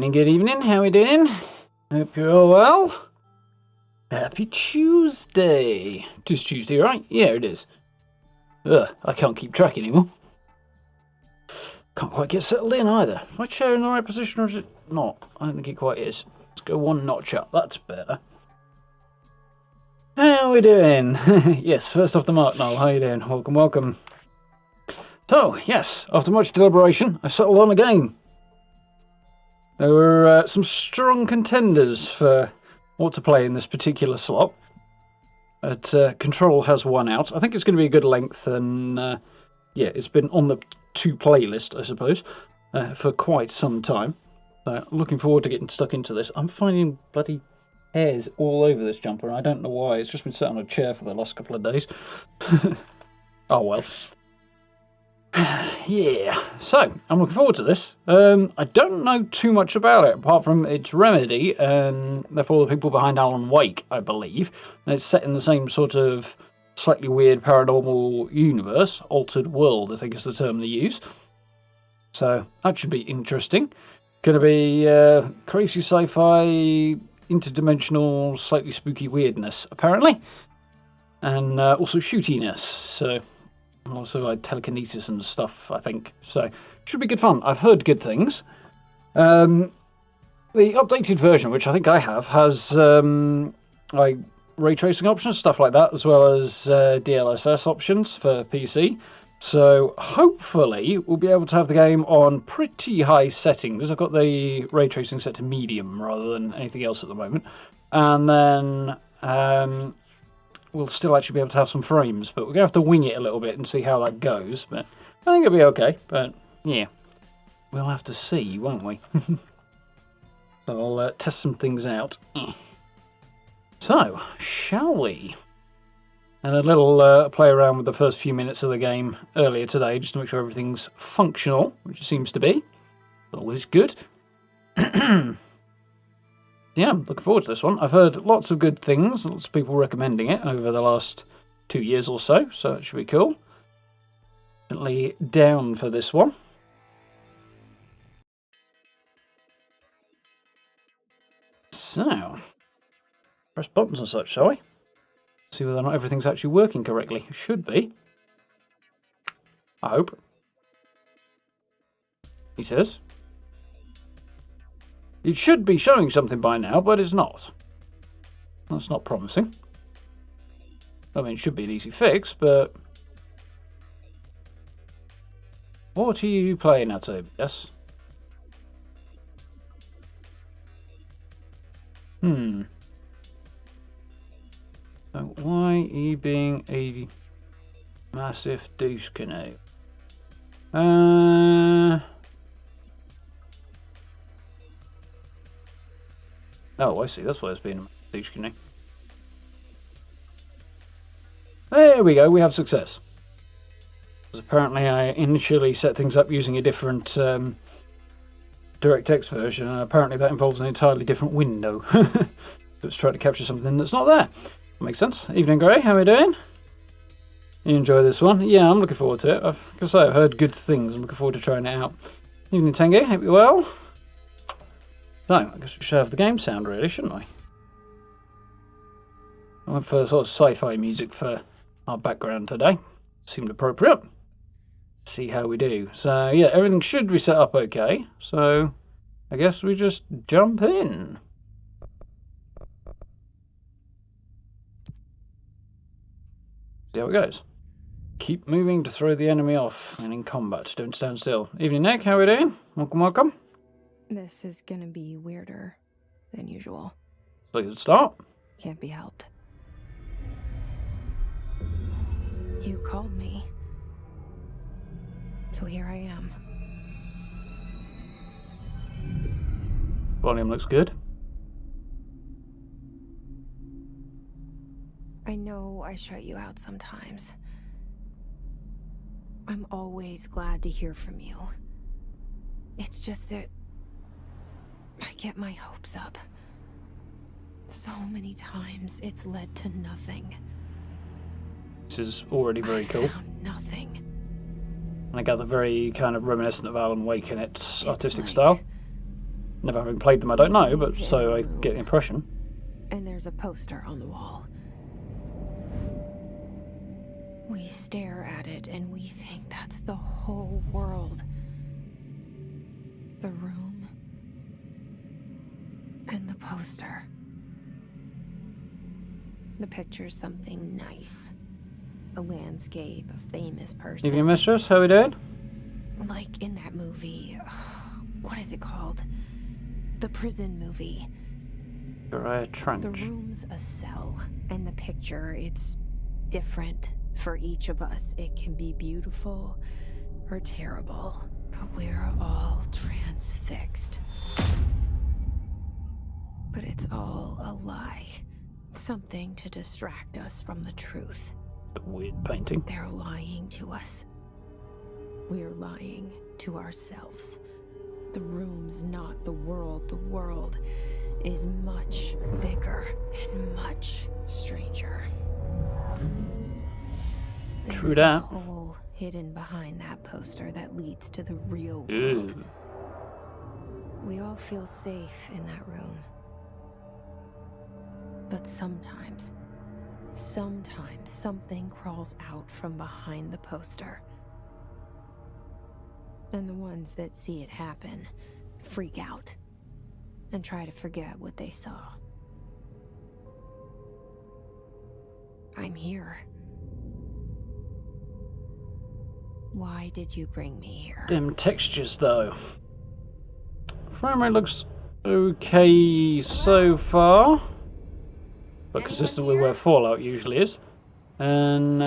Good evening, how we doing? Hope you're all well. Happy Tuesday. Just Tuesday, right? Yeah, it is. Ugh, I can't keep track anymore. Can't quite get settled in either. Is my chair in the right position or is it not? I don't think it quite is. Let's go one notch up, that's better. How we doing? Yes, first off the mark, Noel. How you doing? Welcome. So, yes, after much deliberation, I settled on a game. There were some strong contenders for what to play in this particular slot. But Control has won out. I think it's going to be a good length, and yeah, it's been on the to-play list, I suppose, for quite some time. So, looking forward to getting stuck into this. I'm finding bloody hairs all over this jumper, and I don't know why. It's just been sat on a chair for the last couple of days. Oh well. Yeah, so I'm looking forward to this. I don't know too much about it, apart from its Remedy, and therefore the people behind Alan Wake, I believe. And it's set in the same sort of slightly weird paranormal universe. Altered world, I think is the term they use. So that should be interesting. Going to be crazy sci-fi, interdimensional, slightly spooky weirdness, apparently. And also shootiness, so... also like telekinesis and stuff, I think. So, should be good fun. I've heard good things. The updated version, which I think I have, has like ray tracing options, stuff like that, as well as DLSS options for PC. So, hopefully, we'll be able to have the game on pretty high settings. I've got the ray tracing set to medium rather than anything else at the moment. And then... we'll still actually be able to have some frames, but we're going to have to wing it a little bit and see how that goes. But I think it'll be okay, but yeah, we'll have to see, won't we? So I'll test some things out. So, shall we? And a little play around with the first few minutes of the game earlier today, just to make sure everything's functional, which it seems to be. Always good. Yeah, I'm looking forward to this one. I've heard lots of good things, lots of people recommending it over the last 2 years or so it should be cool. Definitely down for this one. So, press buttons and such, shall we? See whether or not everything's actually working correctly. It should be. I hope. He says. It should be showing something by now, but it's not. That's not promising. I mean, it should be an easy fix, but... what are you playing at, Yes? So why are you being a massive douche canoe? Oh, I see. That's why it's being a siege canoe. There we go. We have success. Because apparently I initially set things up using a different DirectX version, and apparently that involves an entirely different window. Let's try to capture something that's not there. Makes sense. Evening Grey, how are we doing? You enjoy this one? Yeah, I'm looking forward to it. I've heard good things. I'm looking forward to trying it out. Evening Tango, hope you're well. So, I guess we should have the game sound really, shouldn't we? I went for sort of sci-fi music for our background today. Seemed appropriate. See how we do. So, yeah, everything should be set up okay. So, I guess we just jump in. See how it goes. Keep moving to throw the enemy off and in combat. Don't stand still. Evening, Nick. How are we doing? Welcome, welcome. This is gonna be weirder than usual. So, good start. Can't be helped. You called me. So here I am. Volume looks good. I know I shut you out sometimes. I'm always glad to hear from you. It's just that I get my hopes up. So many times it's led to nothing. This is already very cool. I found nothing. And I gather very kind of reminiscent of Alan Wake in its artistic style. Never having played them, I don't know, but so I get the impression. And there's a poster on the wall. We stare at it and we think that's the whole world. The room and the poster. The picture's something nice. A landscape, a famous person. Evening, mistress. How are we doing? Like in that movie. What is it called? The prison movie. Uriah Trench. The room's a cell, and the picture, it's different for each of us. It can be beautiful or terrible, but we're all transfixed. But it's all a lie. Something to distract us from the truth. Weird painting. They're lying to us. We're lying to ourselves. The room's not the world. The world is much bigger and much stranger. True There's a that. hole hidden behind that poster that leads to the real world. Ew. We all feel safe in that room. But sometimes something crawls out from behind the poster. And the ones that see it happen freak out and try to forget what they saw. I'm here. Why did you bring me here? Dim textures, though. Frame rate looks okay so far. But consistent with where Fallout usually is. And,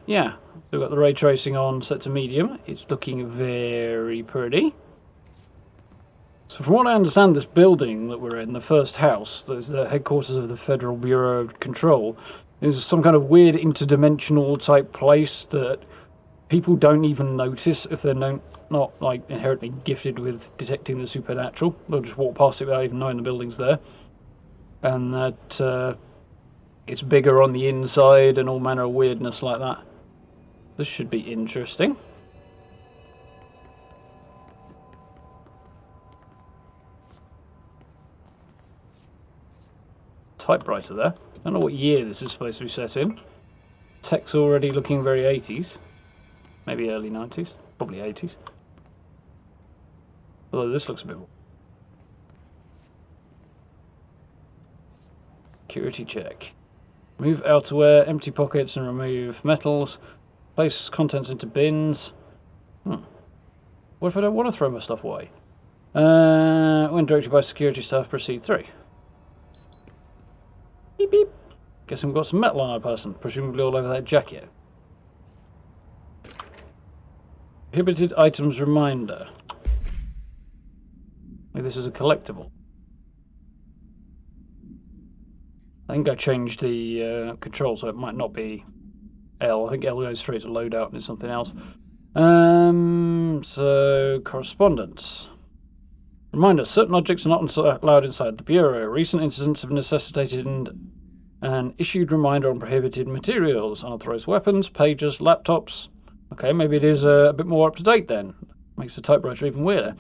yeah. We've got the ray tracing on set to medium. It's looking very pretty. So from what I understand, this building that we're in, the first house, that's the headquarters of the Federal Bureau of Control, is some kind of weird interdimensional type place that people don't even notice if they're not like inherently gifted with detecting the supernatural. They'll just walk past it without even knowing the building's there. And that it's bigger on the inside and all manner of weirdness like that. This should be interesting. Typewriter there. I don't know what year this is supposed to be set in. Tech's already looking very 80s. Maybe early 90s. Probably 80s. Although this looks a bit more. Security check. Move outerwear, empty pockets and remove metals. Place contents into bins. What if I don't want to throw my stuff away? When directed by security staff, proceed through. Beep beep. Guessing we've got some metal on our person, presumably all over that jacket. Prohibited items reminder. Maybe this is a collectible. I think I changed the control, so it might not be L. I think L goes straight to loadout and it's something else. So, correspondence. Reminder, certain objects are not allowed inside the Bureau. Recent incidents have necessitated an issued reminder on prohibited materials, unauthorized weapons, pages, laptops. Okay, maybe it is a bit more up to date then. Makes the typewriter even weirder.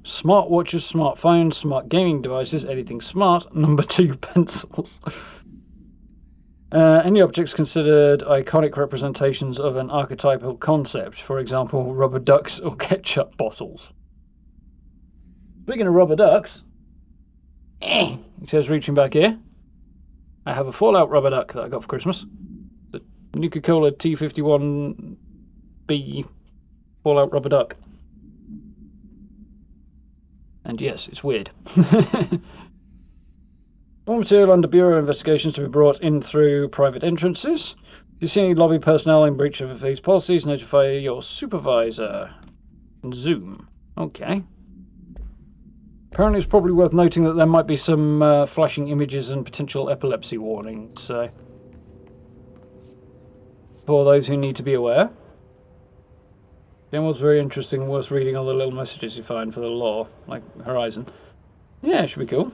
Smartwatches, smartphones, smart gaming devices, anything smart. Number 2, pencils. Any objects considered iconic representations of an archetypal concept, for example, rubber ducks or ketchup bottles. Speaking of rubber ducks, he says, reaching back here, I have a Fallout rubber duck that I got for Christmas. The Nuka-Cola T51B Fallout rubber duck. And yes, it's weird. All material under Bureau investigations to be brought in through private entrances. If you see any lobby personnel in breach of these policies, notify your supervisor. Zoom. Okay. Apparently it's probably worth noting that there might be some flashing images and potential epilepsy warnings. So, for those who need to be aware. Again, what's very interesting, worth reading all the little messages you find for the lore, like Horizon. Yeah, it should be cool.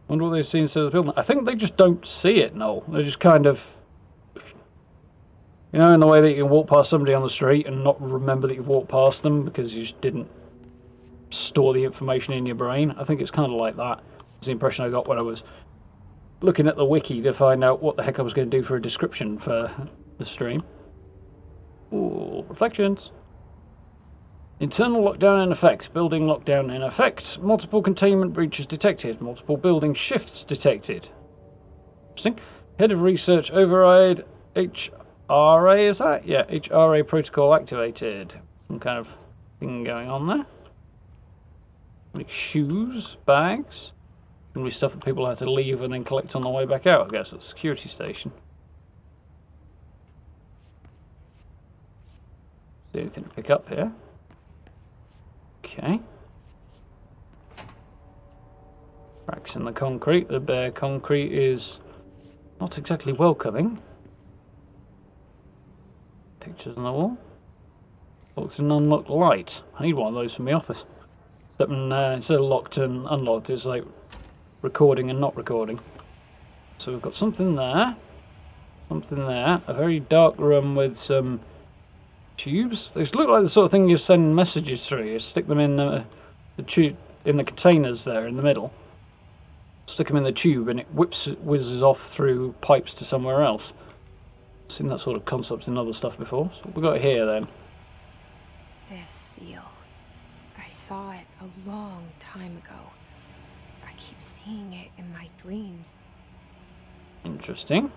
Wonder what they see instead of the building. I think they just don't see it, Noel. They're just kind of, you know, in the way that you can walk past somebody on the street and not remember that you've walked past them because you just didn't store the information in your brain. I think it's kind of like that. It's the impression I got when I was looking at the wiki to find out what the heck I was going to do for a description for the stream. Ooh, reflections. Internal lockdown in effect. Building lockdown in effect. Multiple containment breaches detected. Multiple building shifts detected. Interesting. Head of research override. HRA, is that? Yeah, HRA protocol activated. Some kind of thing going on there. Like shoes, bags. Gonna be stuff that people have to leave and then collect on the way back out, I guess, at the security station. Is there anything to pick up here? Okay. Cracks in the concrete. The bare concrete is not exactly welcoming. Pictures on the wall. Looks an unlocked light. I need one of those for my office. Instead of locked and unlocked, it's like recording and not recording. So we've got something there. Something there. A very dark room with some tubes. These look like the sort of thing you send messages through. You stick them in the tube, in the containers there in the middle. Stick them in the tube and it whizzes off through pipes to somewhere else. I've seen that sort of concept in other stuff before. So what we got here then? This seal. I saw it a long time ago. I keep seeing it in my dreams. Interesting.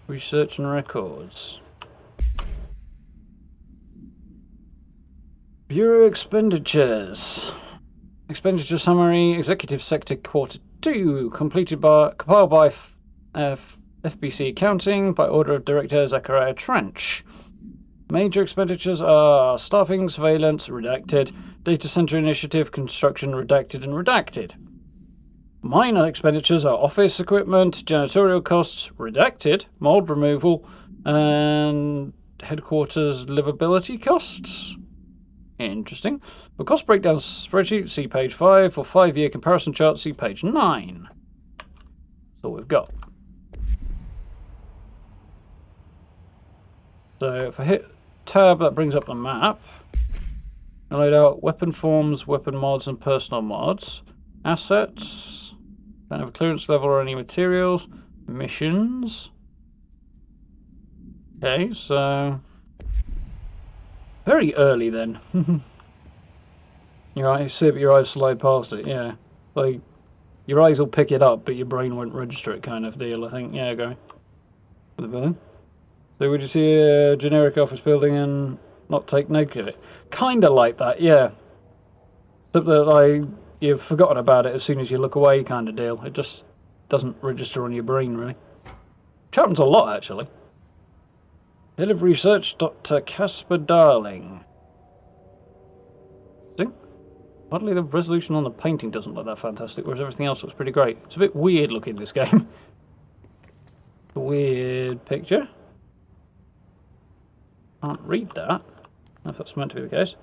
Research and records. Bureau expenditures. Expenditure summary. Executive Sector Quarter 2. Compiled by FBC Accounting by order of Director Zachariah Trench. Major expenditures are staffing, surveillance, redacted, data center initiative, construction, redacted and redacted. Minor expenditures are office equipment, janitorial costs, redacted, mold removal, and headquarters livability costs. Interesting. For cost breakdown spreadsheet, see page 5. For 5-year comparison chart, see page 9. That's all we've got. So if I hit tab, that brings up the map. I laid out weapon forms, weapon mods, and personal mods. Assets. Don't have a clearance level or any materials. Missions. Okay, so very early then. You know, you see it, but your eyes slide past it. Yeah, like your eyes will pick it up, but your brain won't register it, kind of deal. I think. Yeah, go. The building. So would you see a generic office building and not take note of it? Kind of like that, yeah. Except that like you've forgotten about it as soon as you look away, kind of deal. It just doesn't register on your brain, really. Which happens a lot, actually. Head of Research, Dr. Casper Darling. See? Oddly, the resolution on the painting doesn't look that fantastic, whereas everything else looks pretty great. It's a bit weird looking, this game. A weird picture. Can't read that. I don't know if that's meant to be the case.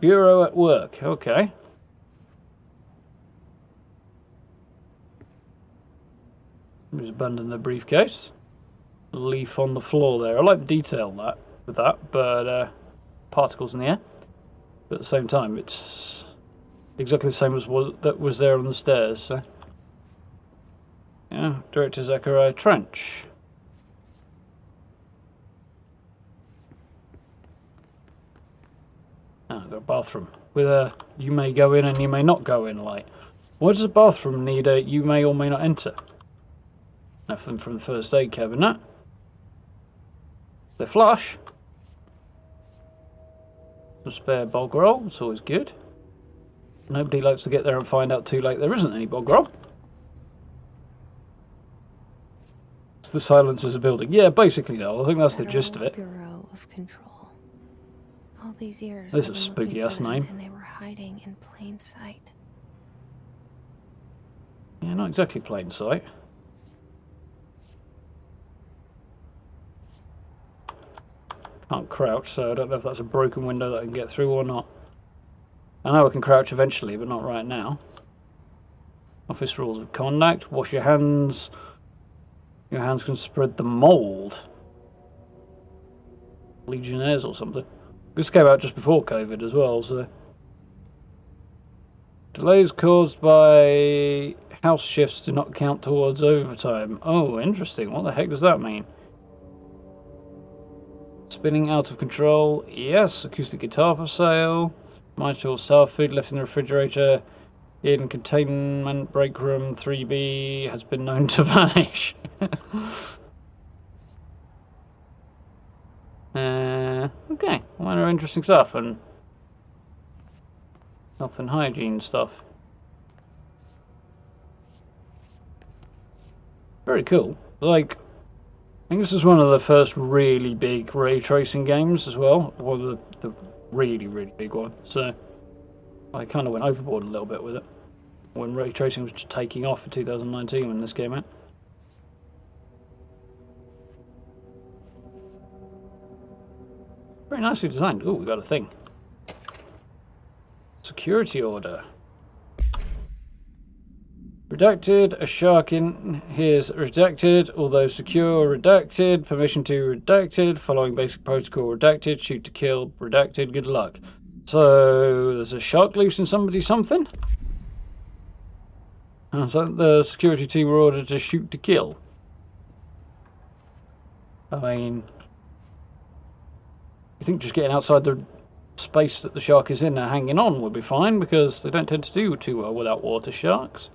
Bureau at work. Okay. Just abandon the briefcase. Leaf on the floor there. I like the detail with that, but particles in the air. But at the same time, it's exactly the same as what that was there on the stairs. So. Yeah, Director Zachariah Trench. I've got a bathroom with a you may go in and you may not go in light. Why does a bathroom need a you may or may not enter? Nothing from the first aid cabinet. The flush. Some spare bog roll, it's always good. Nobody likes to get there and find out too late there isn't any bog roll. It's the silence as a building. Yeah, basically though. I think that's the gist of it. Bureau of Control. All these years this is a spooky ass name. And they were hiding in plain sight. Yeah, not exactly plain sight. Can't crouch, so I don't know if that's a broken window that I can get through or not. I know I can crouch eventually, but not right now. Office rules of conduct. Wash your hands. Your hands can spread the mold. Legionnaires or something. This came out just before COVID as well, so... Delays caused by house shifts do not count towards overtime. Oh, interesting. What the heck does that mean? Spinning out of control. Yes. Acoustic guitar for sale. Mitchell style food left in the refrigerator. In containment break room 3B has been known to vanish. Okay. Minor interesting stuff and health and hygiene stuff. Very cool. Like, I think this is one of the first really big ray tracing games as well. One of the really, really big one. So I kind of went overboard a little bit with it when ray tracing was just taking off in 2019 when this came out. Very nicely designed. Oh, we got a thing. Security order. Redacted, a shark in here's redacted, although secure redacted, permission to redacted, following basic protocol redacted, shoot to kill redacted, good luck. So there's a shark loose in somebody something? And so the security team were ordered to shoot to kill. I mean, you think just getting outside the space that the shark is in and hanging on would be fine, because they don't tend to do too well without water sharks.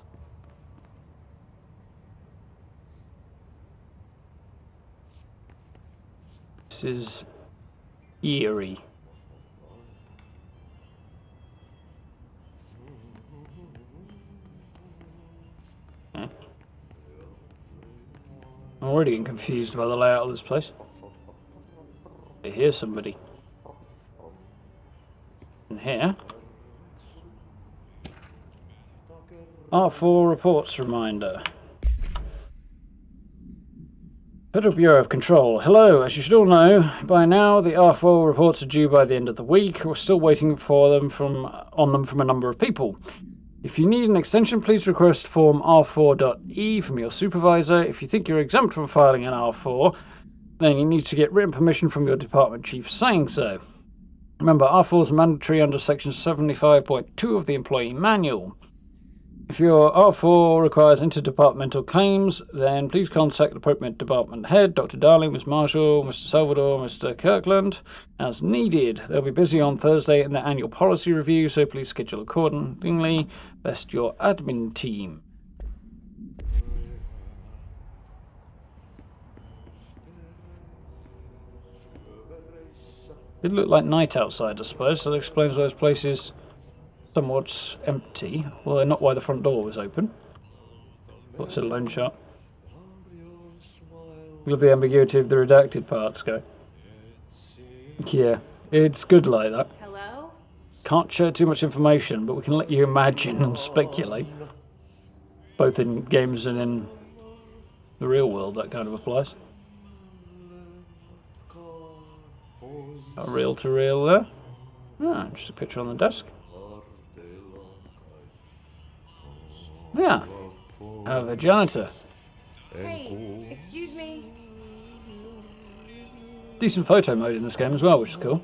This is eerie. Okay. I'm already getting confused by the layout of this place. I hear somebody. In here. R4 reports reminder. Federal Bureau of Control. Hello, as you should all know, by now the R4 reports are due by the end of the week. We're still waiting for them from a number of people. If you need an extension, please request form R4.E from your supervisor. If you think you're exempt from filing an R4, then you need to get written permission from your department chief saying so. Remember, R4 is mandatory under section 75.2 of the employee manual. If your R4 requires interdepartmental claims, then please contact the appropriate department head, Dr. Darling, Ms. Marshall, Mr. Salvador, Mr. Kirkland, as needed. They'll be busy on Thursday in their annual policy review, so please schedule accordingly. Best your admin team. It looked like night outside, I suppose, so that explains why this place is somewhat empty. Well, not why the front door was open. What's a lone shot? Love the ambiguity of the redacted parts, go. Yeah, it's good like that. Hello? can't share too much information, but we can let you imagine and speculate. Both in games and in the real world, that kind of applies. A reel to reel there. Ah, just a picture on the desk. Yeah. Have a janitor. Hey, excuse me. Decent photo mode in this game as well, which is cool.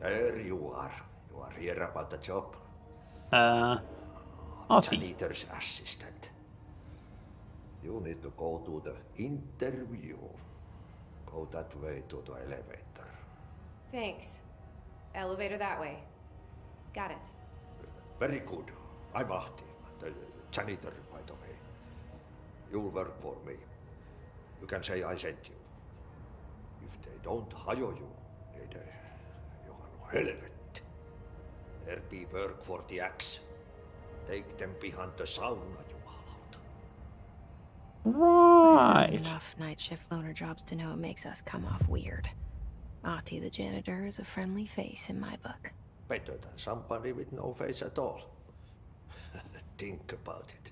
There you are. You are here about the job. Artie. Janitor's assistant. You need to go to the interview. Go that way to the elevator. Thanks. Elevator that way. Got it. Very good. I'm Ahti, the janitor, by the way. You'll work for me. You can say I sent you. If they don't hire you, they you are no helvet. There be work for the axe. Take them behind the sauna, you Right. Enough night shift loner jobs to know it makes us come off weird. Ahti the janitor is a friendly face in my book. Better than somebody with no face at all. Think about it.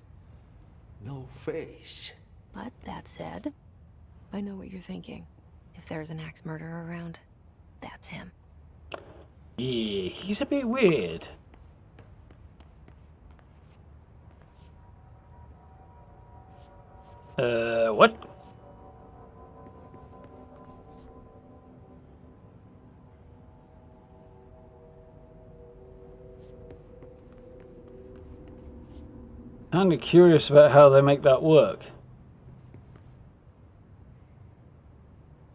No face. But that said, I know what you're thinking. If there's an axe murderer around, that's him. Yeah, he's a bit weird. What? Kind of curious about how they make that work.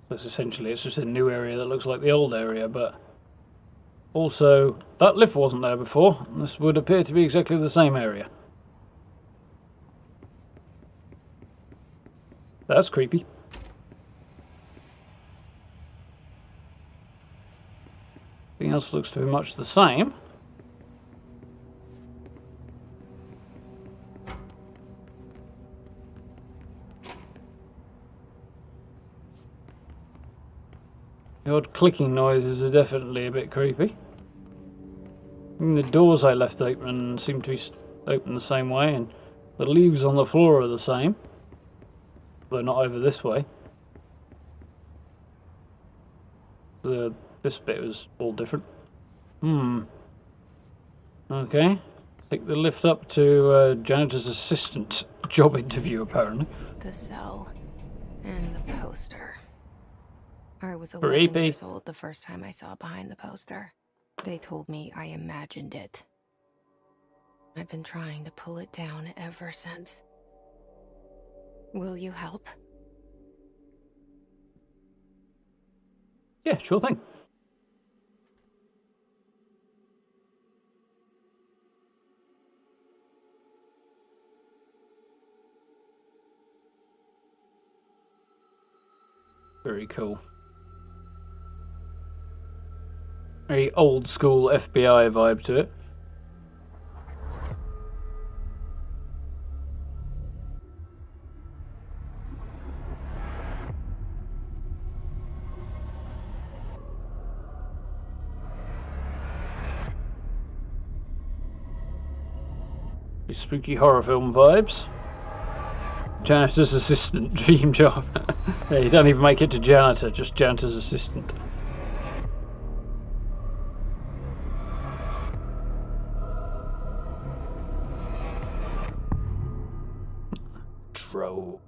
That's essentially, it's just a new area that looks like the old area, but also that lift wasn't there before. And this would appear to be exactly the same area. That's creepy. Everything else looks to be much the same. The odd clicking noises are definitely a bit creepy. And the doors I left open seem to be open the same way, and the leaves on the floor are the same. Though not over this way. This bit was all different. Okay. Take the lift up to janitor's assistant job interview, apparently. The cell and the poster. I was 11 Creepy. years old the first time I saw behind the poster. They told me I imagined it. I've been trying to pull it down ever since. Will you help? Yeah, sure thing. Very cool. Very old school FBI vibe to it. Spooky horror film vibes. Janitor's assistant, dream job. Yeah, you don't even make it to janitor, just janitor's assistant. Dro.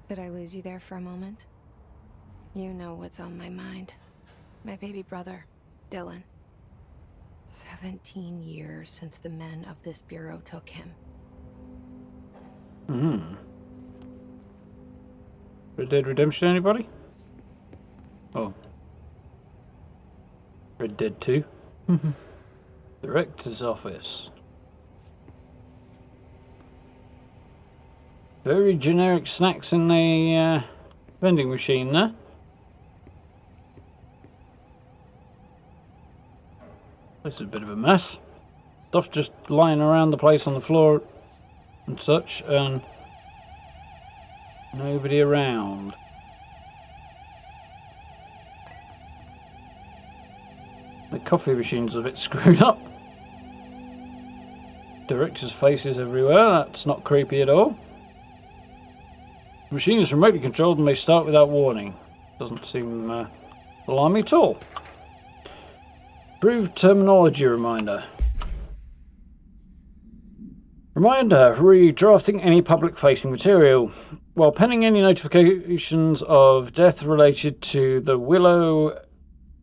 Did I lose you there for a moment? You know what's on my mind. My baby brother, Dylan. 17 years since the men of this bureau took him. Red Dead Redemption, anybody? Oh. Red Dead 2. Director's office. Very generic snacks in the vending machine there. This is a bit of a mess. Stuff just lying around the place on the floor and such, and nobody around. The coffee machine's a bit screwed up. Director's faces everywhere, that's not creepy at all. The machine is remotely controlled and may start without warning. Doesn't seem alarming at all. Approved terminology reminder. Reminder, redrafting any public-facing material. While pending any notifications of death related to the Willow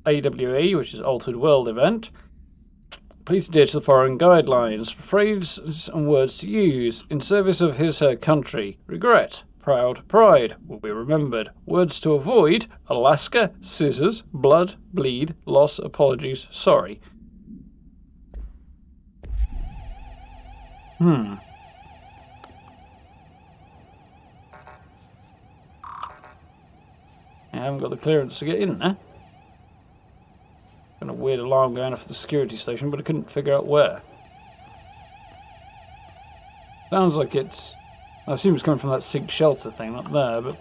AWE, which is Altered World event, please adhere to the following guidelines. Phrases and words to use in service of her country. Regret, proud, pride will be remembered. Words to avoid: Alaska, scissors, blood, bleed, loss, apologies, sorry. I haven't got the clearance to get in there. Got a weird alarm going off the security station, but I couldn't figure out where. Sounds like it's... I assume it's coming from that SIG shelter thing up there, but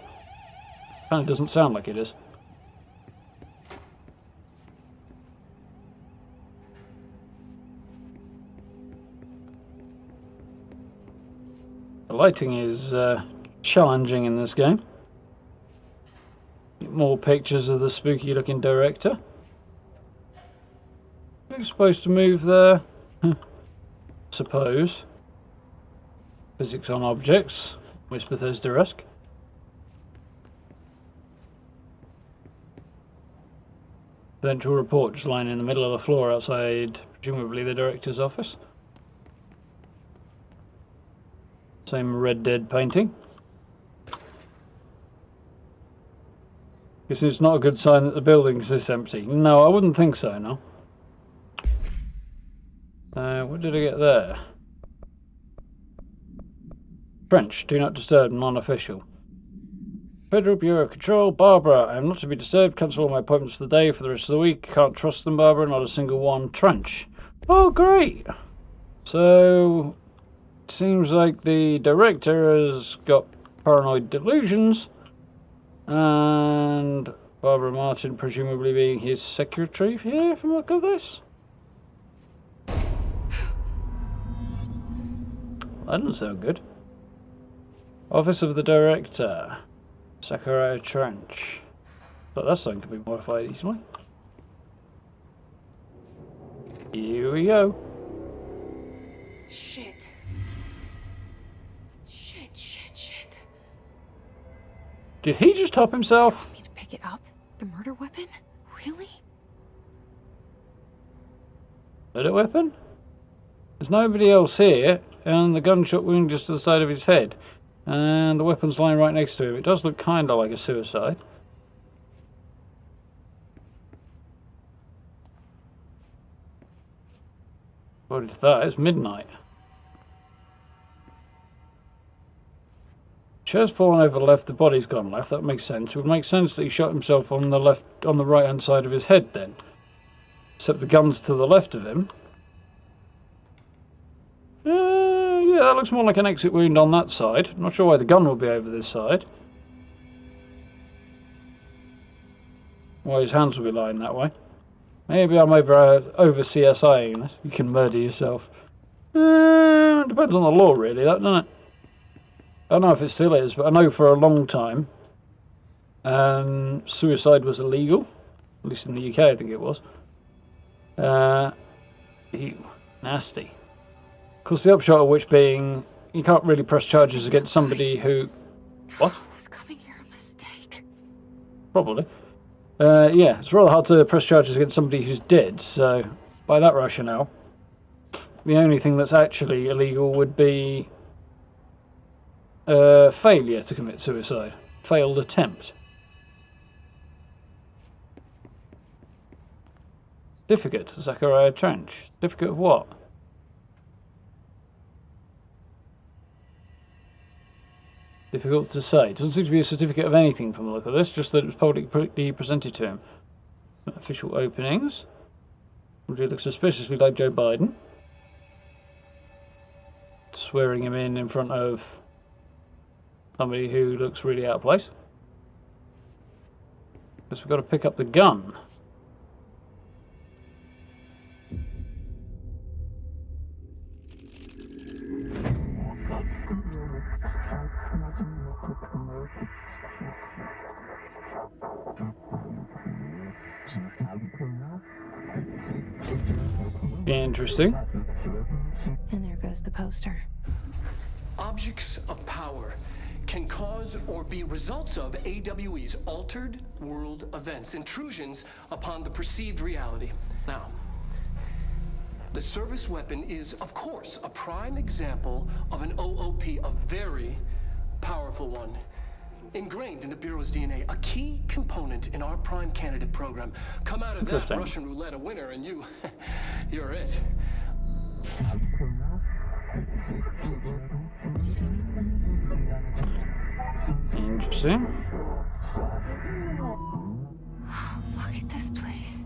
kind of doesn't sound like it is. The lighting is challenging in this game. More pictures of the spooky looking director. You're supposed to move there. Suppose. Physics on objects. Miss Bethesda-esque. Potential report just lying in the middle of the floor outside, presumably the director's office. Same Red Dead painting. Guess it's not a good sign that the building's this empty. No, I wouldn't think so, no. What did I get there? Trench, do not disturb, non-official. Federal Bureau of Control, Barbara, I am not to be disturbed. Cancel all my appointments for the day for the rest of the week. Can't trust them, Barbara, not a single one. Trench. Oh, great! So, seems like the director has got paranoid delusions. And Barbara Martin presumably being his secretary here from the look of this. That doesn't sound good. Office of the Director. Sakurai Trench. But that sign can be modified easily. Here we go. Shit. Shit. Did he just top himself? Want me to pick it up? The murder weapon? Really? Murder weapon? There's nobody else here, and the gunshot wound just to the side of his head. And the weapon's lying right next to him. It does look kind of like a suicide. What is that? It's midnight. Chair's fallen over the left, the body's gone left. That makes sense. It would make sense that he shot himself on the left, on the right hand side of his head then. Except the gun's to the left of him. Yeah, that looks more like an exit wound on that side. I'm not sure why the gun will be over this side. Why his hands will be lying that way. Maybe I'm over CSIing this. You can murder yourself. Depends on the law, really, that, doesn't it? I don't know if it still is, but I know for a long time suicide was illegal. At least in the UK, I think it was. Ew, nasty. Of course, the upshot of which being you can't really press charges against somebody who... What? Was coming here a mistake? Probably. Yeah, it's rather hard to press charges against somebody who's dead, so by that rationale, the only thing that's actually illegal would be failure to commit suicide. Failed attempt. Certificate, Zachariah Trench. Certificate of what? Difficult to say. Doesn't seem to be a certificate of anything from the look of this, just that it was publicly presented to him. Official openings. Would look suspiciously like Joe Biden. swearing him in front of somebody who looks really out of place. Guess we've got to pick up the gun. Interesting. And there goes the poster. Objects of power can cause or be results of AWE's altered world events, intrusions upon the perceived reality. Now, the service weapon is, of course, a prime example of an OOP, a very powerful one. Ingrained in the Bureau's DNA, a key component in our prime candidate program. Come out of that Russian roulette a winner and you're it. Interesting. Look at this place.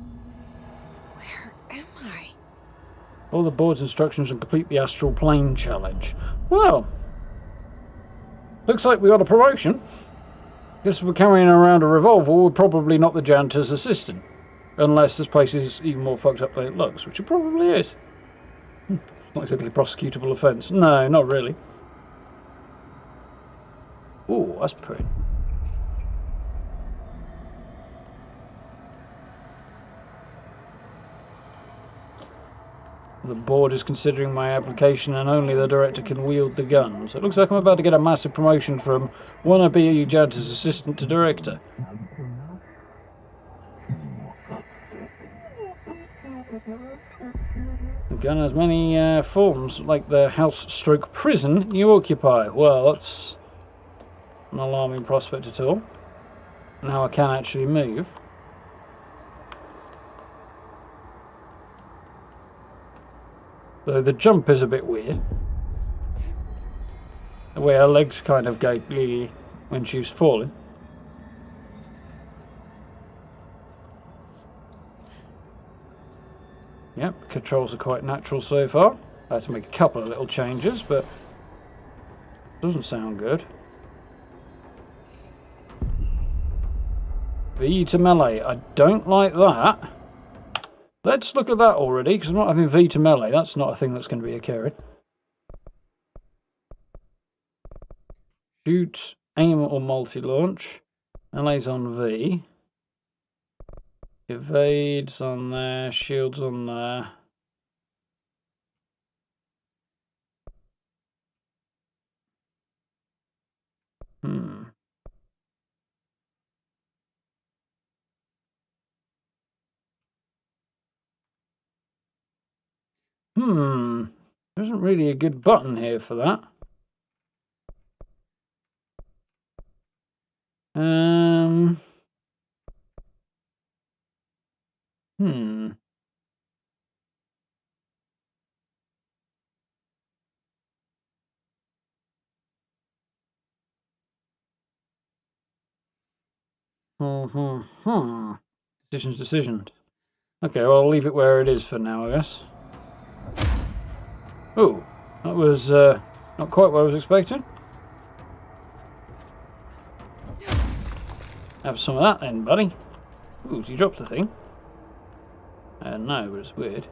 Where am I? All the board's instructions and complete the astral plane challenge. Well, looks like we got a promotion. Guess we're carrying around a revolver, we're probably not the janitor's assistant. Unless this place is even more fucked up than it looks, which it probably is. It's not exactly a prosecutable offence. No, not really. Ooh, that's pretty. The board is considering my application and only the director can wield the gun. So it looks like I'm about to get a massive promotion from wannabe janitor's assistant to director. The gun has many forms, like the house/prison you occupy. Well, that's an alarming prospect at all. Now I can actually move. Though the jump is a bit weird. The way her legs kind of go when she was falling. Yep, controls are quite natural so far. I had to make a couple of little changes, but doesn't sound good. V to melee. I don't like that. Let's look at that already, because I'm not having V to melee. That's not a thing that's going to be occurring. Shoot, aim or multi-launch. Melee's on V. Evades on there, shields on there. There isn't really a good button here for that. Decisions. Okay, well, I'll leave it where it is for now, I guess. Oh, that was not quite what I was expecting. Have some of that then, buddy. Ooh, so you dropped the thing. No, but it's weird.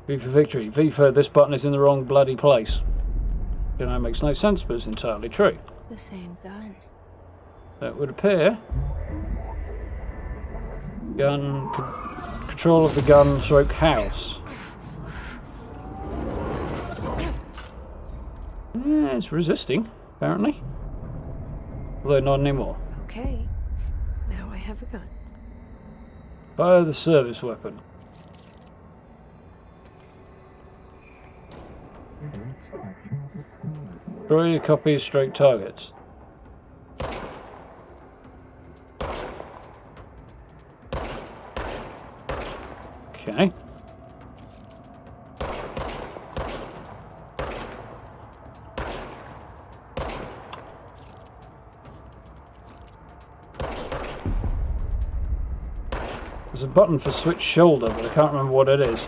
V for victory. V for this button is in the wrong bloody place. You know, it makes no sense, but it's entirely true. The same gun. That would appear. Gun. Control of the gun stroke house. Yeah, it's resisting, apparently. Although not anymore. Okay. Now I have a gun. Fire the service weapon. Destroy your copies, straight targets. Okay. There's a button for switch shoulder, but I can't remember what it is.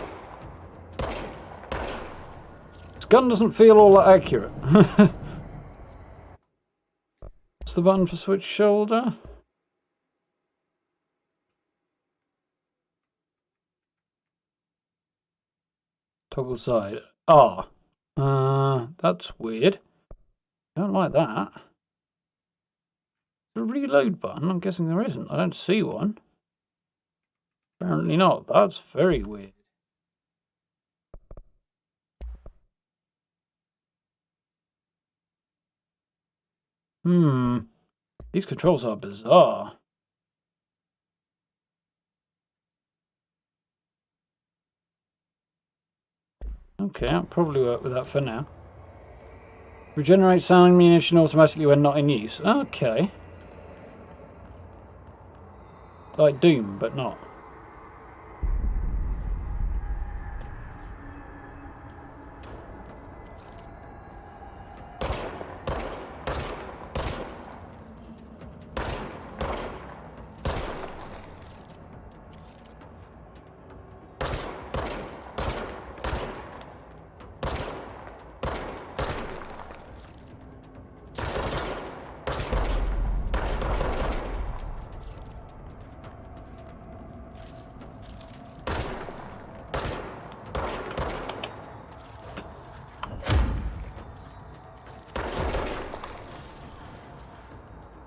gun doesn't feel all that accurate. What's the button for switch shoulder? Toggle side. Ah. That's weird. Don't like that. The reload button? I'm guessing there isn't. I don't see one. Apparently not. That's very weird. These controls are bizarre. Okay, I'll probably work with that for now. Regenerate sound ammunition automatically when not in use. Okay. Like Doom, but not.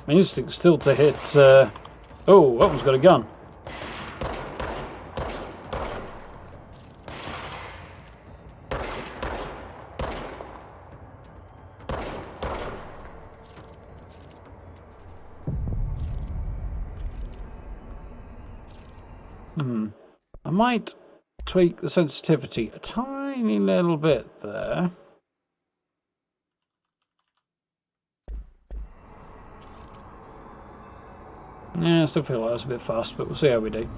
My instinct's still to hit. Oh, that one's got a gun. I might tweak the sensitivity a tiny little bit there. Yeah, I still feel like that's a bit fast, but we'll see how we do.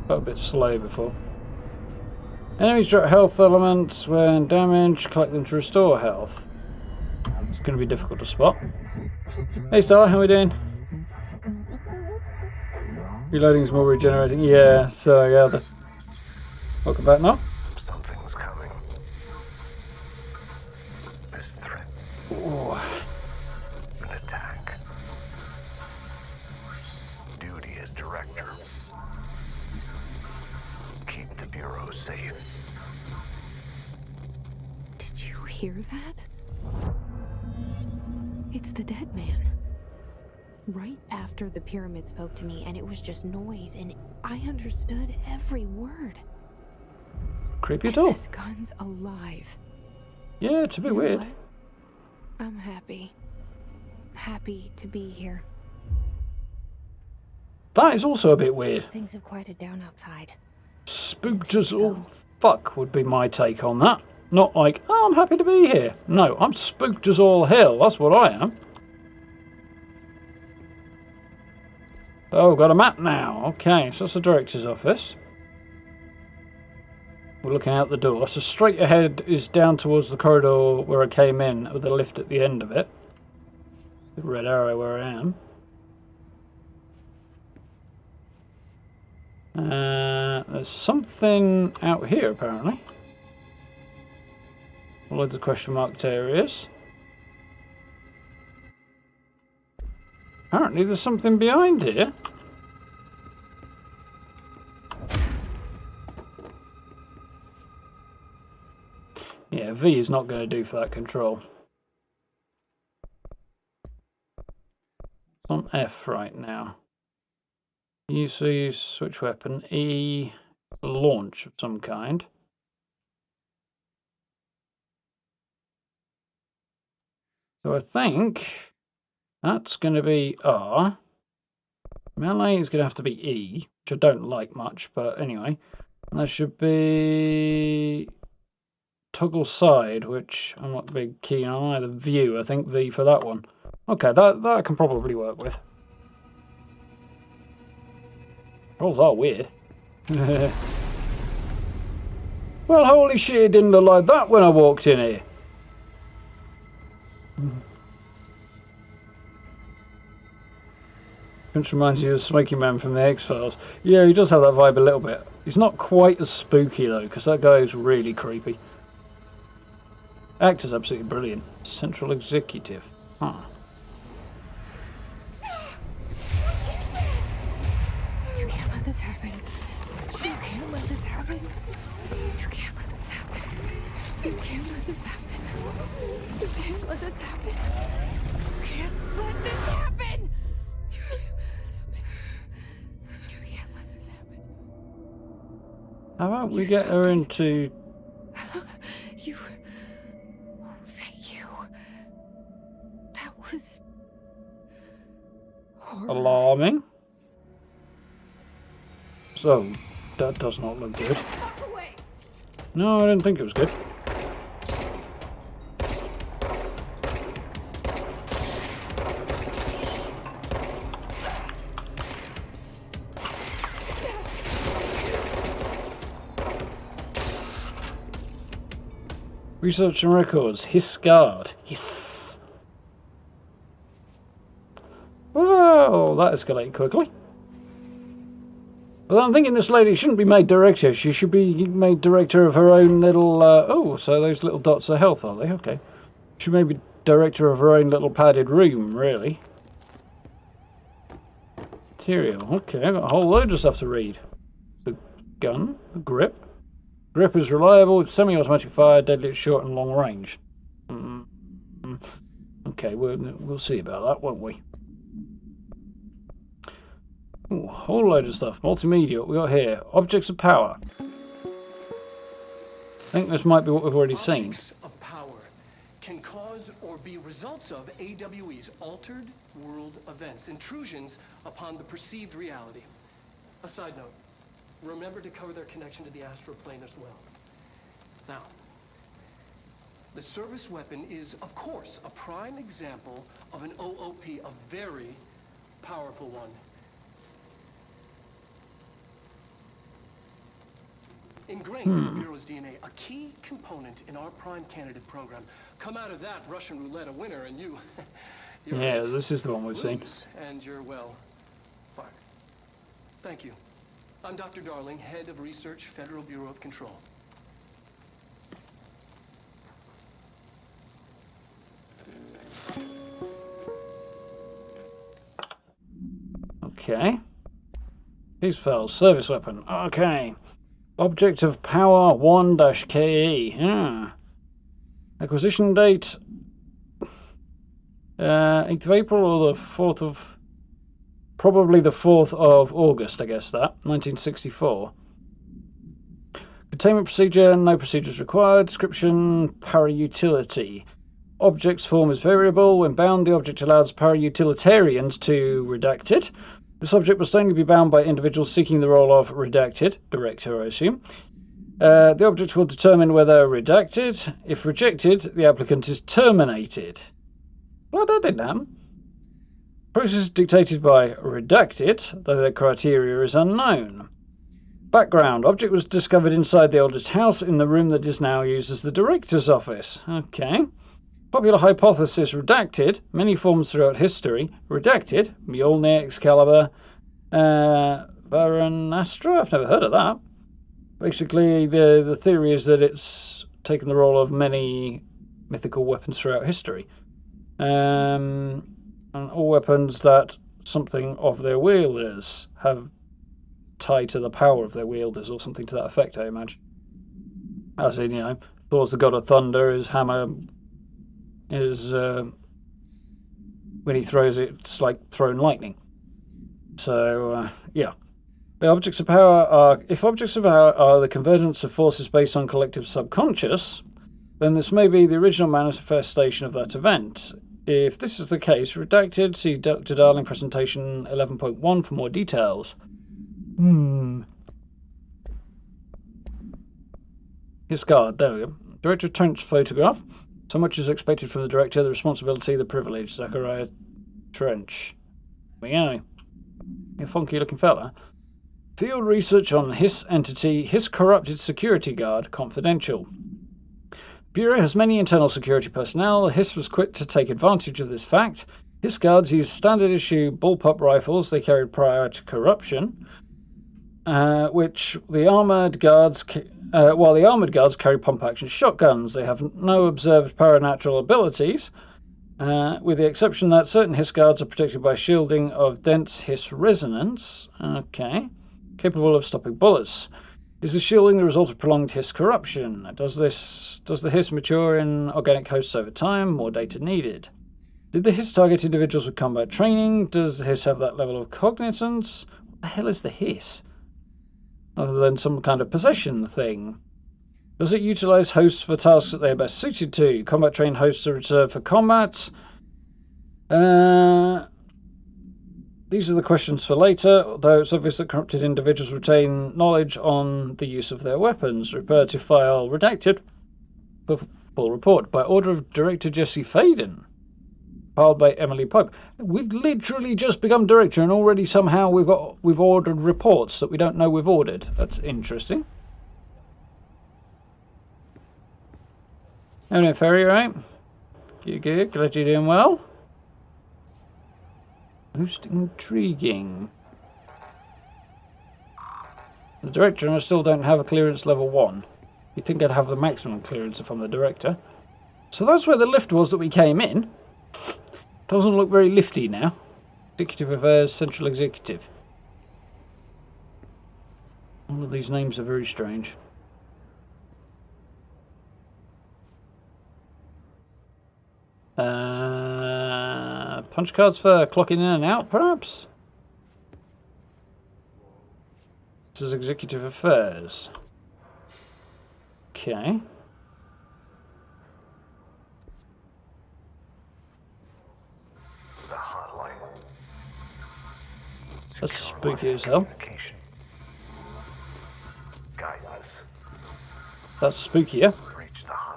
Got a bit slow before. Enemies drop health elements when damaged. Collect them to restore health. It's going to be difficult to spot. Hey Star, how are we doing? Reloading is more regenerating. Yeah, so I gather. Welcome back now. Something's coming. This threat. Ooh. An attack. Duty as director. Keep the Bureau safe. Did you hear that? It's the dead man. Right after the pyramid spoke to me, and it was just noise, and I understood every word. Creepy at all. This gun's alive. Yeah, it's a bit weird. What? I'm happy. Happy to be here. That is also a bit weird. Things have quieted down outside. Spooked as all fuck would be my take on that. Not like, oh, I'm happy to be here. No, I'm spooked as all hell. That's what I am. Oh, got a map now. Okay, so that's the director's office. We're looking out the door. So straight ahead is down towards the corridor where I came in, with a lift at the end of it. The red arrow where I am. There's something out here, apparently. Loads of question marked areas. Apparently there's something behind here. Yeah, V is not going to do for that control. It's on F right now. Use switch weapon. E, launch of some kind. So I think that's going to be R. Melee is going to have to be E, which I don't like much, but anyway. And that should be toggle side, which I'm not big keen on either. View, I think V for that one. Okay, that I can probably work with. Rolls are weird. Well, holy shit, it didn't look like that when I walked in here. Which reminds you of Smoky Man from the X-Files. Yeah, he does have that vibe a little bit. He's not quite as spooky though, because that guy is really creepy. Actor's absolutely brilliant. Central Executive. Huh. You can't let this happen. You can't let this happen. You can't let this happen. You can't let this happen. You can't let this happen. You can't let this happen. You can't let this happen. You can't let this happen. How about we get her into... You... Oh, thank you. That was... horrible. alarming? So, that does not look good. Walk away. No, I didn't think it was good. Research and records. Hiss guard. Hiss. Whoa, that escalated quickly. Well, I'm thinking this lady shouldn't be made director. She should be made director of her own little... oh, so those little dots are health, are they? Okay. She may be director of her own little padded room, really. Material. Okay, I've got a whole load of stuff to read. The gun. The grip. Grip is reliable with semi-automatic fire, deadly at short and long range. Okay, we'll see about that, won't we? Ooh, a whole load of stuff. Multimedia, what we got here? Objects of power. I think this might be what we've already seen. Objects of power can cause or be results of AWE's altered world events, intrusions upon the perceived reality. A side note. Remember to cover their connection to the astral plane as well. Now, the service weapon is, of course, a prime example of an OOP, a very powerful one. Ingrained in the Bureau's DNA, a key component in our prime candidate program. Come out of that Russian roulette a winner, and you're Yeah, this is the one we've seen. and you're, well, fired. Thank you. I'm Dr. Darling, head of research, Federal Bureau of Control. Okay. These files. Service weapon. Okay. Object of power 1-KE. Acquisition date 8th of April or the 4th of... Probably the 4th of August, I guess that. 1964. Containment procedure, no procedures required. Description, para-utility. Object's form is variable. When bound, the object allows para-utilitarians to redact it. This object must only be bound by individuals seeking the role of redacted, director, I assume. The object will determine whether redacted. If rejected, the applicant is terminated. Well, that didn't happen. Process is dictated by redacted, though the criteria is unknown. Background. Object was discovered inside the oldest house in the room that is now used as the director's office. Okay. Popular hypothesis redacted. Many forms throughout history. Redacted. Mjolnir, Excalibur, Varanastra. I've never heard of that. Basically, the theory is that it's taken the role of many mythical weapons throughout history. And all weapons that something of their wielders have tied to the power of their wielders or something to that effect, I imagine. As in, Thor's the god of thunder, his hammer is, when he throws it, it's like throwing lightning. So, yeah. The objects of power are, if objects of power are the convergence of forces based on collective subconscious, then this may be the original manifestation of that event. If this is the case, redacted, see Dr. Darling presentation 11.1 for more details. His guard, there we go. Director of Trench photograph. So much is expected from the director, the responsibility, the privilege. Zachariah Trench. There we go. A funky looking fella. Field research on Hiss entity, Hiss corrupted security guard, confidential. Bureau has many internal security personnel. Hiss was quick to take advantage of this fact. Hiss guards use standard issue bullpup rifles they carried prior to corruption. which the armoured guards... while the armoured guards carry pump-action shotguns, they have no observed paranormal abilities, with the exception that certain hiss guards are protected by shielding of dense hiss resonance. Okay. Capable of stopping bullets. Is the shielding the result of prolonged hiss corruption? Does the hiss mature in organic hosts over time? More data needed. Did the hiss target individuals with combat training? Does the hiss have that level of cognizance? What the hell is the hiss? Other than some kind of possession thing. Does it utilize hosts for tasks that they are best suited to? Combat trained hosts are reserved for combat. These are the questions for later, although it's obvious that corrupted individuals retain knowledge on the use of their weapons. Refer to file redacted for full report by order of Director Jessie Faden. Filed by Emily Pope. We've literally just become director and already somehow we've ordered reports that we don't know we've ordered. That's interesting. Hello, Ferry, right? You good? Glad you're doing well. Most intriguing. The director and I still don't have a clearance level 1. You'd think I'd have the maximum clearance if I'm the director. So that's where the lift was that we came in. Doesn't look very lifty now. Executive Affairs, Central Executive. All of these names are very strange. Punch cards for clocking in and out, perhaps? This is Executive Affairs. Okay. The hotline. That's spooky as hell. Guidance. That's spookier. Reach the hotline.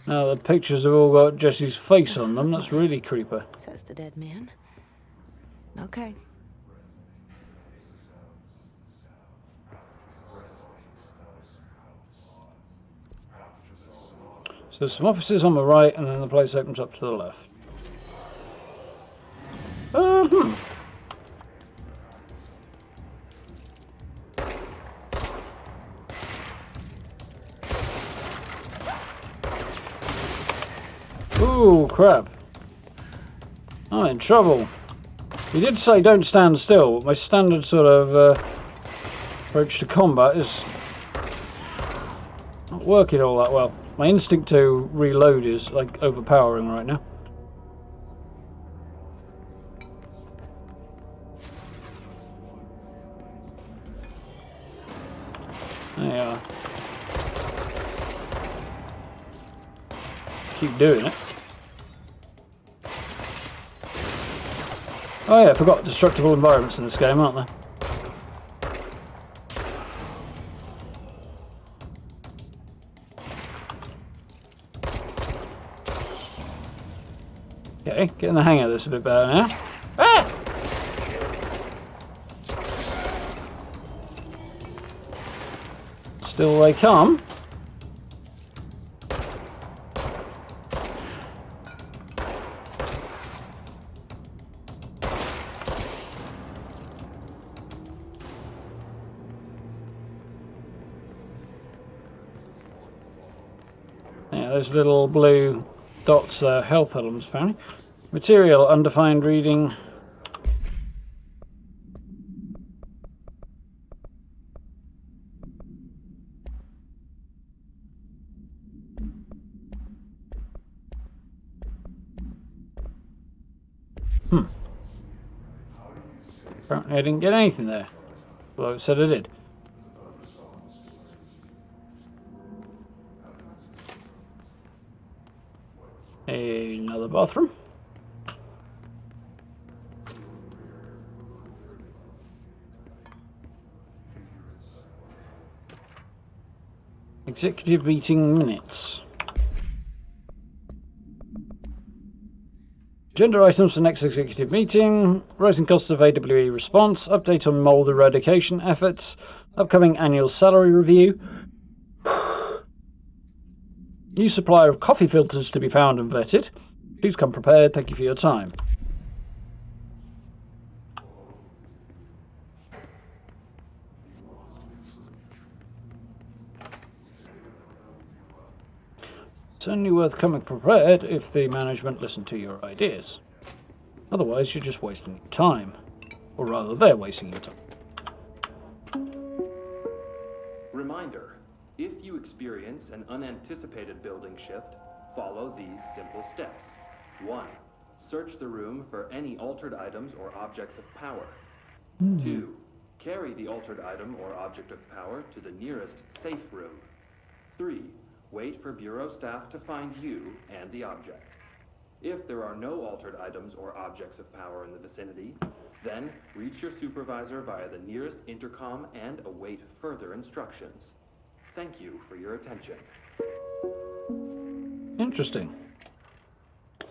Now the pictures have all got Jesse's face on them. That's really creepy. Says the dead man. Okay. So some offices on the right, and then the place opens up to the left. Ooh, crap. I'm in trouble. You did say don't stand still. My standard sort of approach to combat is not working all that well. My instinct to reload is like overpowering right now. There you are. Keep doing it. Oh yeah, I forgot destructible environments in this game, aren't there? Okay, getting the hang of this a bit better now. Ah! Still they come. Yeah, those little blue dots are health elements apparently. Material, undefined reading. Apparently I didn't get anything there. Although it said I did. Another bathroom. Executive meeting minutes. Agenda items for next executive meeting. Rising costs of AWE response. Update on mold eradication efforts. Upcoming annual salary review. New supply of coffee filters to be found and vetted. Please come prepared. Thank you for your time. It's only worth coming prepared if the management listen to your ideas. Otherwise, you're just wasting your time. Or rather, they're wasting your time. Reminder, if you experience an unanticipated building shift, follow these simple steps. 1. Search the room for any altered items or objects of power. 2. Carry the altered item or object of power to the nearest safe room. 3. Wait for Bureau staff to find you and the object. If there are no altered items or objects of power in the vicinity, then reach your supervisor via the nearest intercom and await further instructions. Thank you for your attention. Interesting.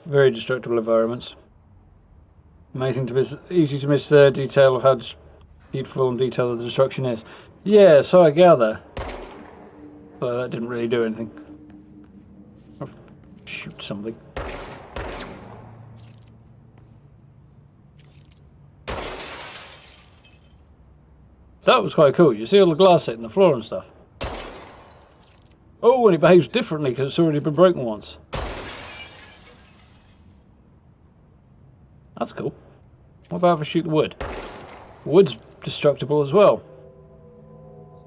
Very destructible environments. Amazing to miss, easy to miss the detail of how beautiful and detailed the destruction is. Yeah, so I gather. Well, that didn't really do anything. I'll shoot something. That was quite cool. You see all the glass hitting the floor and stuff. Oh, and it behaves differently because it's already been broken once. That's cool. What about if I shoot the wood? Wood's destructible as well.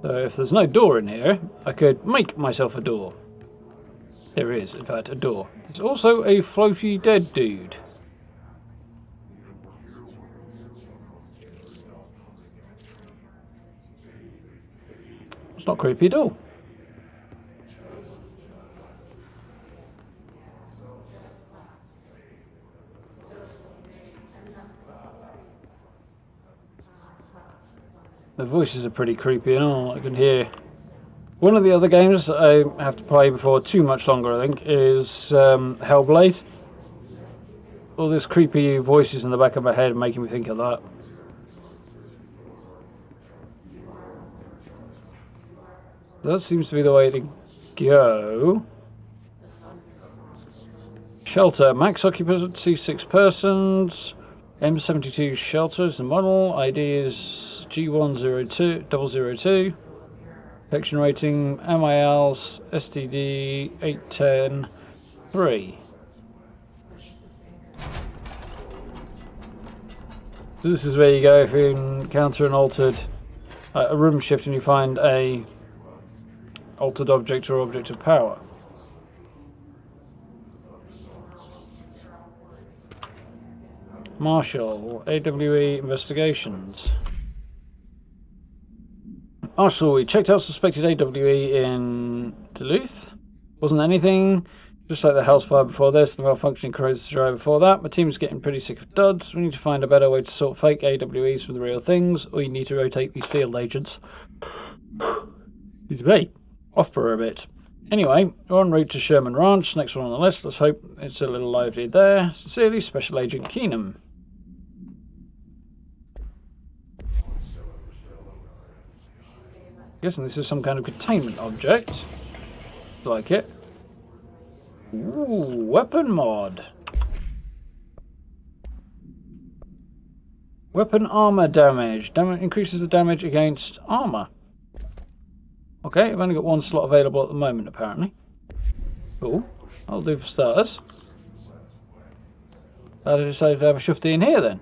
So if there's no door in here, I could make myself a door. There is, in fact, a door. There's also a floaty dead dude. It's not creepy at all. The voices are pretty creepy and all. I can hear. One of the other games I have to play before too much longer, I think, is Hellblade. All these creepy voices in the back of my head making me think of that. That seems to be the way to go. Shelter. Max occupancy 6 persons. M72 shelter is the model. ID is G102002. Infection rating MILs STD 810-3. So this is where you go if you encounter an altered a room shift and you find a altered object or object of power. Marshall, AWE investigations. Marshall, we checked out suspected AWE in Duluth. Wasn't anything, just like the house fire before this, the malfunctioning corrosion drive before that. My team's getting pretty sick of duds. We need to find a better way to sort fake AWEs from the real things, or you need to rotate these field agents. Excuse me. Off for a bit. Anyway, we're en route to Sherman Ranch, next one on the list. Let's hope it's a little lively there. Sincerely, Special Agent Keenum. Guessing this is some kind of containment object. Like it. Ooh, weapon mod. Weapon armor damage. Increases the damage against armor. Okay, I've only got one slot available at the moment, apparently. Cool. I'll do for starters. I decided to have a shufty in here then.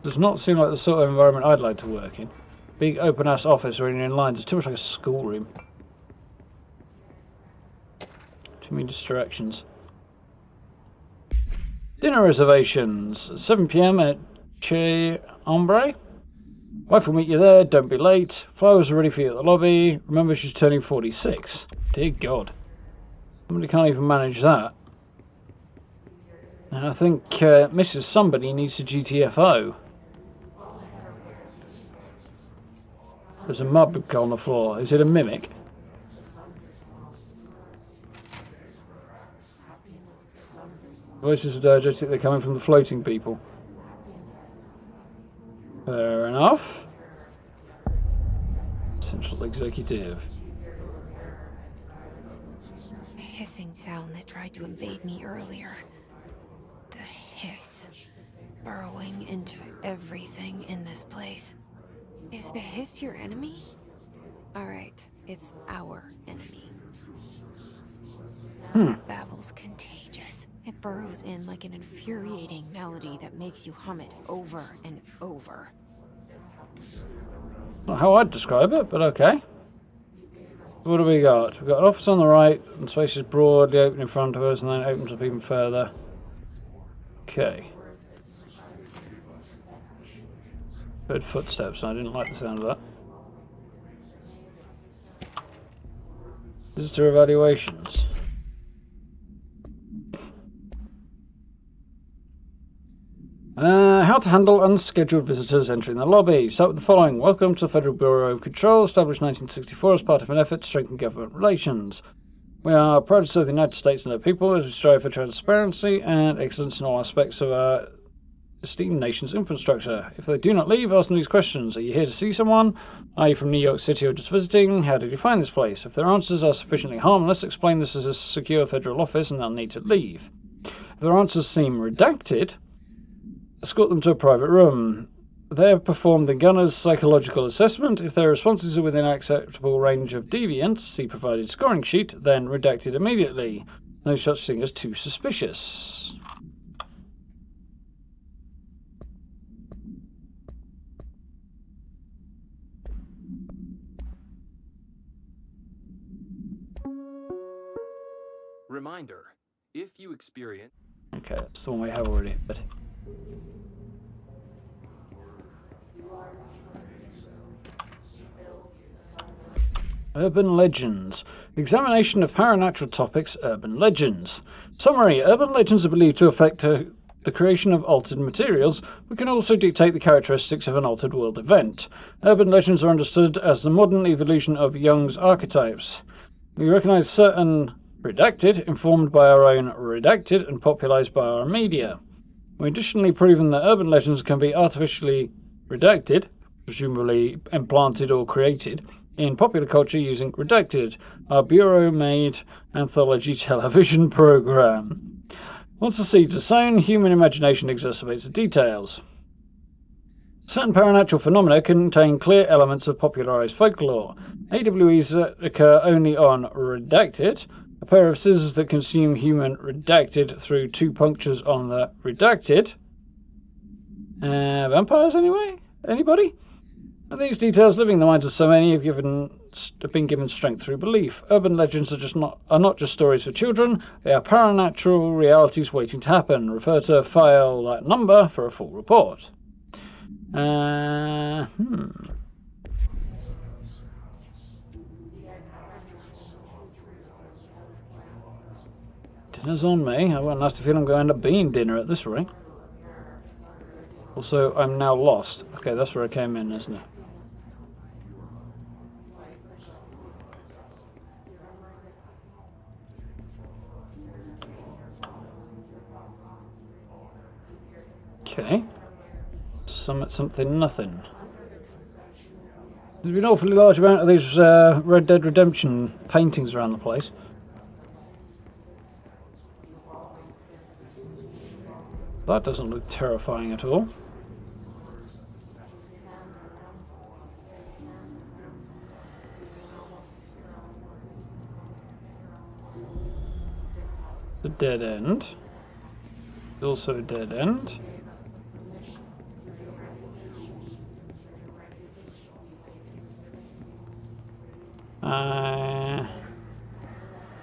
Does not seem like the sort of environment I'd like to work in. Big open-ass office where you're in lines. It's too much like a schoolroom. Too many distractions. Dinner reservations. 7 PM at Che Ombre. Wife will meet you there. Don't be late. Flowers are ready for you at the lobby. Remember, she's turning 46. Dear God. Somebody can't even manage that. And I think Mrs. Somebody needs a GTFO. There's a mug on the floor. Is it a mimic? Voices are diegetic. They're coming from the floating people. Fair enough. Central Executive. The hissing sound that tried to invade me earlier. The hiss. Burrowing into everything in this place. Is the hiss your enemy? Alright, it's our enemy. That babble's contagious. It burrows in like an infuriating melody that makes you hum it over and over. Not how I'd describe it, but okay. What do we got? We've got an office on the right, and space is broadly open in front of us, and then it opens up even further. Okay. Heard footsteps, and I didn't like the sound of that. Visitor evaluations. How to handle unscheduled visitors entering the lobby. Start with the following. Welcome to the Federal Bureau of Control, established 1964 as part of an effort to strengthen government relations. We are proud to serve the United States and their people as we strive for transparency and excellence in all aspects of our esteemed nation's infrastructure. If they do not leave, ask them these questions. Are you here to see someone? Are you from New York City or just visiting? How did you find this place? If their answers are sufficiently harmless, explain this as a secure federal office and they'll need to leave. If their answers seem redacted, escort them to a private room. There perform the gunner's psychological assessment. If their responses are within acceptable range of deviance, see provided scoring sheet, then redacted immediately. No such thing as too suspicious. Reminder, if you experience... Okay, that's the one we have already. But Urban Legends. Examination of paranatural topics, urban legends. Summary. Urban legends are believed to affect the creation of altered materials, but can also dictate the characteristics of an altered world event. Urban legends are understood as the modern evolution of Jung's archetypes. We recognize certain redacted, informed by our own redacted, and popularized by our media. We additionally proven that urban legends can be artificially redacted, presumably implanted or created, in popular culture using Redacted, our Bureau-made anthology television program. Once the seeds are sown, human imagination exacerbates the details. Certain paranatural phenomena contain clear elements of popularized folklore. AWEs that occur only on Redacted, a pair of scissors that consume human Redacted through 2 punctures on the Redacted. Vampires, anyway? Anybody? These details, living in the minds of so many, have been given strength through belief. Urban legends are not just stories for children, they are paranatural realities waiting to happen. Refer to file that number for a full report. Dinner's on me. I've got a nasty feeling I'm going to end up being dinner at this rate. Also, I'm now lost. Okay, that's where I came in, isn't it? Okay. Something, nothing. There's been an awfully large amount of these Red Dead Redemption paintings around the place. That doesn't look terrifying at all. The dead end. Also a dead end.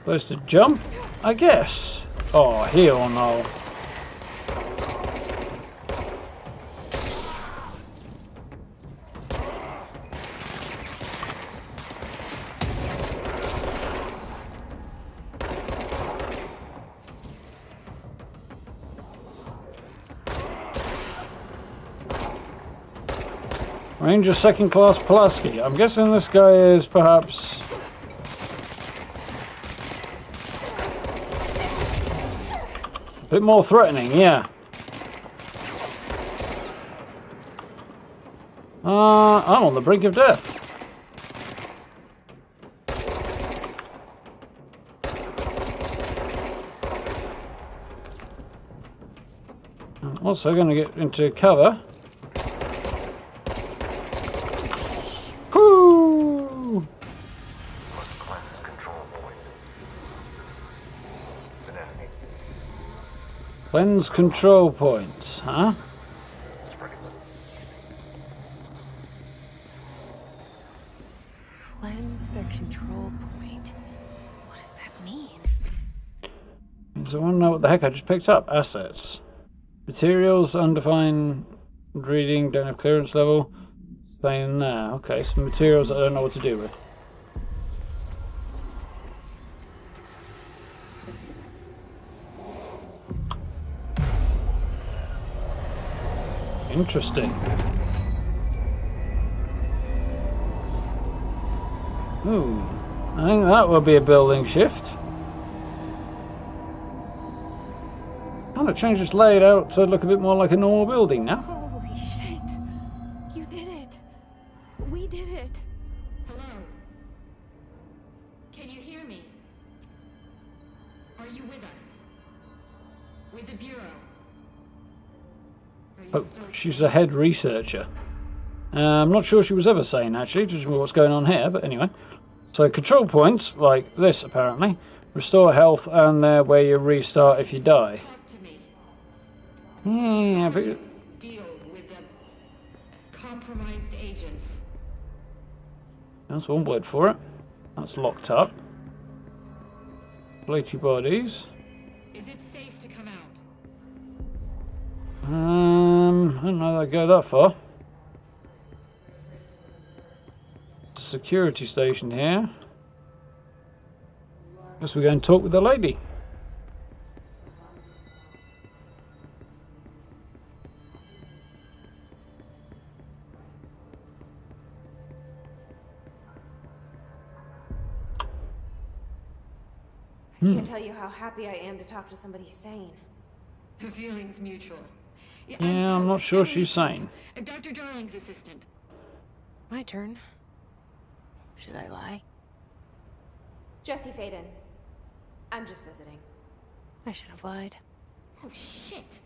Supposed to jump, I guess. Oh, hell no. Ranger second class Pulaski. I'm guessing this guy is perhaps a bit more threatening, yeah. I'm on the brink of death. I'm also going to get into cover. Lens control points, huh? Cleanse the control point. What does that mean? So I want to know what the heck I just picked up. Assets. Materials, undefined reading, don't have clearance level. Staying there. Okay, some materials I don't know what to do with. Interesting. Ooh, I think that will be a building shift. Kind of changed its layout to look a bit more like a normal building now. Holy shit. You did it. We did it. Hello? Can you hear me? Are you with us? With the Bureau? Are you Oh, still... she's a head researcher. I'm not sure she was ever sane, actually, just what's going on here, but anyway. So control points, like this apparently, restore health, and they're where you restart if you die. Talk to me. Yeah, but... Deal with the compromised agents. That's one word for it. That's locked up. Floaty bodies. Is it safe to come out? I don't know if I'd go that far. Security station here. Guess we go and talk with the lady. I can't tell you how happy I am to talk to somebody sane. The feeling's mutual. Yeah, I'm not sure she's sane. Dr. Darling's assistant. My turn. Should I lie? Jessie Faden. I'm just visiting. I should have lied. Oh, shit.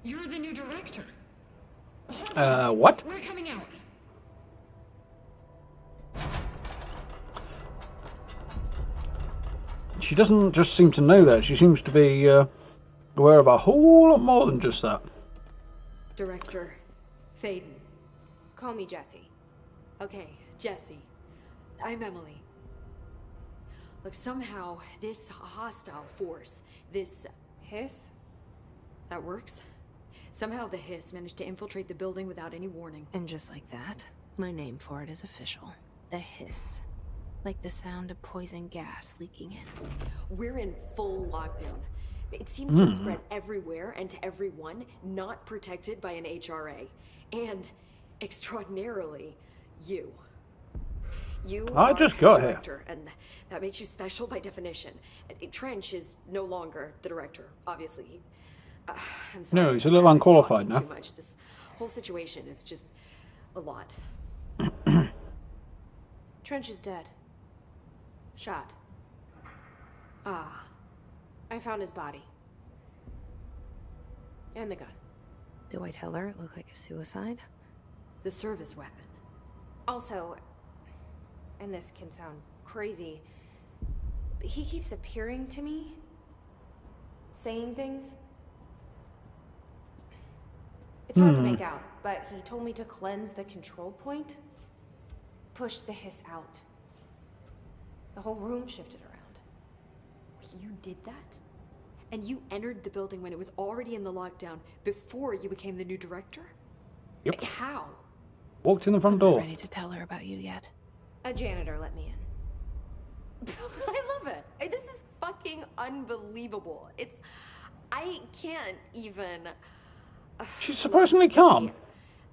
You're the new director. What? We're coming out. She doesn't just seem to know that. She seems to be aware of a whole lot more than just that. Director Faden. Call me Jessie. Okay, Jessie. I'm Emily. Look, somehow this hostile force, this... Hiss? that works? Somehow the hiss managed to infiltrate the building without any warning. And just like that, my name for it is official. The hiss. Like the sound of poison gas leaking in. We're in full lockdown. It seems to have spread everywhere and to everyone, not protected by an HRA. And, extraordinarily, you. You I are just got the here. director, and that makes you special by definition. Trench is no longer the director, obviously. I'm sorry. No, he's a little I'm unqualified talking now. Too much. This whole situation is just a lot. Trench is dead. Shot. Ah, I found his body. And the gun. Do I tell her it looked like a suicide? the service weapon. Also, and this can sound crazy, but he keeps appearing to me, saying things. It's hard to make out, but he told me to cleanse the control point, push the hiss out. The whole room shifted around. You did that? And you entered the building when it was already in the lockdown, before you became the new director? Yep. How? Walked in the front I'm not door. ready to tell her about you yet. A janitor let me in. I love it. This is fucking unbelievable. I can't even... She's surprisingly calm.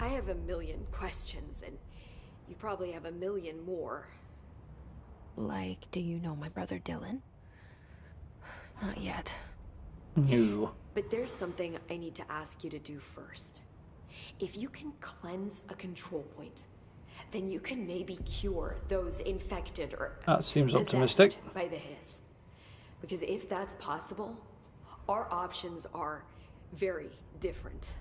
I have a million questions, and you probably have a million more. Like, do you know my brother Dylan? Not yet. No. But there's something I need to ask you to do first. If you can cleanse a control point, then you can maybe cure those infected or That seems possessed optimistic. by the hiss. Because if that's possible, our options are very different.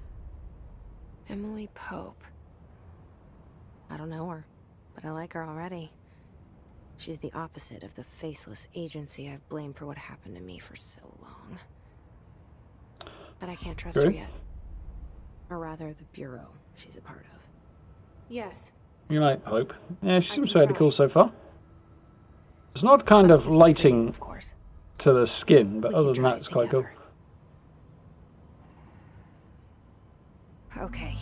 Emily Pope. I don't know her, but I like her already. She's the opposite of the faceless agency I've blamed for what happened to me for so long. but I can't trust her yet. Or rather, the bureau she's a part of. Yes. You like Hope? Yeah, she seems fairly cool so far. There's an odd kind of lighting Of course. to the skin, but other than that, it's quite cool. Okay.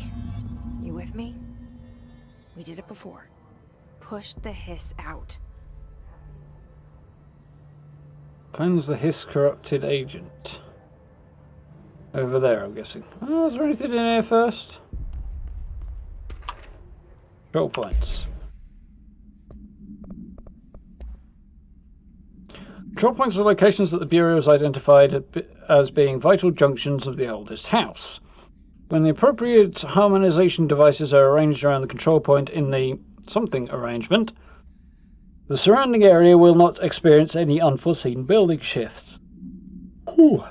You with me? We did it before. Push the hiss out. Cleanse the hiss corrupted agent. Over there, I'm guessing. Oh, is there anything in here first? Control points. Control points are locations that the Bureau has identified as being vital junctions of the oldest house. When the appropriate harmonization devices are arranged around the control point in the something arrangement, the surrounding area will not experience any unforeseen building shifts. Ooh.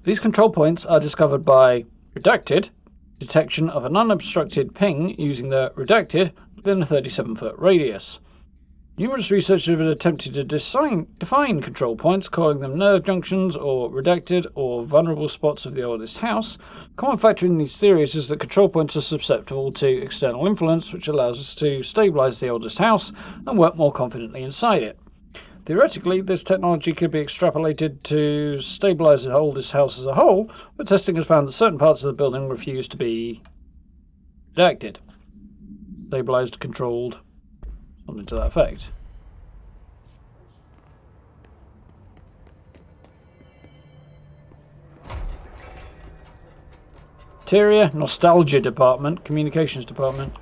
These control points are discovered by redacted detection of an unobstructed ping using the redacted within a 37-foot radius. Numerous researchers have attempted to define control points, calling them nerve junctions or redacted or vulnerable spots of the oldest house. A common factor in these theories is that control points are susceptible to external influence, which allows us to stabilize the oldest house and work more confidently inside it. Theoretically, this technology could be extrapolated to stabilize the oldest house as a whole, but testing has found that certain parts of the building refuse to be redacted. Stabilized, controlled, something to that effect. Interior, Nostalgia Department, Communications Department.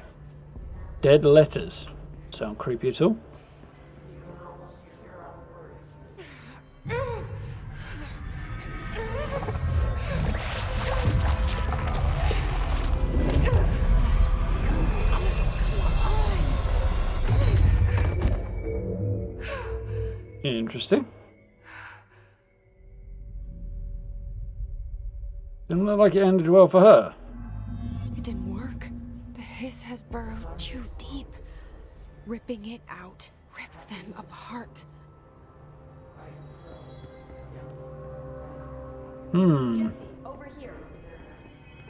Dead letters. Sound creepy at all? Interesting. Didn't look like it ended well for her. It didn't work. The hiss has burrowed too deep. Ripping it out rips them apart. Jessie, over here.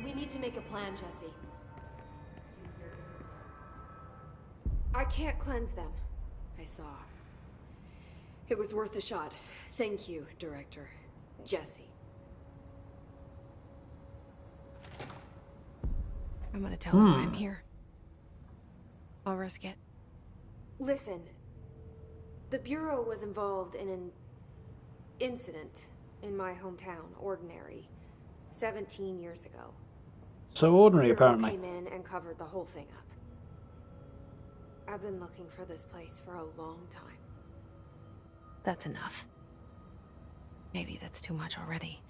We need to make a plan, Jessie. I can't cleanse them. I saw. It was worth a shot. Thank you, Director. Jessie. I'm gonna tell them I'm here. I'll risk it. Listen, the Bureau was involved in an incident in my hometown, Ordinary, 17 years ago. So ordinary, The Bureau apparently. came in and covered the whole thing up. I've been looking for this place for a long time. That's enough. Maybe that's too much already.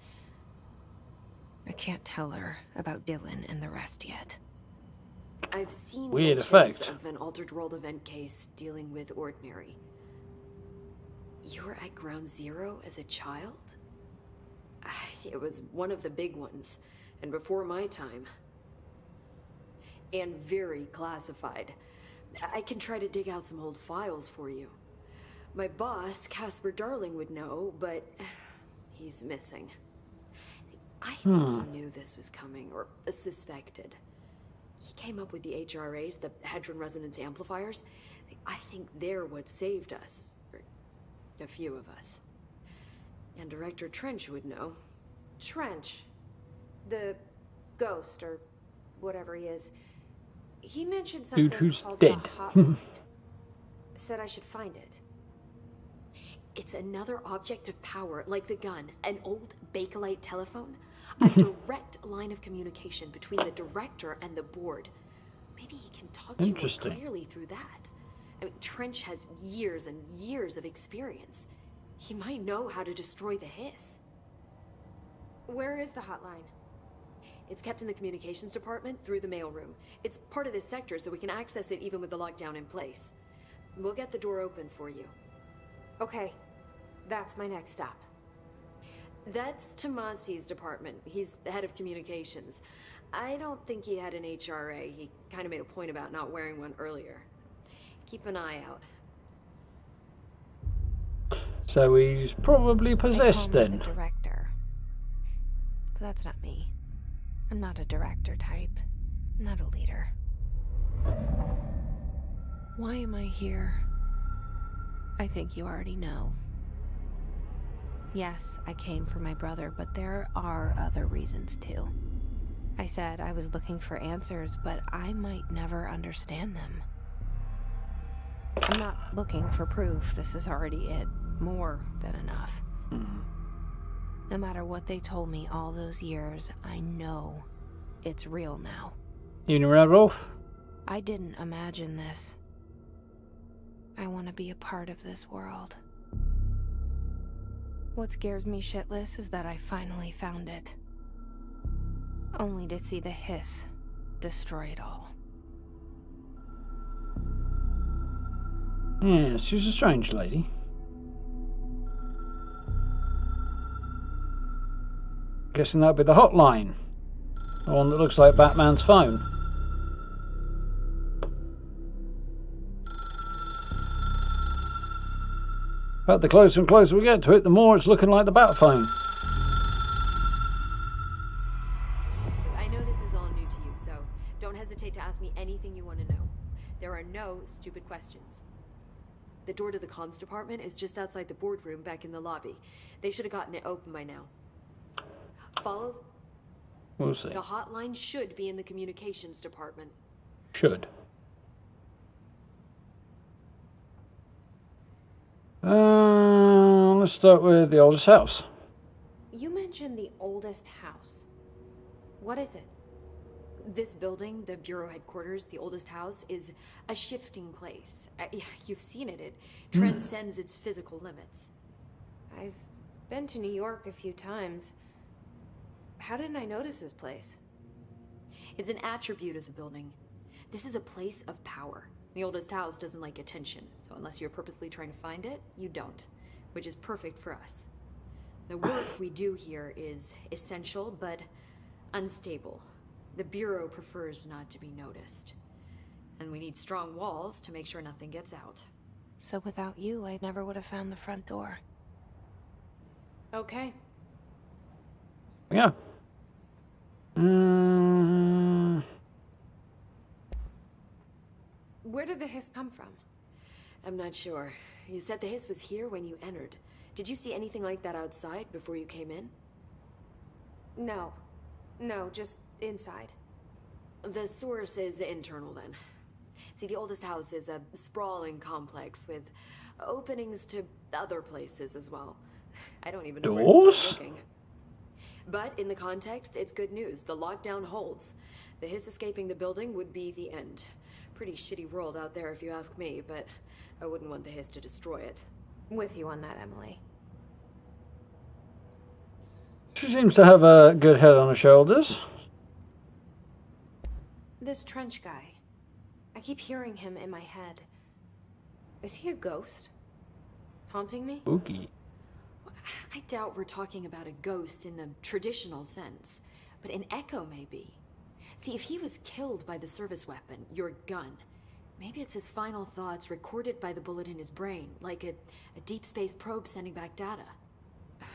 I can't tell her about Dylan and the rest yet. I've seen Weird mentions effect. of an altered world event case dealing with Ordinary. You were at Ground Zero as a child? It was one of the big ones, and before my time. And very classified. I can try to dig out some old files for you. My boss, Casper Darling, would know, but he's missing. I think he knew this was coming, or suspected. He came up with the HRAs, the Hadron Resonance Amplifiers. I think they're what saved us. Or a few of us. And Director Trench would know. Trench, the ghost, or whatever he is, he mentioned something Dude who's called dead. the hotline. Said I should find it. It's another object of power, like the gun, an old Bakelite telephone. A direct line of communication between the director and the board. Maybe he can talk to you more Interesting. clearly through that. I mean, Trench has years and years of experience. He might know how to destroy the hiss. Where is the hotline? It's kept in the communications department through the mailroom. It's part of this sector, so we can access it even with the lockdown in place. We'll get the door open for you. Okay, that's my next stop. That's Tomasi's department. He's the head of communications. I don't think he had an HRA. He kind of made a point about not wearing one earlier. Keep an eye out. So he's probably possessed They call me then. the director. That's not me. I'm not a director type. I'm not a leader. Why am I here? I think you already know. Yes, I came for my brother, but there are other reasons too. I said I was looking for answers, but I might never understand them. I'm not looking for proof. This is already it. More than enough. No matter what they told me all those years, I know it's real now. You know that, Rolf? I didn't imagine this. I want to be a part of this world. What scares me shitless is that I finally found it. Only to see the hiss destroy it all. Yeah, she's a strange lady. Guessing that'd be the hotline. The one that looks like Batman's phone. In fact, the closer and closer we get to it, the more it's looking like the Bat phone. I know this is all new to you, so don't hesitate to ask me anything you want to know. There are no stupid questions. The door to the comms department is just outside the boardroom back in the lobby. They should have gotten it open by now. Follow? We'll see. The hotline should be in the communications department. Should. Let's start with the oldest house. You mentioned the oldest house. What is it? This building, the Bureau headquarters, the oldest house, is a shifting place. You've seen it. It transcends its physical limits. I've been to New York a few times. How didn't I notice this place? It's an attribute of the building. This is a place of power. The oldest house doesn't like attention, so unless you're purposely trying to find it, you don't, which is perfect for us. The work we do here is essential, but unstable. The Bureau prefers not to be noticed. And we need strong walls to make sure nothing gets out. So without you, I never would have found the front door. Okay. Yeah. Where did the hiss come from? I'm not sure. You said the hiss was here when you entered. Did you see anything like that outside before you came in? No. No, just inside. The source is internal then. See, the oldest house is a sprawling complex with openings to other places as well. I don't even know where to start looking. But in the context, it's good news. The lockdown holds. The hiss escaping the building would be the end. Pretty shitty world out there if you ask me, but I wouldn't want the hiss to destroy it. With you on that, Emily. She seems to have a good head on her shoulders. This trench guy. I keep hearing him in my head. Is he a ghost? Haunting me? Spooky. I doubt we're talking about a ghost in the traditional sense, but an echo maybe. See, if he was killed by the service weapon, your gun, maybe it's his final thoughts recorded by the bullet in his brain, like a deep space probe sending back data.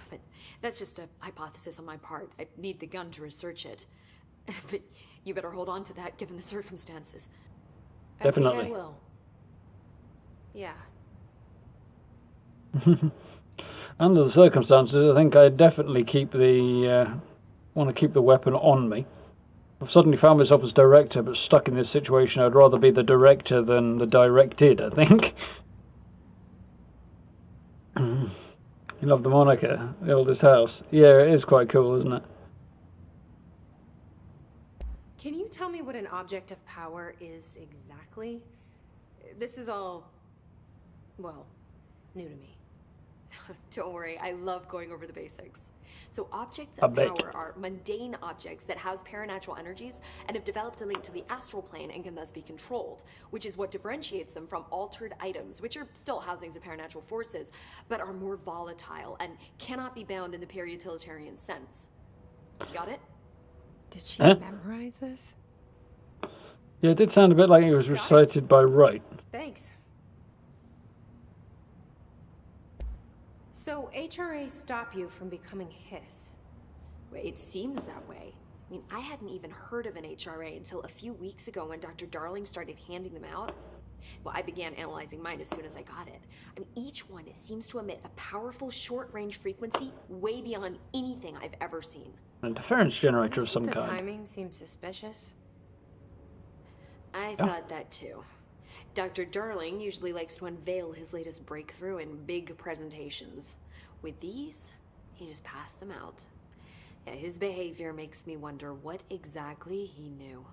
But that's just a hypothesis on my part. I'd need the gun to research it. But you better hold on to that given the circumstances. Definitely. I think I will. Yeah. Under the circumstances, I think I definitely keep the want to keep the weapon on me. I've suddenly found myself as director, but stuck in this situation. I'd rather be the director than the directed, I think. You love the moniker, the oldest house. Yeah, it is quite cool, isn't it? Can you tell me what an object of power is exactly? This is all, well, new to me. Don't worry, I love going over the basics. So objects of power are mundane objects that house paranatural energies and have developed a link to the astral plane and can thus be controlled, which is what differentiates them from altered items, which are still housings of paranatural forces, but are more volatile and cannot be bound in the peri-utilitarian sense. Got it? Did she memorize this? Yeah, it did sound a bit like it was recited by rote. Thanks. So HRA stop you from becoming Hiss. It seems that way. I mean, I hadn't even heard of an HRA until a few weeks ago when Dr. Darling started handing them out. Well, I began analyzing mine as soon as I got it. I mean, each one seems to emit a powerful short-range frequency way beyond anything I've ever seen. An interference generator of some The kind. timing seems suspicious. I thought that too. Dr. Darling usually likes to unveil his latest breakthrough in big presentations. With these, he just passed them out. Yeah, his behavior makes me wonder what exactly he knew.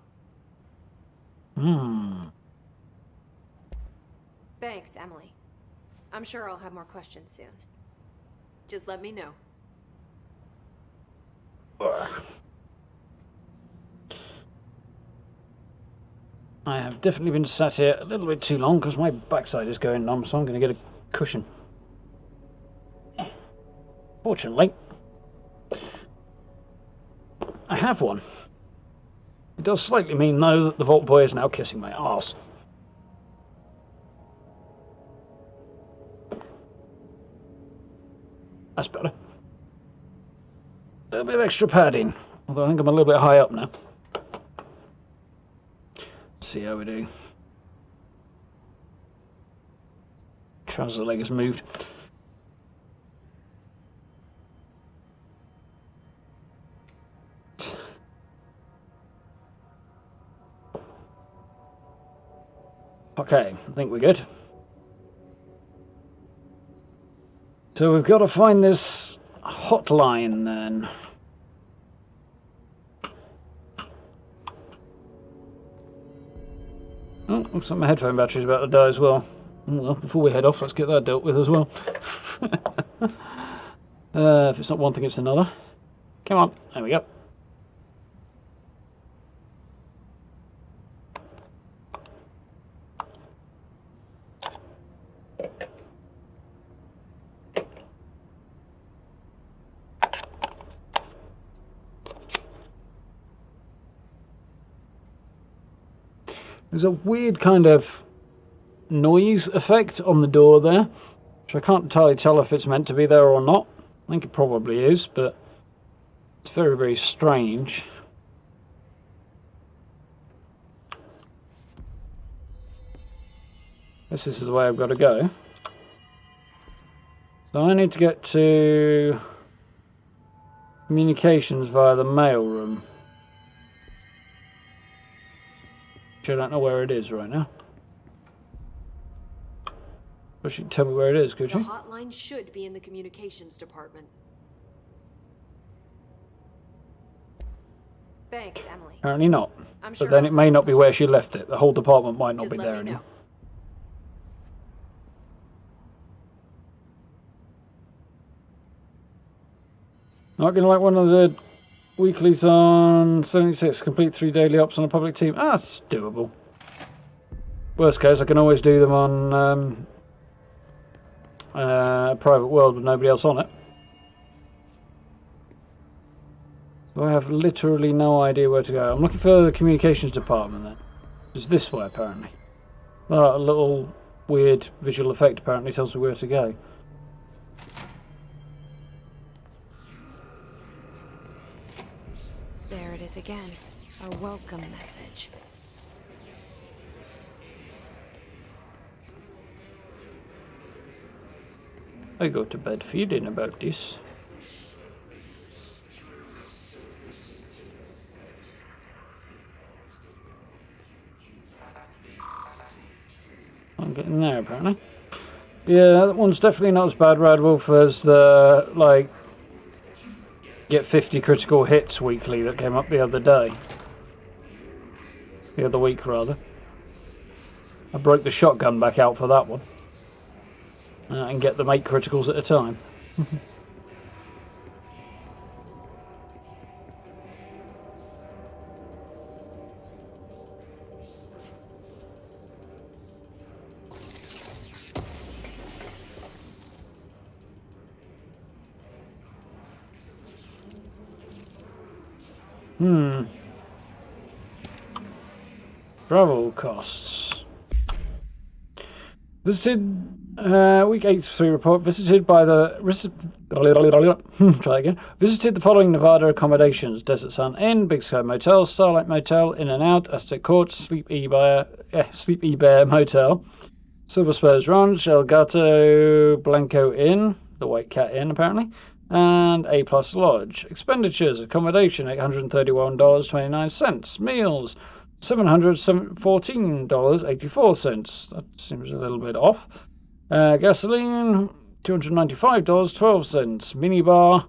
Thanks, Emily. I'm sure I'll have more questions soon. Just let me know. I have definitely been sat here a little bit too long because my backside is going numb, so I'm going to get a cushion. Fortunately, I have one. It does slightly mean, though, that the Vault Boy is now kissing my arse. That's better. A little bit of extra padding, although I think I'm a little bit high up now. See how we do. Trouser leg has moved. Okay, I think we're good. So we've got to find this hotline then. Oh, looks like my headphone battery's about to die as well. Well, before we head off, let's get that dealt with as well. If it's not one thing, it's another. Come on, there we go. There's a weird kind of noise effect on the door there, which I can't entirely tell if it's meant to be there or not. I think it probably is, but it's very, very strange. This is the way I've got to go. So I need to get to communications via the mail room. I don't know where it is right now. But she can tell me where it is, could The you? hotline should be in the communications department. Thanks, Emily. Apparently not. I'm But sure then I'll it may have not be more where she questions. left it. The whole department might not Just be let there me know. anymore. Not gonna like one of the weeklies on 76. Complete 3 daily ops on a public team. Ah, that's doable. Worst case, I can always do them on private world with nobody else on it. So I have literally no idea where to go. I'm looking for the communications department then. It's this way apparently. Oh, a little weird visual effect apparently tells me where to go. There it is again. A welcome message. I go to bed feeling about this. I'm getting there apparently. Yeah, that one's definitely not as bad, Radwolf, as the, like, get 50 critical hits weekly that came up the other day. The other week, rather. I broke the shotgun back out for that one. And get them 8 criticals at a time. Travel costs. Visited Week 83 report visited by the try again. Visited the following Nevada accommodations: Desert Sun Inn, Big Sky Motel, Starlight Motel, In and Out, Aztec Court, Sleepy Bear Motel, Silver Spurs Ranch, El Gato Blanco Inn, the White Cat Inn apparently, and A Plus Lodge. Expenditures: accommodation $831.29, meals $714.84. That seems a little bit off. Gasoline, $295.12. Minibar,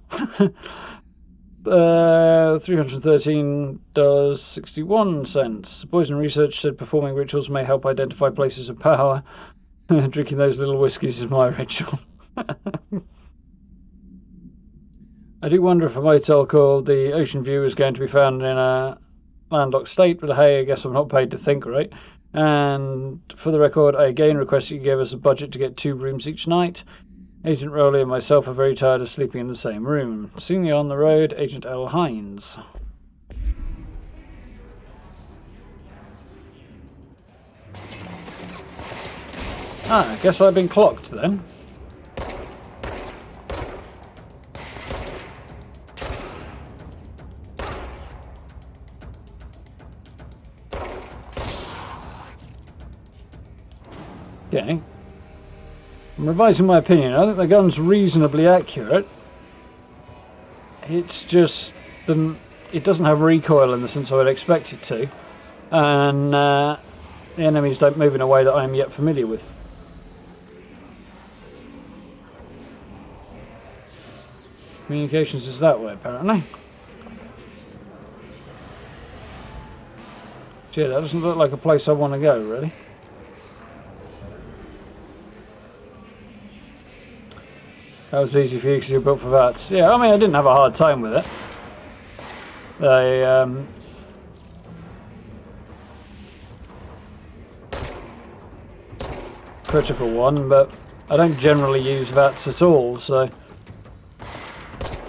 $313.61. Poison research said performing rituals may help identify places of power. Drinking those little whiskies is my ritual. I do wonder if a motel called the Ocean View is going to be found in a landlocked state, but hey, I guess I'm not paid to think, right? And for the record, I again request that you give us a budget to get 2 rooms each night. Agent Rowley and myself are very tired of sleeping in the same room. Seeing you on the road, Agent L. Hines. Ah, I guess I've been clocked then. Okay. I'm revising my opinion. I think the gun's reasonably accurate. It's just it doesn't have recoil in the sense I would expect it to. And the enemies don't move in a way that I'm yet familiar with. Communications is that way, apparently. Gee, that doesn't look like a place I want to go, really. That was easy for you because you were built for that. Yeah, I mean, I didn't have a hard time with it. Critical one, but I don't generally use VATs at all, so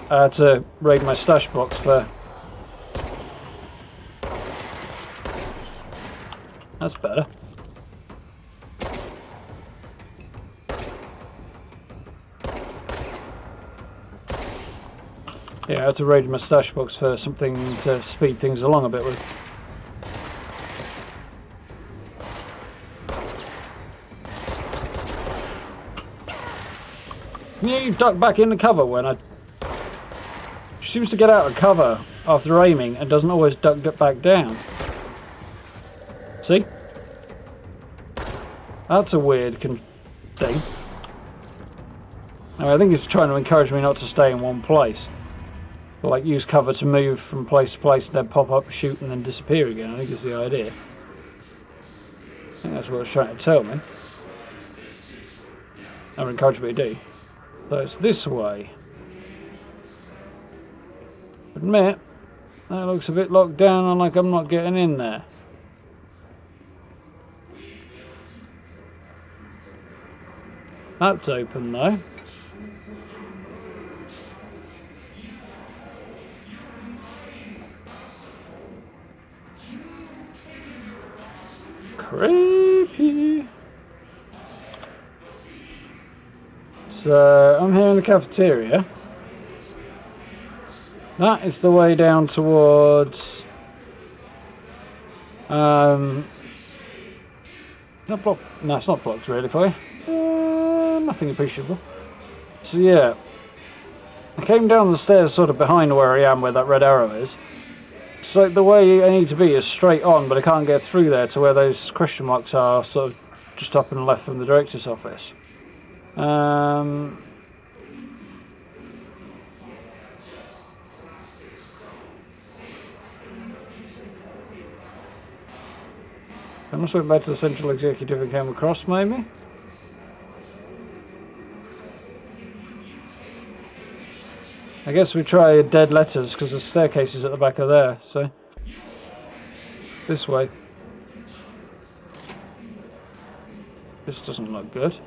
I had to raid my stash box for. That's better. Yeah, I had to raid my stash box for something to speed things along a bit with. You duck back into cover when I... She seems to get out of cover after aiming and doesn't always duck back down. See? That's a weird thing. I think it's trying to encourage me not to stay in one place. Like use cover to move from place to place and then pop up, shoot and then disappear again. I think is the idea. I think that's what it's trying to tell me. Or encourage me to do. So it's this way. Admit, that looks a bit locked down and like I'm not getting in there. That's open though. Creepy. So I'm here in the cafeteria. That is the way down towards not block. No, it's not blocked really for you. Nothing appreciable. So yeah, I came down the stairs sort of behind where I am, where that red arrow is. So the way I need to be is straight on, but I can't get through there to where those question marks are, sort of just up and left from the director's office. I must went back to the central executive and came across, maybe? I guess we try dead letters because the staircase is at the back of there, so this way. This doesn't look good.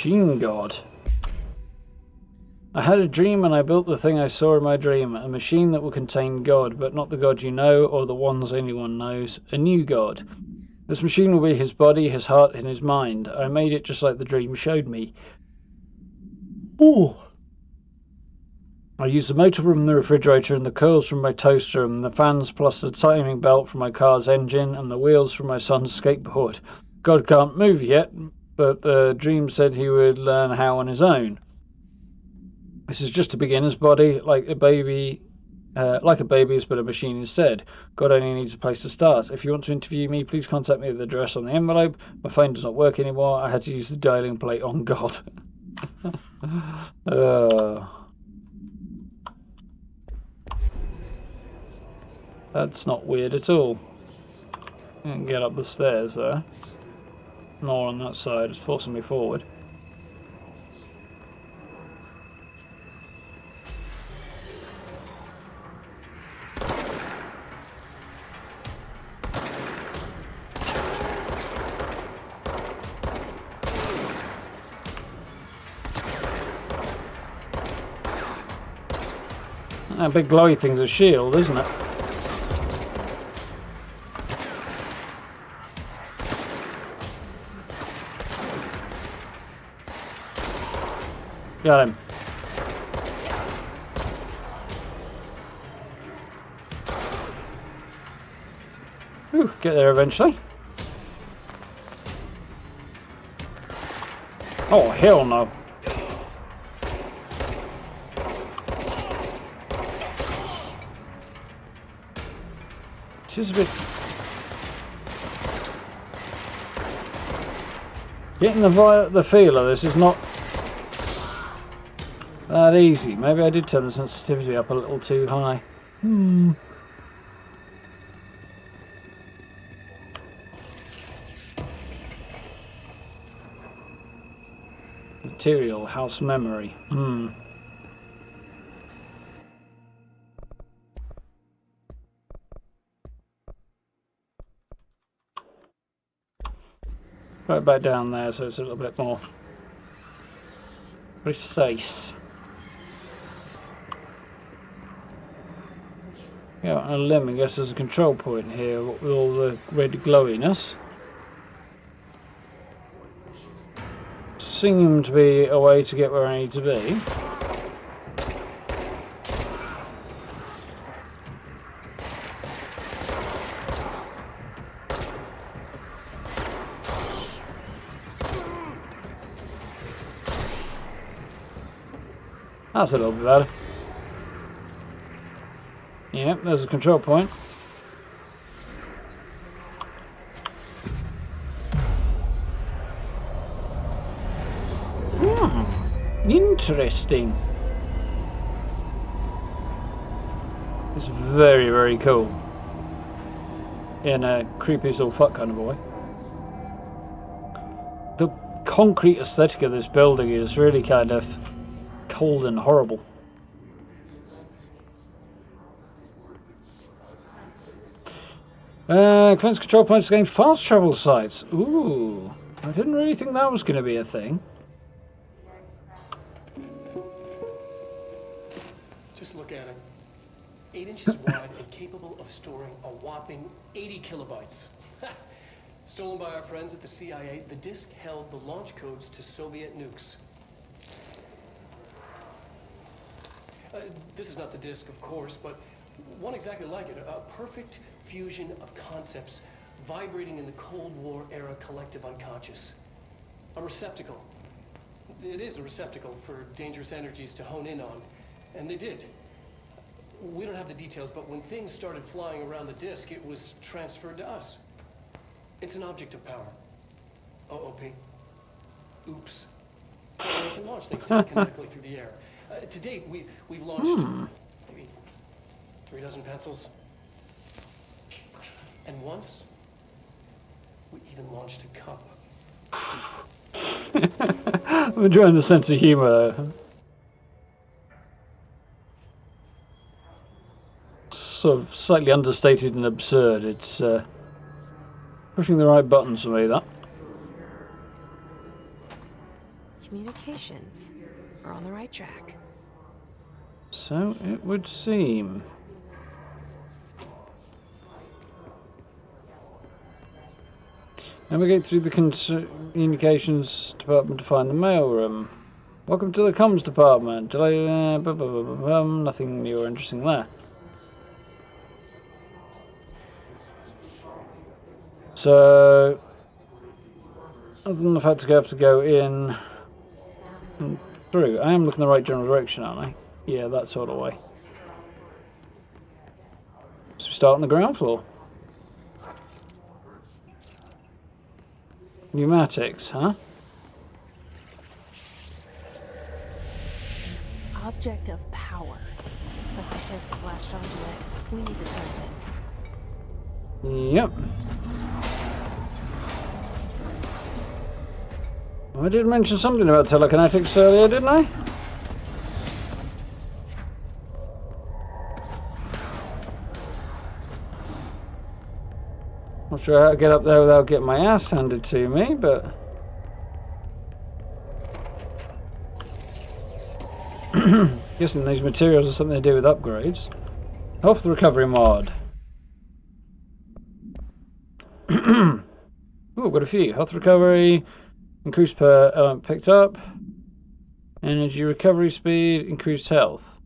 Machine God. I had a dream and I built the thing I saw in my dream. A machine that will contain God, but not the God you know or the ones anyone knows. A new God. This machine will be his body, his heart, and his mind. I made it just like the dream showed me. Ooh. I used the motor from the refrigerator and the coils from my toaster and the fans plus the timing belt from my car's engine and the wheels from my son's skateboard. God can't move yet, but the dream said he would learn how on his own. This is just a beginner's body, like a baby's, but a machine instead. God only needs a place to start. If you want to interview me, please contact me at the address on the envelope. My phone does not work anymore. I had to use the dialing plate on God. That's not weird at all. I can get up the stairs there. Nor on that side, it's forcing me forward. That big glowy thing's a shield, isn't it? Got him. Whew, get there eventually. Oh, hell no. This is a bit... Getting the feel of this is not that easy. Maybe I did turn the sensitivity up a little too high. Material, house memory. Right back down there so it's a little bit more precise. Yeah, on a limb, I guess there's a control point here with all the red glowiness. Seemed to be a way to get where I need to be. That's a little bit better. Yep, there's a control point. Interesting. It's very, very cool. In a creepy as all fuck kind of a way. The concrete aesthetic of this building is really kind of cold and horrible. Cleanse control points to gain fast travel sites. Ooh, I didn't really think that was going to be a thing. Just look at it. 8 inches wide and capable of storing a whopping 80 kilobytes. Stolen by our friends at the CIA, the disk held the launch codes to Soviet nukes. This is not the disk, of course, but one exactly like it. A perfect fusion of concepts vibrating in the Cold War era collective unconscious. A receptacle. It is a receptacle for dangerous energies to hone in on. And they did. We don't have the details, but when things started flying around the disk, it was transferred to us. It's an object of power. OOP. Oops. We can launch things telekinetically through the air. To date, we've launched maybe 3 dozen pencils. And once, we even launched a cup. I'm enjoying the sense of humor. Sort of slightly understated and absurd. It's pushing the right buttons for me, that. communications. We're on the right track. So it would seem. Navigate through the communications department to find the mailroom. Welcome to the comms department. Nothing new or interesting there. So, other than the fact I have to go in and through, I am looking the right general direction, aren't I? Yeah, that sort of way. So we start on the ground floor. Pneumatics, huh? Object of power. Looks like the hiss latched onto it. We need to cleanse it. Yep. I did mention something about telekinetics earlier, didn't I? Not sure how to get up there without getting my ass handed to me, but... guessing these materials are something to do with upgrades. Health recovery mod. Ooh, I've got a few. Health recovery, increased per element picked up. Energy recovery speed, increased health.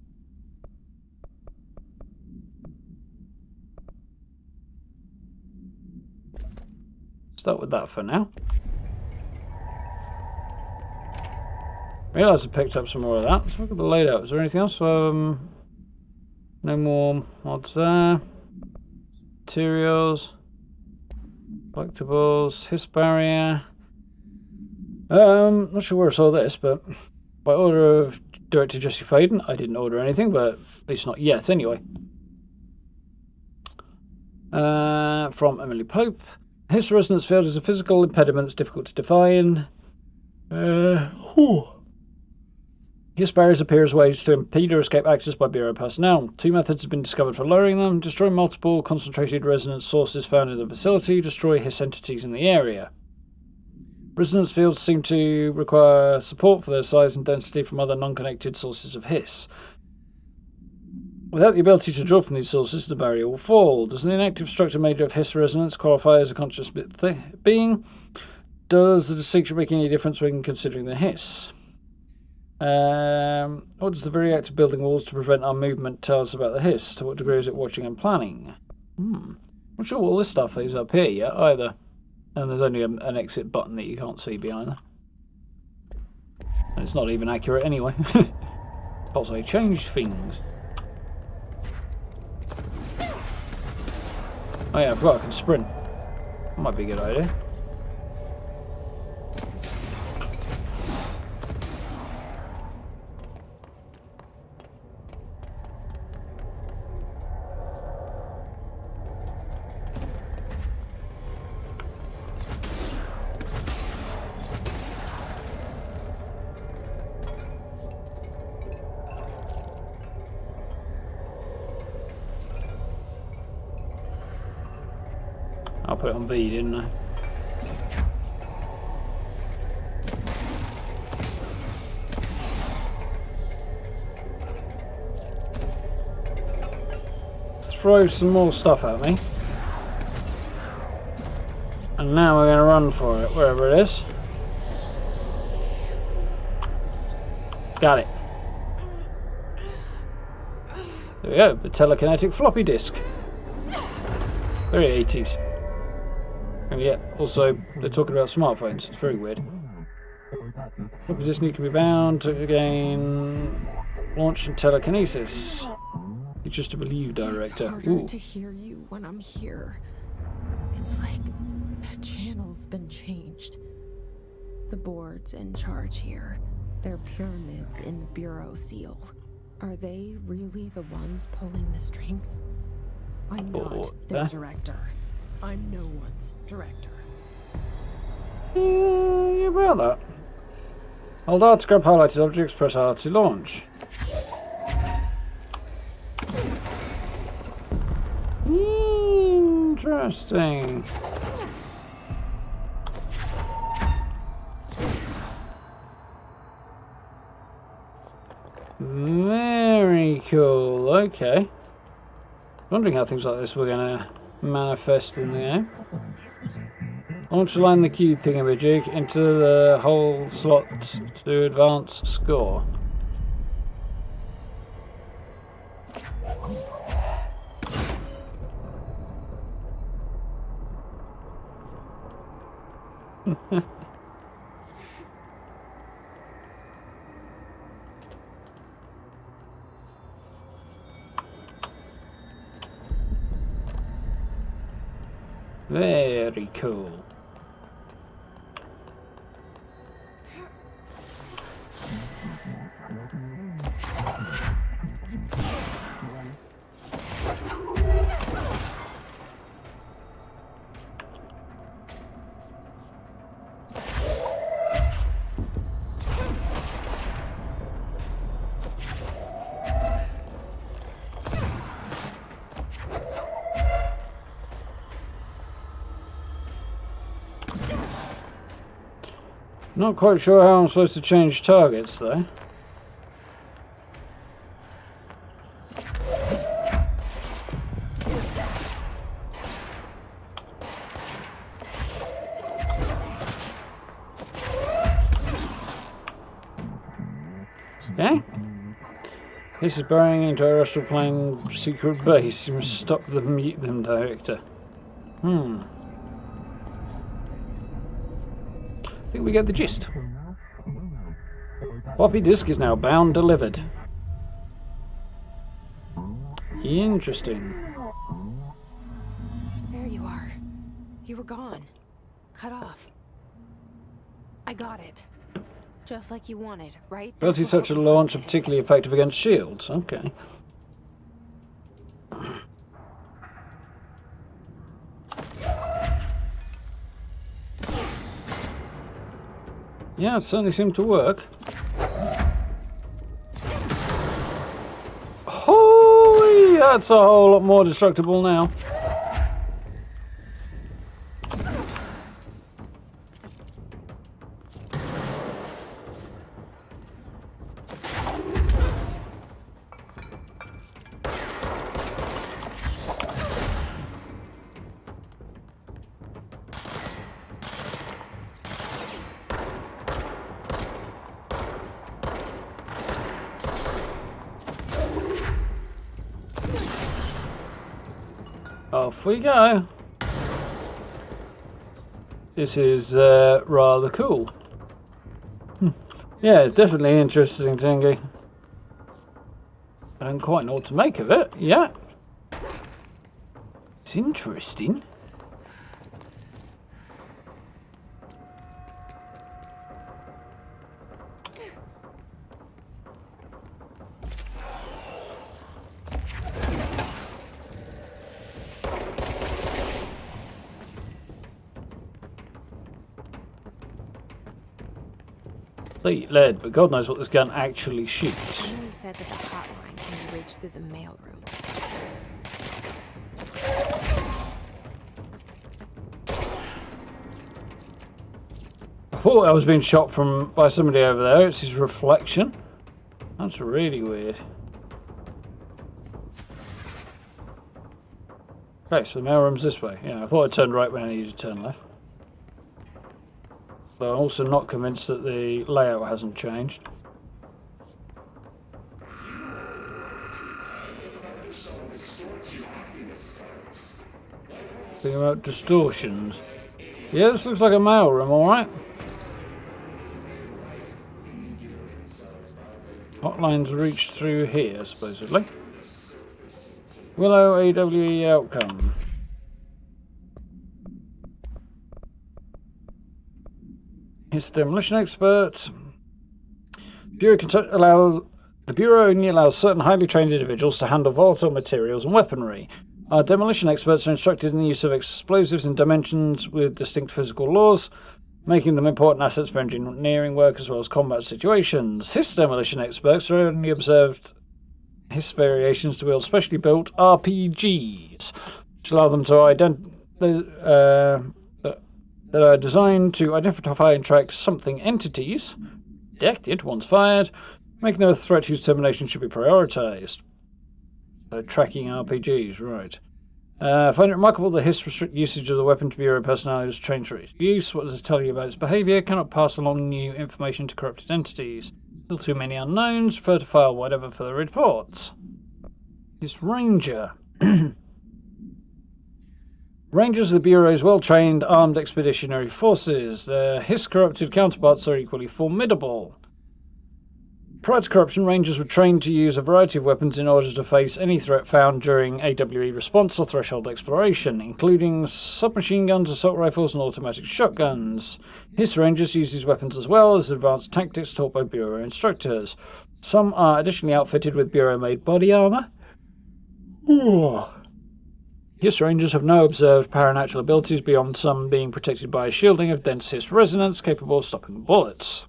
Start with that for now. Realised I picked up some more of that. Let's look at the layout. Is there anything else? No more mods there. Materials. Collectibles. Hiss barrier. Not sure where I saw this, but by order of director Jessie Faden, I didn't order anything, but at least not yet anyway. From Emily Pope. Hiss resonance field is a physical impediment that's difficult to define. Hiss barriers appear as ways to impede or escape access by Bureau personnel. Two methods have been discovered for lowering them. Destroy multiple concentrated resonance sources found in the facility. Destroy hiss entities in the area. Resonance fields seem to require support for their size and density from other non-connected sources of hiss. Without the ability to draw from these sources, the barrier will fall. Does an inactive structure made of hiss resonance qualify as a conscious being? Does the distinction make any difference when considering the hiss? What does the very act of building walls to prevent our movement tell us about the hiss? To what degree is it watching and planning? Not sure what all this stuff is up here yet either. And there's only an exit button that you can't see behind there. And it's not even accurate anyway. Also, change things. Oh yeah, I forgot I can sprint. That might be a good idea. I'll put it on V, didn't I? Let's throw some more stuff at me. And now we're going to run for it, wherever it is. Got it. There we go, the telekinetic floppy disk. Very 80s. And yet, also, they're talking about smartphones. It's very weird. Floppy disk need to be bound to gain launch and telekinesis. You just to believe, director. It's harder to hear you when I'm here. It's like the channel's been changed. The board's in charge here. They're pyramids in the Bureau seal. Are they really the ones pulling the strings? I'm not their director. I'm no one's director. Yeah, about that. Hold R to grab highlighted objects, press R to launch. Interesting. Very cool. Okay. Wondering how things like this were going to manifest in the game. Launch line the cube thingamajig into the whole slot to advance score. Very cool. Not quite sure how I'm supposed to change targets, though. Okay. This is burying into a astral plane secret base. You must stop them, mute them, director. I think we get the gist. Floppy disk is now bound delivered. Interesting. There you are. You were gone. Cut off. I got it. Just like you wanted, right? Ability such a launch are particularly effective against shields. Okay. Yeah, it certainly seemed to work. Holy, that's a whole lot more destructible now. Off we go. This is rather cool. Yeah, definitely interesting, Tingy. I don't quite know what to make of it yet. It's interesting. Lead, but God knows what this gun actually shoots. Emily said that the hotline can be reached through the mailroom. I thought I was being shot by somebody over there. It's his reflection. That's really weird. Okay, so the mailroom's this way. Yeah, I thought I turned right when I needed to turn left. Though I'm also not convinced that the layout hasn't changed. Thinking about distortions. Yeah, this looks like a mailroom, alright. Hotlines reached through here, supposedly. Willow AWE outcome. His demolition expert. The Bureau only allows certain highly trained individuals to handle volatile materials and weaponry. Our demolition experts are instructed in the use of explosives in dimensions with distinct physical laws, making them important assets for engineering work as well as combat situations. His demolition experts are only observed his variations to wield specially built RPGs, which allow them to that are designed to identify and track something entities detected once fired, Making them a threat whose termination should be prioritized. So tracking RPGs, right. Find it remarkable that his restrict usage of the weapon to Bureau personnel is trained for its use. What does this tell you about its behaviour? Cannot pass along new information to corrupted entities. Still too many unknowns. Prefer to file whatever for the reports. His Ranger. Rangers of the Bureau's well-trained armed expeditionary forces. Their his-corrupted counterparts are equally formidable. Prior to corruption, Rangers were trained to use a variety of weapons in order to face any threat found during AWE response or threshold exploration, including submachine guns, assault rifles, and automatic shotguns. His Rangers use these weapons as well as advanced tactics taught by Bureau instructors. Some are additionally outfitted with Bureau-made body armor. His Rangers have no observed paranatural abilities beyond some being protected by a shielding of dense Hiss resonance capable of stopping bullets.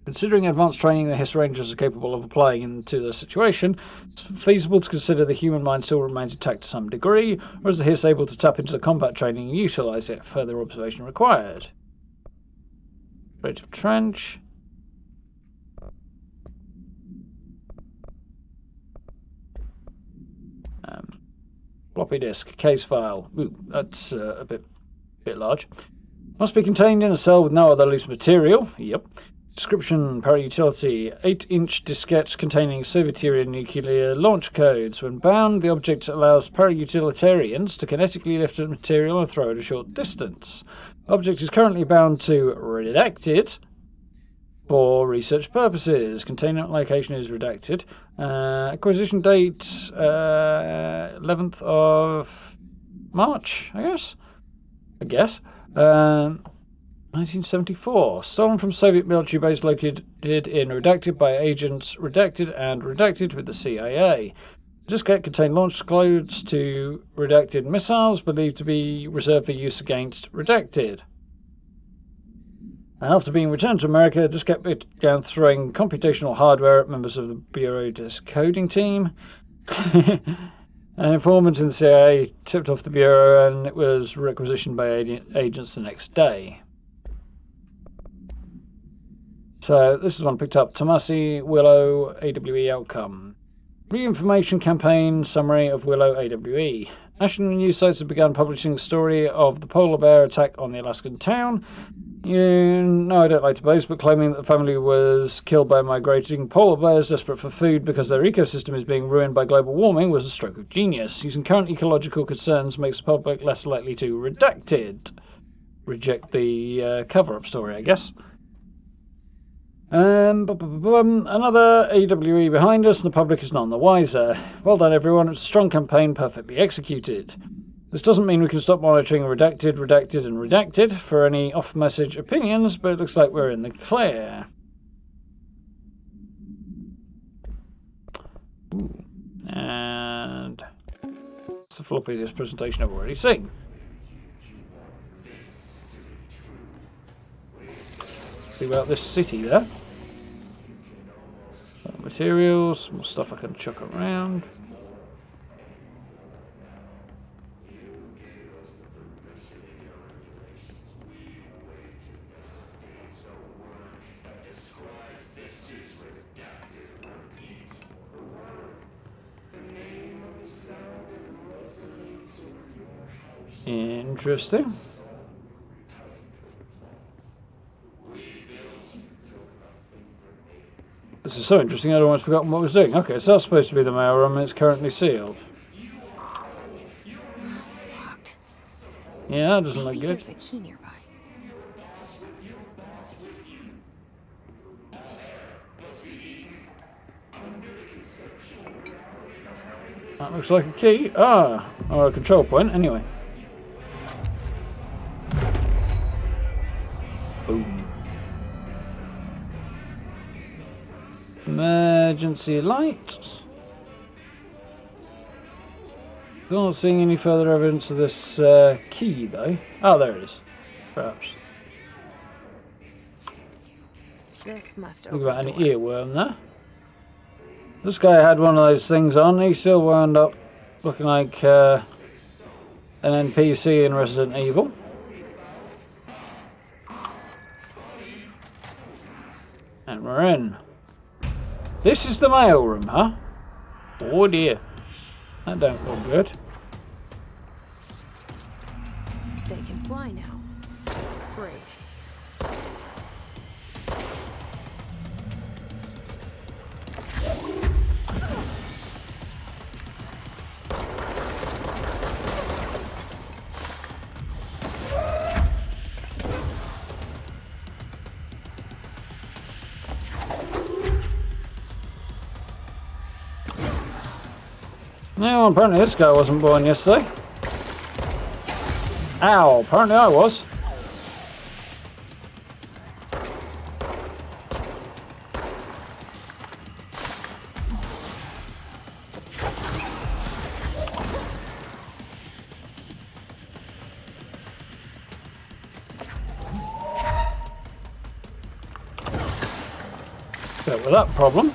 Considering advanced training the Hiss Rangers are capable of applying into the situation, it's feasible to consider the human mind still remains intact to some degree, or is the Hiss able to tap into the combat training and utilise it? Further observation required. Creative Trench. Floppy disk, case file. Ooh, that's a bit large. Must be contained in a cell with no other loose material. Yep. Description, para-utility, 8-inch diskette containing Soviet-era nuclear launch codes. When bound, the object allows para-utilitarians to kinetically lift the material and throw it a short distance. Object is currently bound to redacted for research purposes. Containment location is redacted. Acquisition date, 11th of March, I guess. 1974. Stolen from Soviet military base located in Redacted by agents Redacted with the CIA. Diskette contained launch codes to Redacted missiles believed to be reserved for use against Redacted. After being returned to America, diskette began throwing computational hardware at members of the Bureau decoding team. An informant in the CIA tipped off the Bureau and it was requisitioned by agents the next day. So this is one picked up. Tomasi, Willow, AWE outcome. Re-information campaign summary of Willow AWE. National news sites have begun publishing the story of the polar bear attack on the Alaskan town. I don't like to boast, but claiming that the family was killed by migrating polar bears desperate for food because their ecosystem is being ruined by global warming was a stroke of genius. Using current ecological concerns makes the public less likely to reject the cover-up story, I guess. Another AWE behind us, and the public is none the wiser. Well done, everyone. It's a strong campaign, perfectly executed. This doesn't mean we can stop monitoring Redacted, and Redacted for any off-message opinions, but it looks like we're in the clear. Ooh. And it's the floppy disk presentation I've already seen. See about this city there. Materials, more stuff I can chuck around. Interesting. This is so interesting, I'd almost forgotten what I was doing. Okay, so that's supposed to be the mail room, and it's currently sealed. Locked. Yeah, that doesn't look good. There's a key nearby. That looks like a key. Ah, or a control point, anyway. Boom. Emergency light. Not seeing any further evidence of this key, though. Oh, there it is. Perhaps. This must Look open about the an door. earworm there. This guy had one of those things on. He still wound up looking like an NPC in Resident Evil. And we're in. This is the mail room, huh? Oh dear. That don't look good. They can fly now. Great. No, apparently this guy wasn't born yesterday. Ow, apparently I was. So with that problem.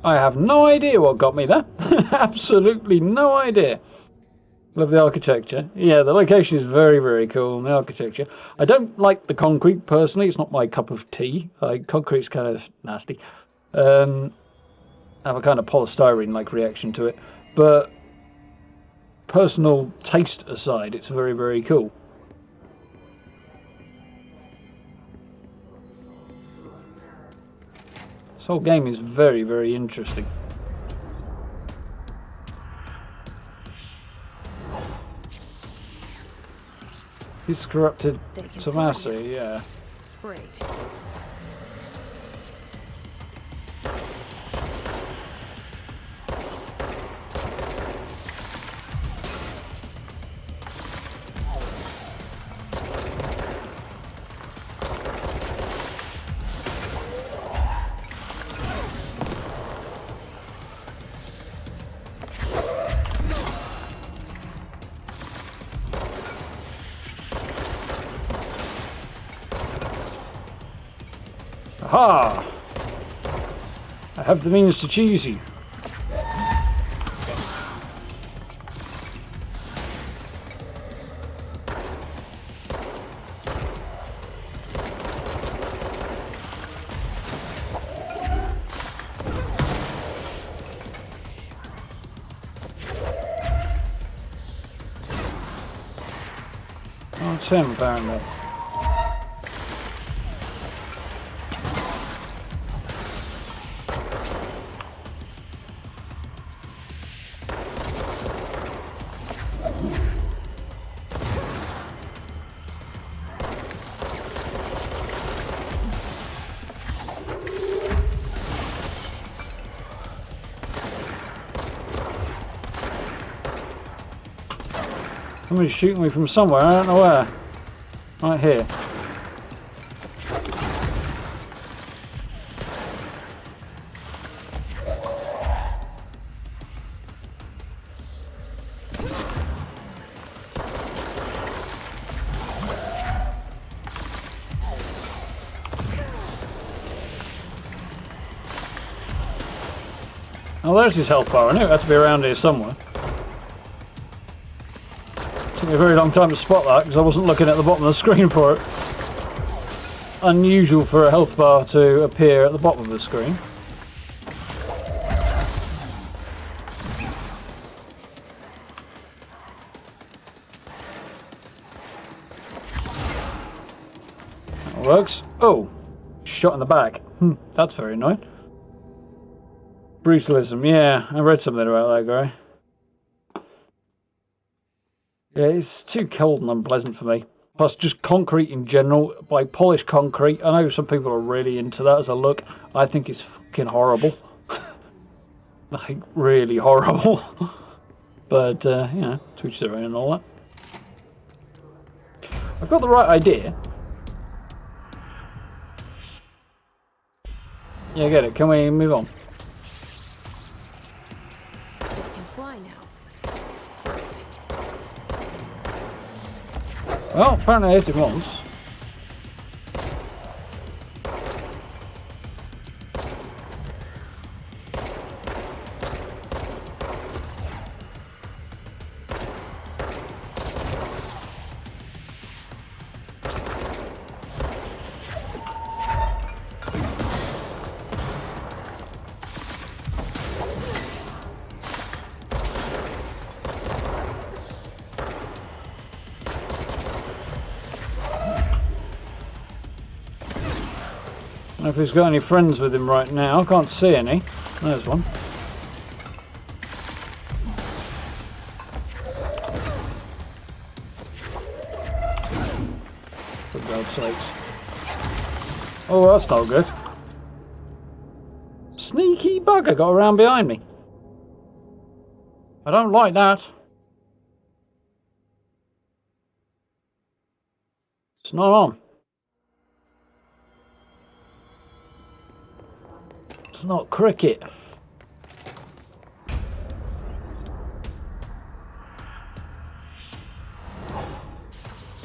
I have no idea what got me there. Absolutely no idea. Love the architecture. Yeah, the location is very, very cool. And the architecture. I don't like the concrete personally. It's not my cup of tea. Concrete's kind of nasty. I have a kind of polystyrene-like reaction to it. But personal taste aside, it's very, very cool. This whole game is very, very interesting. He's corrupted Tomasi, yeah. Great. Aha! I have the means to cheese you. Oh, it's him apparently. Somebody's shooting me from somewhere, I don't know where. Right here. Oh, there's his health bar. I knew it had to be around here somewhere. Took me a very long time to spot that because I wasn't looking at the bottom of the screen for it. Unusual for a health bar to appear at the bottom of the screen. That works. Oh, shot in the back. That's very annoying. Brutalism, yeah, I read something about that guy. Yeah, it's too cold and unpleasant for me. Plus, just concrete in general. By polished concrete, I know some people are really into that as a look. I think it's fucking horrible. Like, really horrible. But, you know, to each their own and all that. I've got the right idea. Yeah, I get it. Can we move on? Well, apparently I hit him once. don't know if he's got any friends with him right now. I can't see any. There's one. For God's sakes. Oh, that's not good. Sneaky bugger got around behind me. I don't like that. It's not on. It's not cricket.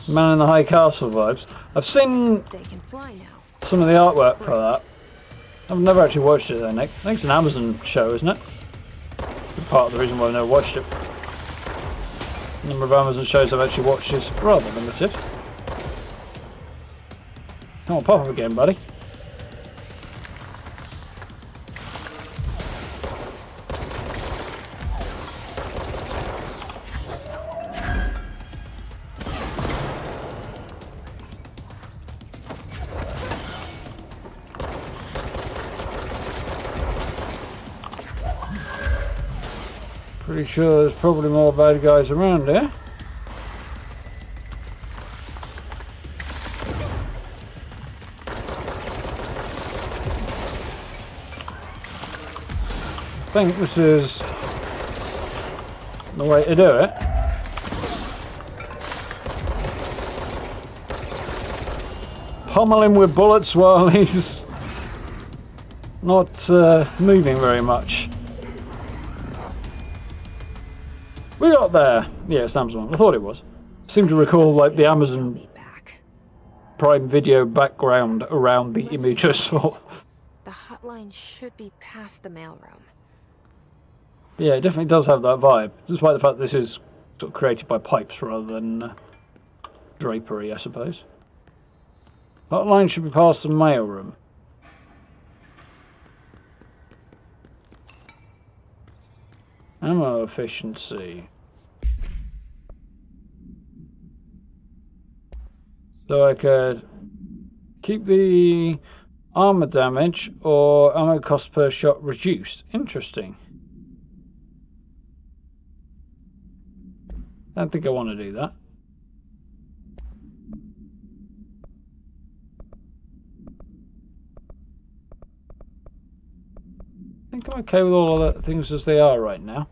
Man in the High Castle vibes. I've seen They can fly now. some of the artwork for that. I've never actually watched it though, Nick. I think it's an Amazon show, isn't it? Part of the reason why I've never watched it. The number of Amazon shows I've actually watched is rather limited. Come on, pop up again, buddy. Pretty sure there's probably more bad guys around here. I think this is the way to do it. Pummel him with bullets while he's not moving very much. We got there. Yeah, it's Amazon. I thought it was. Seem to recall like the Amazon Prime Video background around the image I saw. The hotline should be past the mailroom. Yeah, it definitely does have that vibe, despite the fact this is sort of created by pipes rather than drapery, I suppose. Hotline should be past the mailroom. Ammo efficiency. So I could keep the armor damage or ammo cost per shot reduced. Interesting. I don't think I want to do that. I think I'm okay with all of the things as they are right now.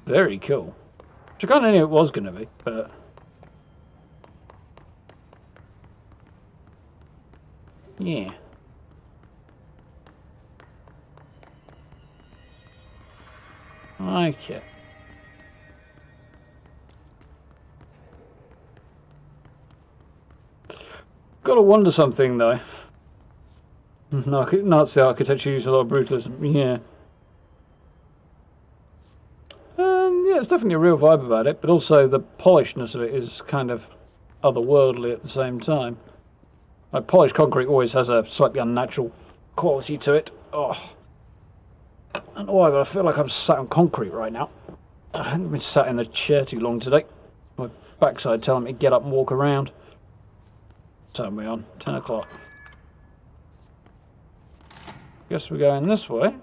Very cool. Which I kind of knew it was going to be, but... yeah. Okay. Gotta wonder something though. Nazi architecture used a lot of brutalism. Yeah. Yeah, it's definitely a real vibe about it, but also the polishedness of it is kind of otherworldly at the same time. Like, polished concrete always has a slightly unnatural quality to it. Oh. I don't know why, but I feel like I'm sat on concrete right now. I haven't been sat in the chair too long today. My backside telling me to get up and walk around. Turn me on. 10 o'clock. Guess we're going this way.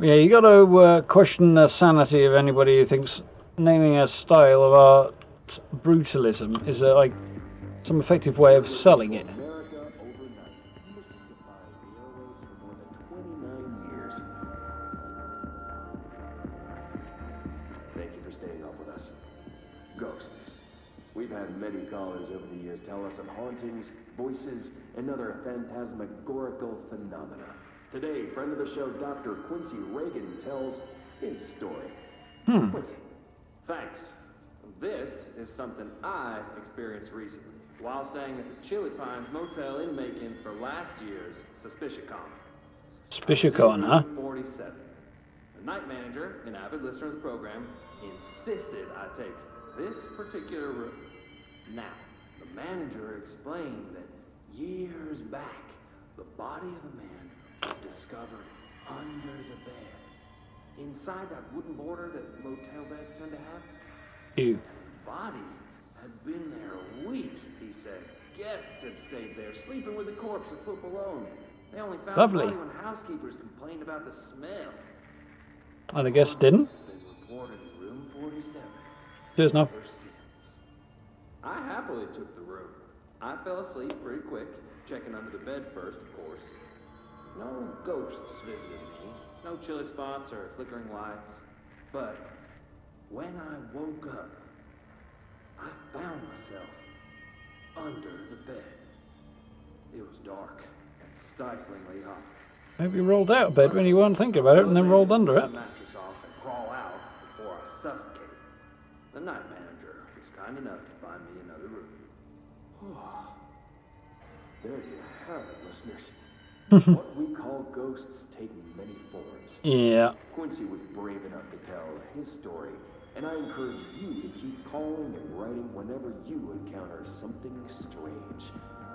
Yeah, you got to question the sanity of anybody who thinks naming a style of art brutalism is like some effective way of selling it. Thank you for staying up with us. Ghosts. We've had many callers over the years tell us of hauntings, voices, and other phantasmagorical phenomena. Today, friend of the show, Dr. Quincy Reagan, tells his story. Quincy, thanks. This is something I experienced recently while staying at the Chili Pines Motel in Macon for last year's SuspicioCon. SuspicioCon, huh? 47. The night manager, an avid listener of the program, insisted I take this particular room. Now, the manager explained that years back, The body of a man was discovered under the bed. Inside that wooden border that motel beds tend to have. Ew. And the body had been there a week, he said. Guests had stayed there, sleeping with the corpse a foot below. They only found Lovely. the body when housekeepers complained about the smell. And the guests didn't. Been reported in room 47. Cheers now. Ever since. I happily took the room. I fell asleep pretty quick, checking under the bed first, of course. No ghosts visited me. No chilly spots or flickering lights. But when I woke up, I found myself under the bed. It was dark and stiflingly hot. Maybe you rolled out of bed when you weren't thinking about it and then rolled under it. The mattress off and crawl out before I suffocated. The night manager was kind enough to find me another room. There you have it, listeners. What we call ghosts take many forms. Yeah. Quincy was brave enough to tell his story, and I encourage you to keep calling and writing whenever you encounter something strange,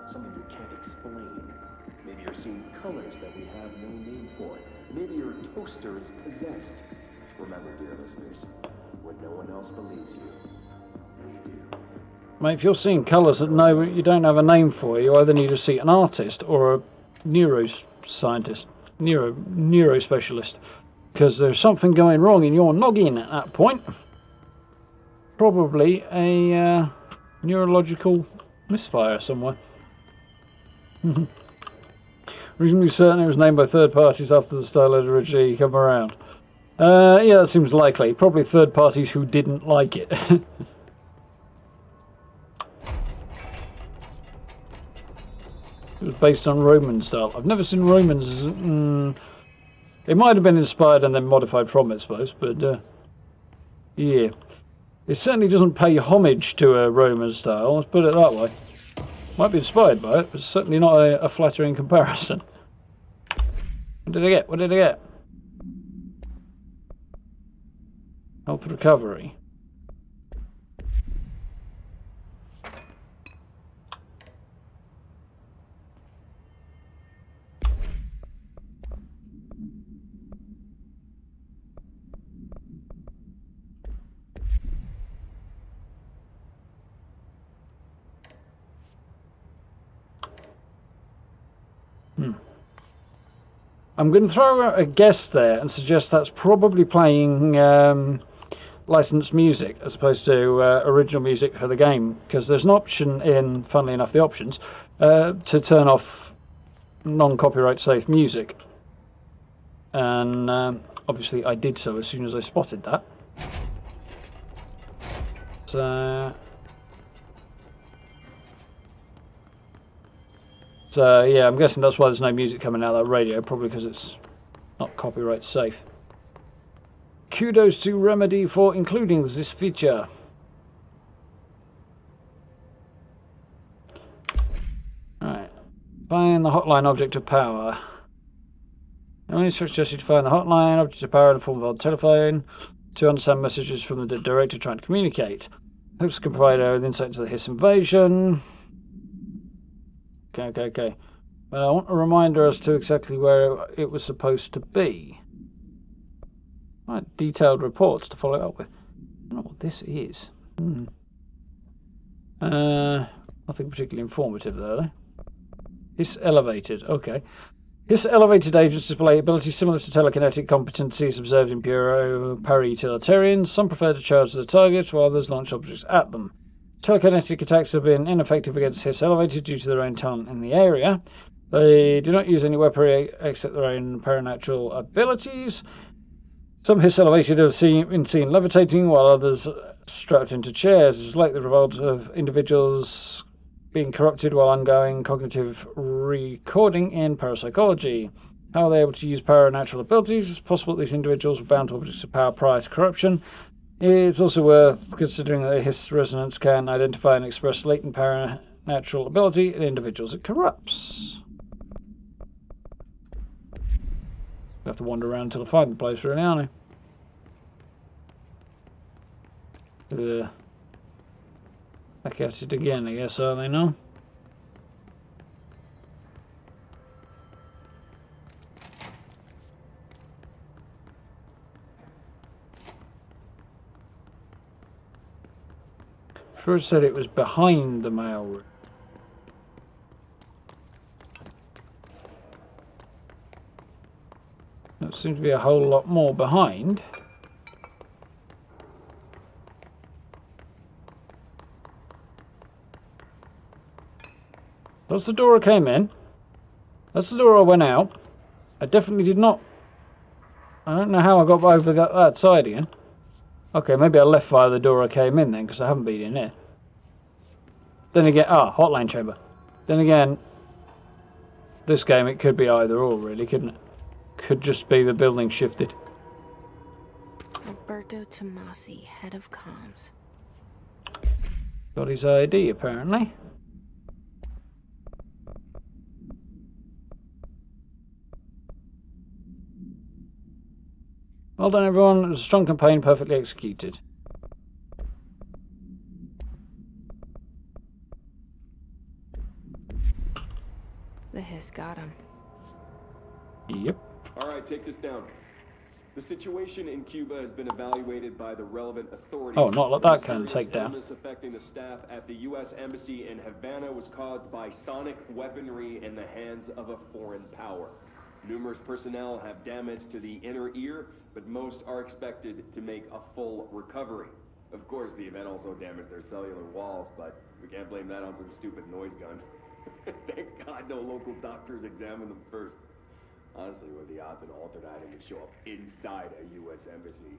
something you can't explain. Maybe you're seeing colors that we have no name for. Maybe your toaster is possessed. Remember, dear listeners, when no one else believes you, we do. Mate, if you're seeing colours that no, you don't have a name for, you either need to see an artist or a neuroscientist, neurospecialist, because there's something going wrong in your noggin at that point. Probably a neurological misfire somewhere. Reasonably certain it was named by third parties after the style had originally come around. Yeah, that seems likely. Probably third parties who didn't like it. It was based on Roman style. I've never seen Romans. It might have been inspired and then modified from it, I suppose. But yeah, it certainly doesn't pay homage to a Roman style. Let's put it that way. Might be inspired by it, but it's certainly not a flattering comparison. What did I get? What did I get? Health recovery. I'm going to throw out a guess there and suggest that's probably playing licensed music as opposed to original music for the game, because there's an option in, funnily enough, the options, to turn off non-copyright safe music. And obviously I did so as soon as I spotted that. So yeah, I'm guessing that's why there's no music coming out of that radio, probably because it's not copyright safe. Kudos to Remedy for including this feature. Alright. Find the hotline object of power. I only instructs Jessie to find the hotline object of power in the form of a telephone to understand messages from the director trying to communicate. Hopes can provide her with insight into the Hiss invasion. Okay. But I want a reminder as to exactly where it was supposed to be. Right, detailed reports to follow up with. I don't know what this is. Nothing particularly informative there, though. Hiss elevated. Okay. Hiss elevated agents display abilities similar to telekinetic competencies observed in para-utilitarians. Some prefer to charge the targets, while others launch objects at them. Telekinetic attacks have been ineffective against Hiss elevated due to their own talent in the area. They do not use any weaponry except their own paranatural abilities. Some Hiss elevated have been seen levitating, while others strapped into chairs. It's like the revolt of individuals being corrupted while ongoing cognitive recording in parapsychology. How are they able to use paranatural abilities? It's possible that these individuals were bound to objects of power prior to corruption. It's also worth considering that Hiss resonance can identify and express latent paranatural ability in individuals it corrupts. We'll have to wander around until I find the place, really, aren't I? Back at it again, I guess, are they now? Sure, it said it was behind the mail room. There seems to be a whole lot more behind. That's the door I came in. That's the door I went out. I definitely did not... I don't know how I got over that side again. Okay, maybe I left via the door I came in then, because I haven't been in here. Then again... Ah, hotline chamber. Then again... This game, it could be either or, really, couldn't it? Could just be the building shifted. Alberto Tomasi, head of comms. Got his ID, apparently. Well done, everyone. It was a strong campaign, perfectly executed. The hiss got him. Yep. All right, take this down. The situation in Cuba has been evaluated by the relevant authorities. Oh, not like that kind of takedown. Illness affecting the staff at the U.S. Embassy in Havana was caused by sonic weaponry in the hands of a foreign power. Numerous personnel have damage to the inner ear, but most are expected to make a full recovery. Of course, the event also damaged their cellular walls, but we can't blame that on some stupid noise gun. Thank God no local doctors examined them first. Honestly, what are the odds an altered item would show up inside a U.S. embassy?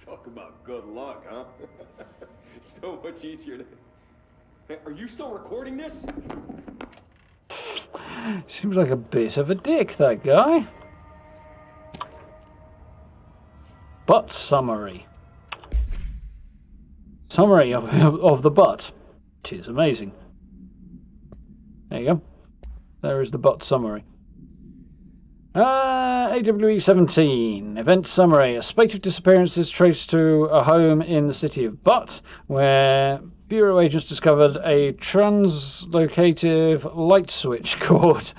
Talk about good luck, huh? So much easier to... Hey, are you still recording this? Seems like a bit of a dick, that guy. Butt summary. Summary of the butt. It is amazing. There you go. There is the butt summary. AWE 17. Event summary. A spate of disappearances traced to a home in the city of Butt, where Bureau agents discovered a translocative light switch cord.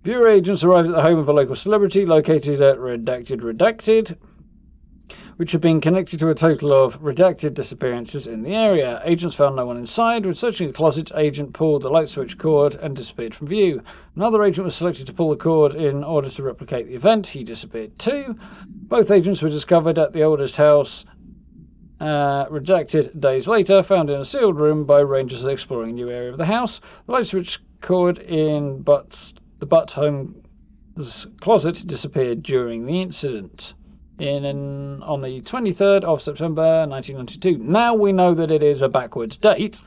Bureau agents arrived at the home of a local celebrity located at Redacted, which had been connected to a total of redacted disappearances in the area. Agents found no one inside. When searching a closet, agent pulled the light switch cord and disappeared from view. Another agent was selected to pull the cord in order to replicate the event. He disappeared too. Both agents were discovered at the oldest house, redacted days later, found in a sealed room by rangers exploring a new area of the house. The light switch cord in the Butt home's closet disappeared during the incident. On the 23rd of September 1992. Now we know that it is a backwards date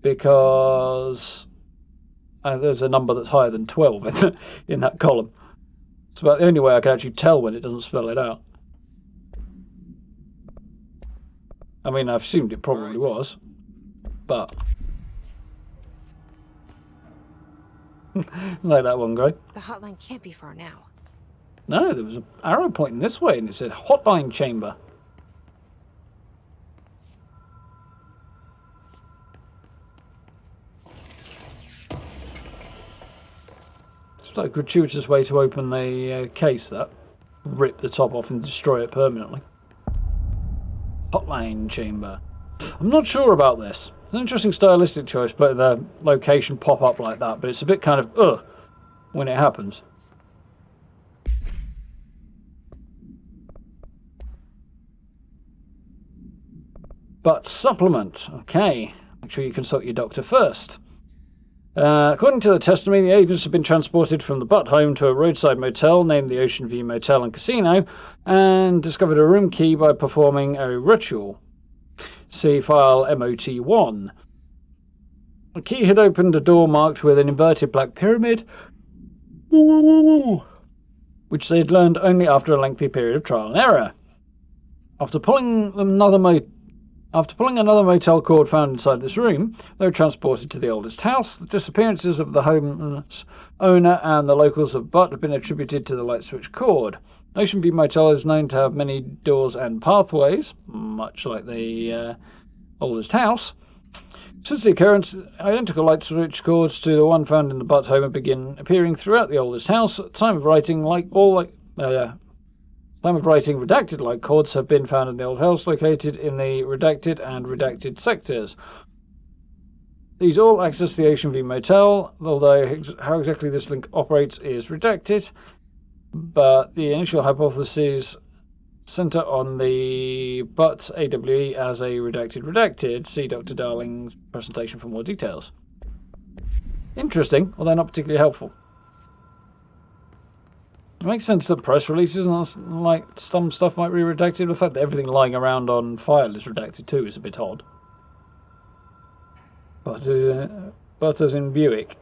because there's a number that's higher than 12 in that column. It's about the only way I can actually tell when it doesn't spell it out. I mean, I've assumed it probably was, but... like that one, Greg. The hotline can't be far now. No, there was an arrow pointing this way and it said hotline chamber. It's like a gratuitous way to open the case, that. Rip the top off and destroy it permanently. Hotline chamber. I'm not sure about this. It's an interesting stylistic choice, but the location pop up like that, but it's a bit kind of ugh when it happens. But supplement, okay. Make sure you consult your doctor first. According to the testimony, the agents have been transported from the Butt home to a roadside motel named the Ocean View Motel and Casino and discovered a room key by performing a ritual. See file MOT1. The key had opened a door marked with an inverted black pyramid, which they had learned only after a lengthy period of trial and error. After pulling another motel cord found inside this room, they were transported to the oldest house. The disappearances of the home's owner and the locals of Butt have been attributed to the light switch cord. Ocean View Motel is known to have many doors and pathways, much like the oldest house. Since the occurrence, identical light switch cords to the one found in the Butt home have begun appearing throughout the oldest house. At the time of writing, redacted light cords have been found in the old house located in the redacted and redacted sectors. These all access the Ocean View Motel, although how exactly this link operates is redacted. But the initial hypothesis centre on the but AWE as a redacted. See Dr. Darling's presentation for more details. Interesting, although not particularly helpful. It makes sense that press releases and like some stuff might be redacted. The fact that everything lying around on file is redacted too is a bit odd. But as in Buick.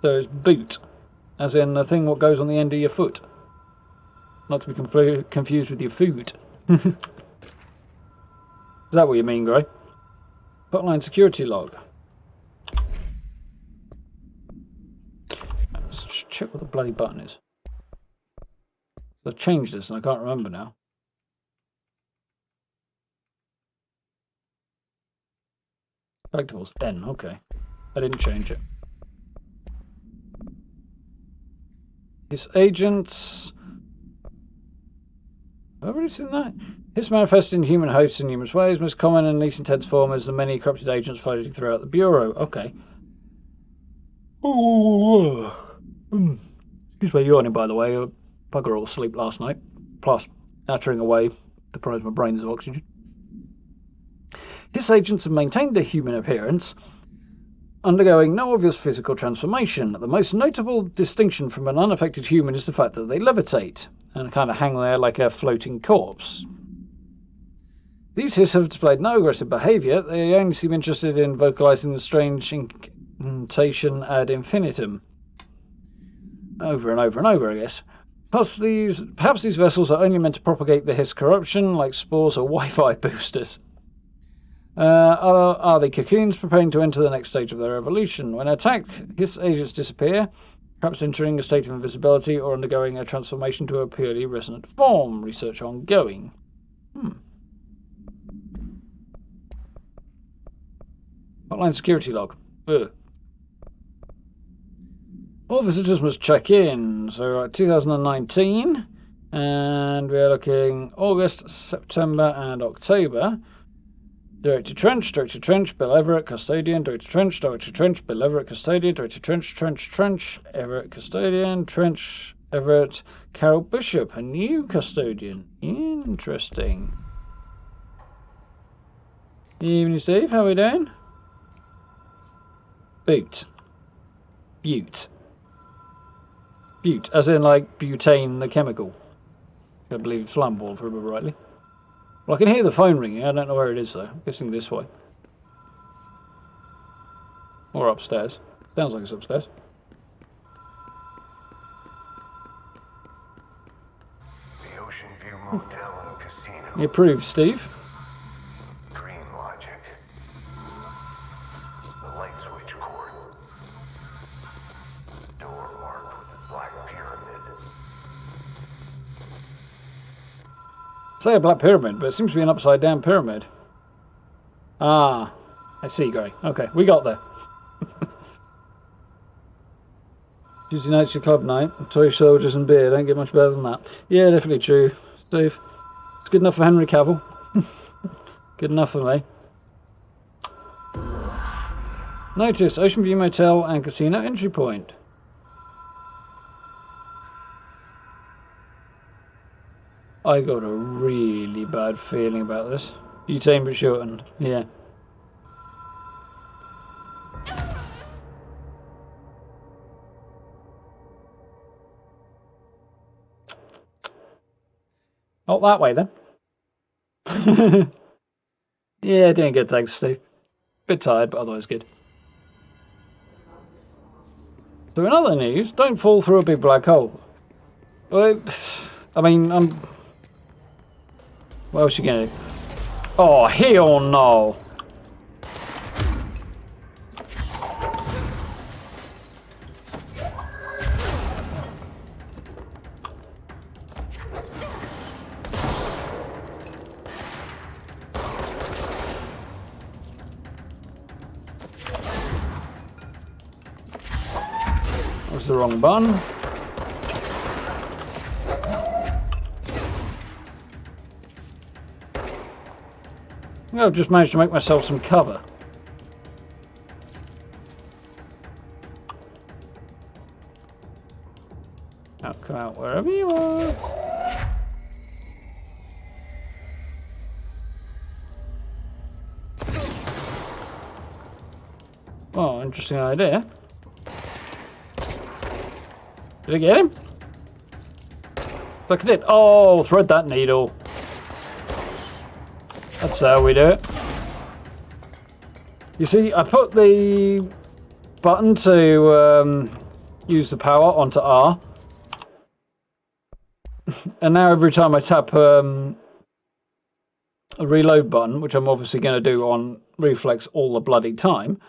So it's boot, as in the thing what goes on the end of your foot. Not to be completely confused with your food. Is that what you mean, Gray? Hotline security log. Let's check what the bloody button is. I've changed this and I can't remember now. Collectibles N, okay. I didn't change it. His agents. Have I already seen that? His manifest in human hosts in numerous ways, most common and least intense form is the many corrupted agents floating throughout the Bureau. Okay. Excuse me yawning, by the way. Bugger all sleep last night. Plus, nattering away deprives my brains of oxygen. His agents have maintained their human appearance, undergoing no obvious physical transformation. The most notable distinction from an unaffected human is the fact that they levitate and kind of hang there like a floating corpse. These Hiss have displayed no aggressive behaviour. They only seem interested in vocalising the strange incantation ad infinitum. Over and over and over, I guess. Plus, perhaps these vessels are only meant to propagate the Hiss corruption, like spores or Wi-Fi boosters. Are they cocoons preparing to enter the next stage of their evolution? When attacked, Hiss agents disappear, perhaps entering a state of invisibility or undergoing a transformation to a purely resonant form. Research ongoing. Hotline security log. Ugh. All visitors must check in. So 2019, and we are looking August, September, and October. Director Trench, Bill Everett, Custodian, Director Trench, Bill Everett, Custodian, Director Trench, Everett, Custodian, Trench, Everett, Carol Bishop, a new Custodian. Interesting. Evening, Steve, how are we doing? Butte, as in like butane, the chemical. I believe it's flammable, if I remember rightly. Well, I can hear the phone ringing. I don't know where it is, though. I'm guessing this way. Or upstairs. Sounds like it's upstairs. The Ocean View Motel and Casino. You approve, Steve? Dream logic. The light switch cord. Door marked with a black pyramid. Say a black pyramid, but it seems to be an upside-down pyramid. Ah, I see, Gray. Okay, we got there. Tuesday night's your club night. Toy soldiers and beer. Don't get much better than that. Yeah, definitely true, Steve. It's good enough for Henry Cavill. Good enough for me. Notice, Ocean View Motel and Casino entry point. I got a really bad feeling about this. Butane but shortened, yeah. Not that way then. Yeah, doing good, thanks, Steve. Bit tired, but otherwise good. So in other news, don't fall through a big black hole. Well, I mean, what else are you gonna do? Oh, hell no! That was the wrong button. Well, I've just managed to make myself some cover. Now come out wherever you are. Oh, interesting idea. Did I get him? Look at it. Oh, thread that needle. That's how we do it. You see, I put the button to use the power onto R. And now every time I tap a reload button, which I'm obviously going to do on reflex all the bloody time,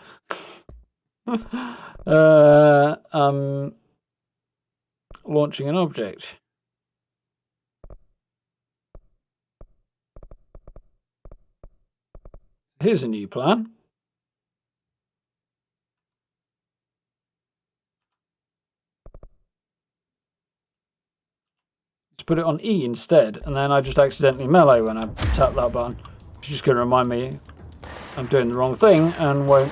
I'm launching an object. Here's a new plan. Let's put it on E instead, and then I just accidentally melee when I tap that button. It's just going to remind me I'm doing the wrong thing and won't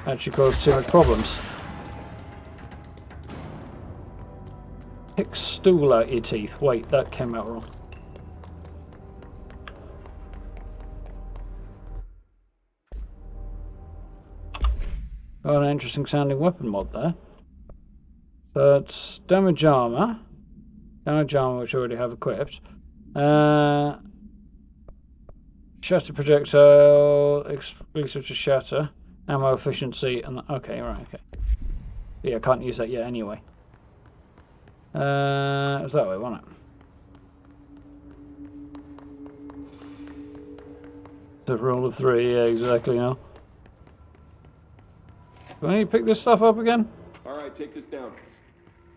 actually cause too much problems. Pick stool out your teeth. Wait, that came out wrong. Got an interesting sounding weapon mod there. But damage armor. Damage armor, which I already have equipped. Shatter projectile, exclusive to shatter. Ammo efficiency, and okay, right, okay. Yeah, I can't use that yet anyway. It was that way, wasn't it? The rule of three, yeah, exactly, now. Do I need to pick this stuff up again? Alright, take this down.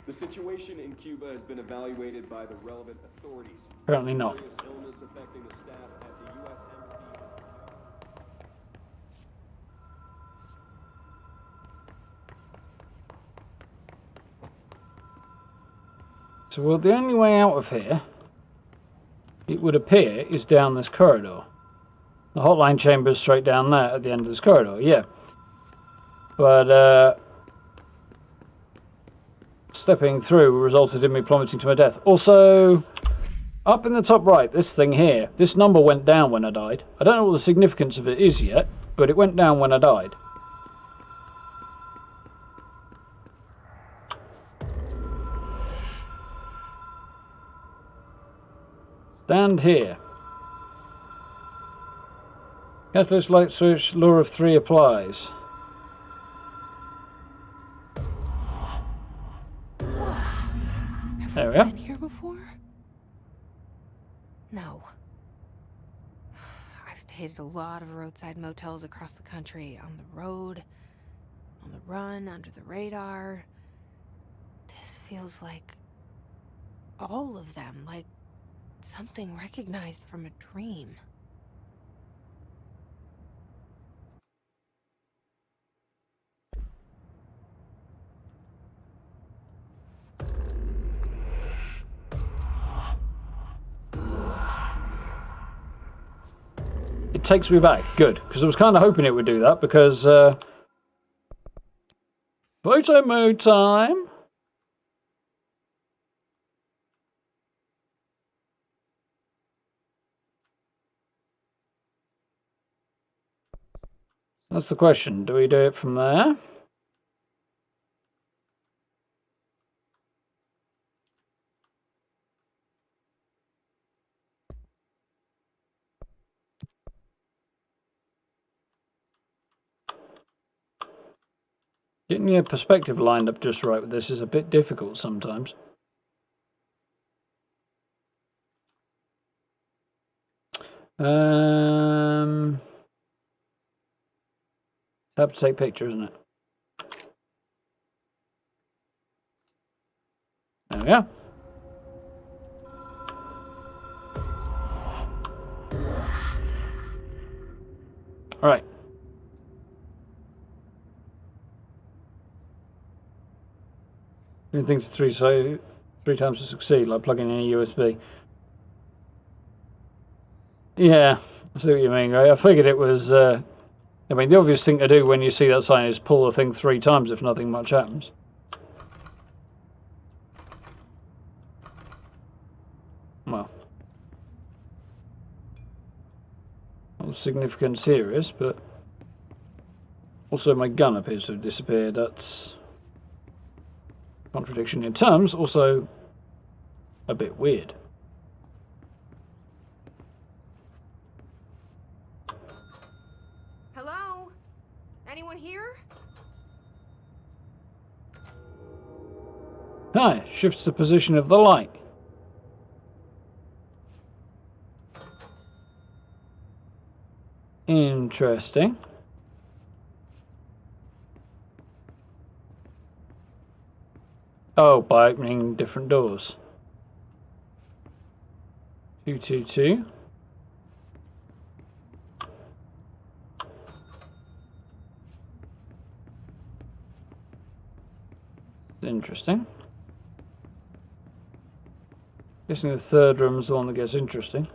The situation in Cuba has been evaluated by the relevant authorities. Apparently not. Serious illness affecting the staff at the U.S. Embassy. So, well, the only way out of here, it would appear, is down this corridor. The hotline chamber is straight down there at the end of this corridor, yeah. But, stepping through resulted in me plummeting to my death. Also, up in the top right, this thing here, this number went down when I died. I don't know what the significance of it is yet, but it went down when I died. Stand here. Catalyst light switch, law of three applies. There we are. Been here before? No. I've stayed at a lot of roadside motels across the country, on the road, on the run, under the radar. This feels like all of them, like something recognized from a dream. It takes me back. Good. Because I was kind of hoping it would do that, because photo mode time. That's the question. Do we do it from there? Getting your perspective lined up just right with this is a bit difficult sometimes. Have to take pictures, isn't it? There we go. All right. Doing things three times to succeed, like plugging in a USB. Yeah, I see what you mean, right? I figured it was... I mean, the obvious thing to do when you see that sign is pull the thing 3 times if nothing much happens. Well. Not significant serious, but... Also, my gun appears to have disappeared. That's... contradiction in terms, also a bit weird. Hello? Anyone here? Hi, shifts the position of the light. Interesting. Oh, by opening different doors. 222. Interesting. Guessing the third room is the one that gets interesting.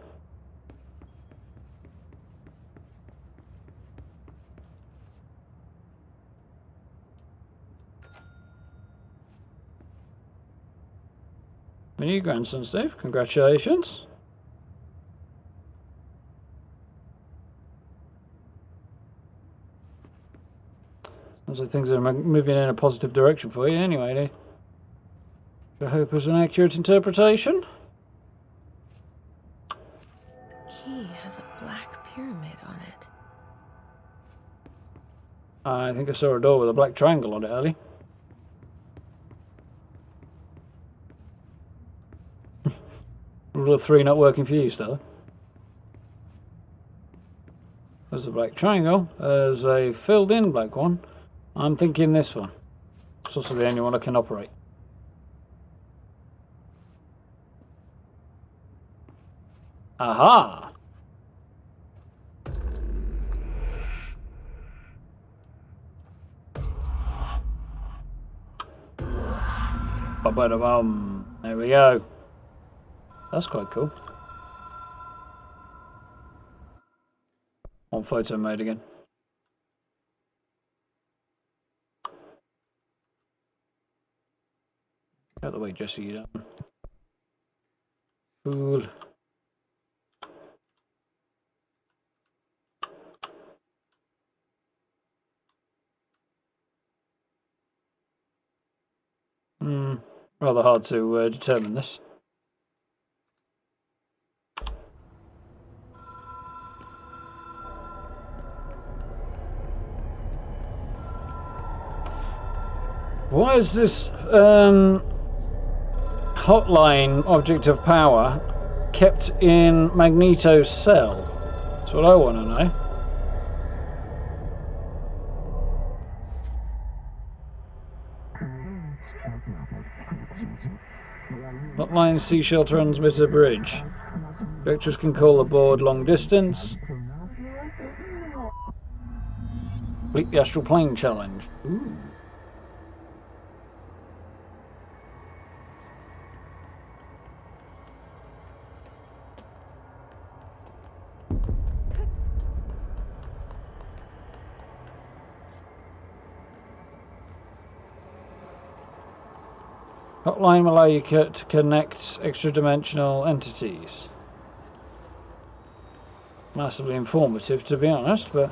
Mini grandson, Steve. Congratulations. Sounds like things are moving in a positive direction for you anyway, I hope it's an accurate interpretation. The key has a black pyramid on it. I think I saw a door with a black triangle on it early. Rule of 3 not working for you, Stella. There's a black triangle. There's a filled in black one. I'm thinking this one. It's also the only one I can operate. Aha! Ba-ba-da-bum. There we go. That's quite cool. On photo mode again. Out the way, Jessie, you don't. Fool. Rather hard to determine this. Why is this hotline object of power kept in Magneto's cell? That's what I want to know. Hotline seashell transmitter bridge. Vectors can call aboard long distance. Complete the astral plane challenge. Ooh. Hotline will allow you to connect extra-dimensional entities. Massively informative, to be honest, but...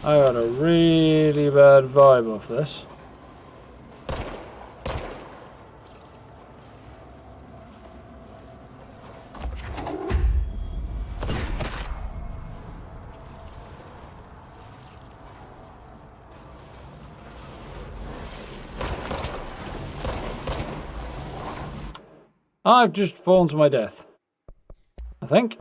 I got a really bad vibe off this. I've just fallen to my death, I think.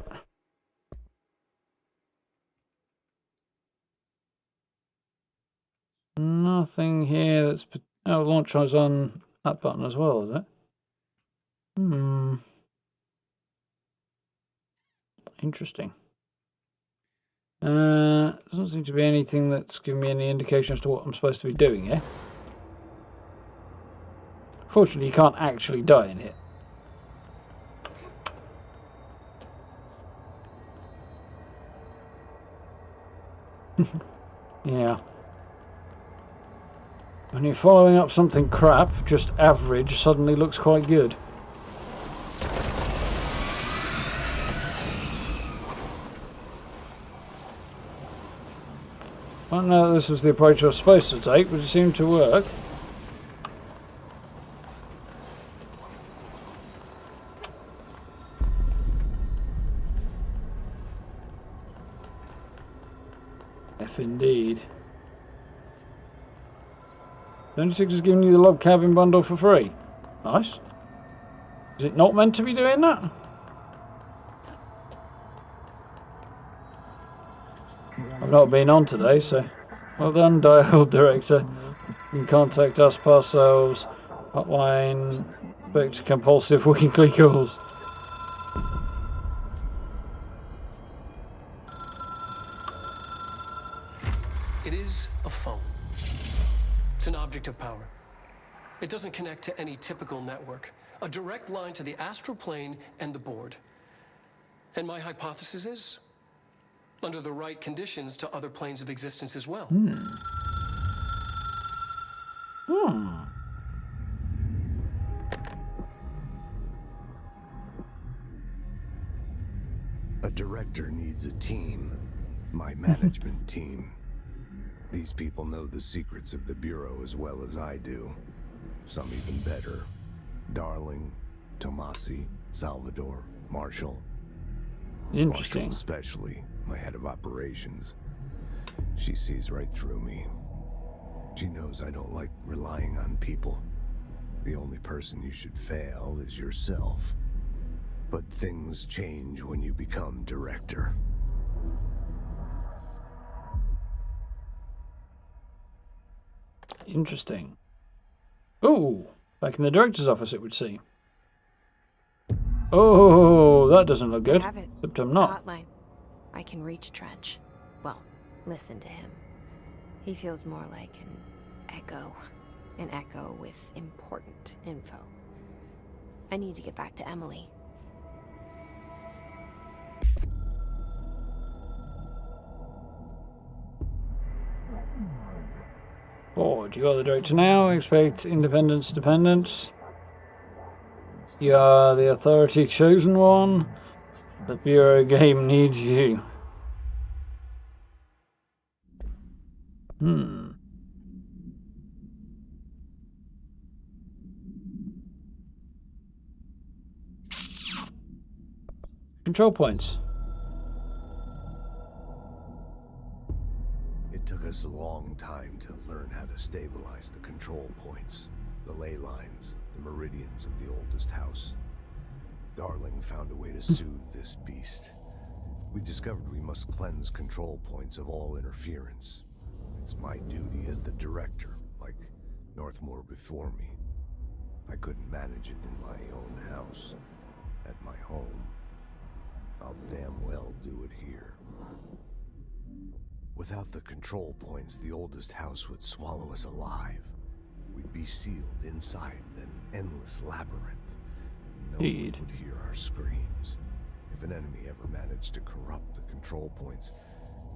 Nothing here that's... Oh, launch is on that button as well, is it? Interesting. Doesn't seem to be anything that's giving me any indication as to what I'm supposed to be doing here. Fortunately, you can't actually die in it. Yeah. When you're following up something crap, just average suddenly looks quite good. I don't know if this was the approach I was supposed to take, but it seemed to work. F indeed. 26 is giving you the log cabin bundle for free. Nice. Is it not meant to be doing that? I've not been on today, so well done, dial director. You can contact us past sales hotline, back to compulsive weekly calls. It is a phone. It's an object of power. It doesn't connect to any typical network. A direct line to the astral plane and the board. And my hypothesis is, under the right conditions, to other planes of existence as well. A director needs a team. My management team. These people know the secrets of the Bureau as well as I do. Some even better. Darling, Tomasi, Salvador, Marshall. Interesting. Marshall especially, my head of operations. She sees right through me. She knows I don't like relying on people. The only person you should fail is yourself. But things change when you become director. Interesting. Oh, back in the director's office it would seem. Oh, that doesn't look good. I have it. Except I'm not. Hotline. I can reach Trench. Well, listen to him. He feels more like an echo. An echo with important info. I need to get back to Emily. Board, you are the director now. Expect independence, dependence. You are the authority chosen one. The Bureau game needs you. Control points. It took us a long time to learn how to stabilize the control points, the ley lines, the meridians of the oldest house. Darling found a way to soothe this beast. We discovered we must cleanse control points of all interference. It's my duty as the director, like Northmore before me. I couldn't manage it in my own house, at my home. I'll damn well do it here. Without the control points, the oldest house would swallow us alive. We'd be sealed inside an endless labyrinth. No one would hear our screams. If an enemy ever managed to corrupt the control points,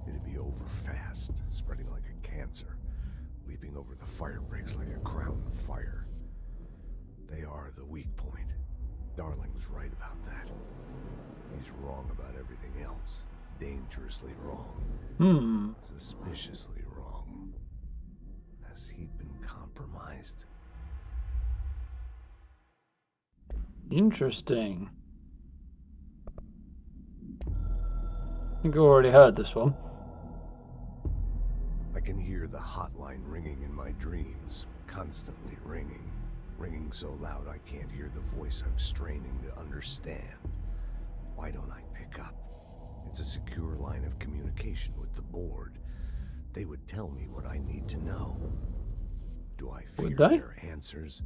it'd be over fast, spreading like a cancer, leaping over the fire breaks like a crown fire. They are the weak point. Darling's right about that. He's wrong about everything else. Dangerously wrong. Suspiciously wrong. Has he been compromised? Interesting. I think I already heard this one. I can hear the hotline ringing in my dreams, constantly ringing. Ringing so loud I can't hear the voice I'm straining to understand. Why don't I pick up? It's a secure line of communication with the board. They would tell me what I need to know. Do I fear their answers?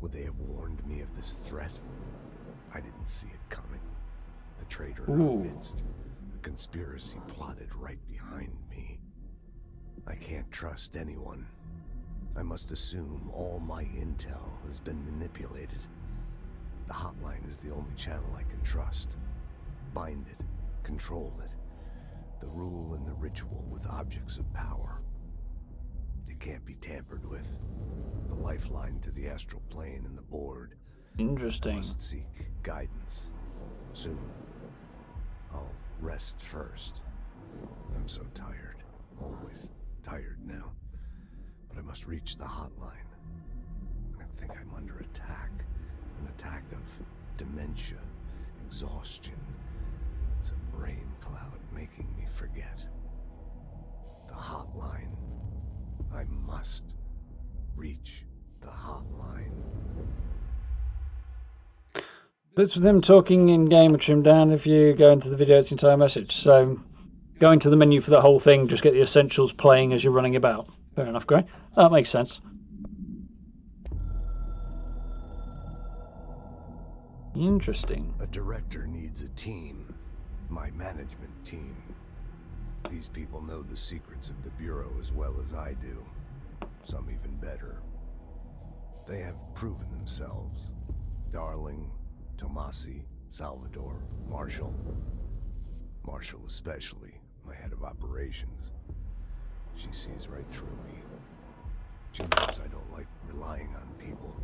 Would they have warned me of this threat? I didn't see it coming. The traitor in our midst, the conspiracy plotted right behind me. I can't trust anyone. I must assume all my intel has been manipulated. The hotline is the only channel I can trust. Bind it, control it. The rule and the ritual with objects of power. It can't be tampered with. The lifeline to the astral plane and the board. Interesting. Must seek guidance. Soon. I'll rest first. I'm so tired. Always tired now. But I must reach the hotline. I think I'm under attack. An attack of dementia, exhaustion. It's a brain cloud making me forget. The hotline. I must reach the hotline. Bits of them talking in game are trimmed down if you go into the video, it's the entire message. So going to the menu for the whole thing, just get the essentials playing as you're running about. Fair enough, Gray. That makes sense. Interesting. A director needs a team. My management team. These people know the secrets of the Bureau as well as I do. Some even better. They have proven themselves. Darling, Tomasi, Salvador, Marshall. Marshall especially, my head of operations. She sees right through me. She knows I don't like relying on people.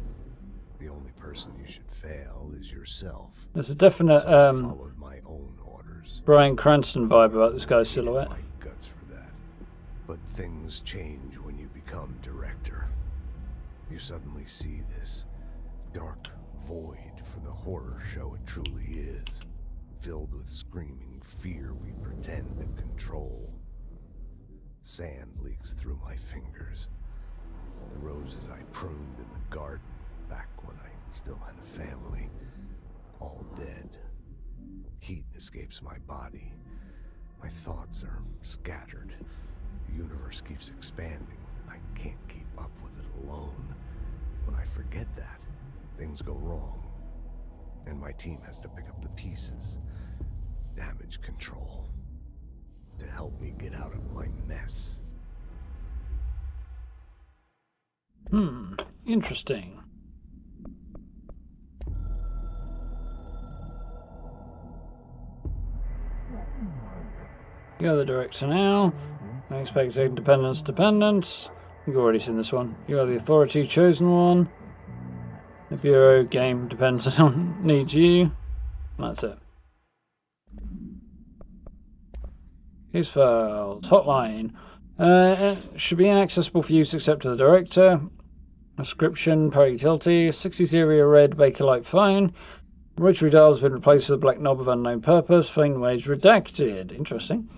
The only person you should fail is yourself. There's a definite So I followed my own orders. Bryan Cranston vibe about this guy's silhouette. My guts for that. But things change when you become director. You suddenly see this dark void for the horror show it truly is, filled with screaming fear we pretend to control. Sand leaks through my fingers. The roses I pruned in the garden back when I still had a family, all dead. Heat escapes my body. My thoughts are scattered. The universe keeps expanding. I can't keep up with it alone. When I forget that, things go wrong. And my team has to pick up the pieces. Damage control. To help me get out of my mess. Interesting. You're the director now. I expect independence dependence. You've already seen this one. You are the authority chosen one. The Bureau game depends on needs you. That's it. Here's files. Hotline. Should be inaccessible for use except to the director. Description, power utility, 60 area red Bakelite phone. Rotary dial has been replaced with a black knob of unknown purpose. Phone waves redacted. Interesting.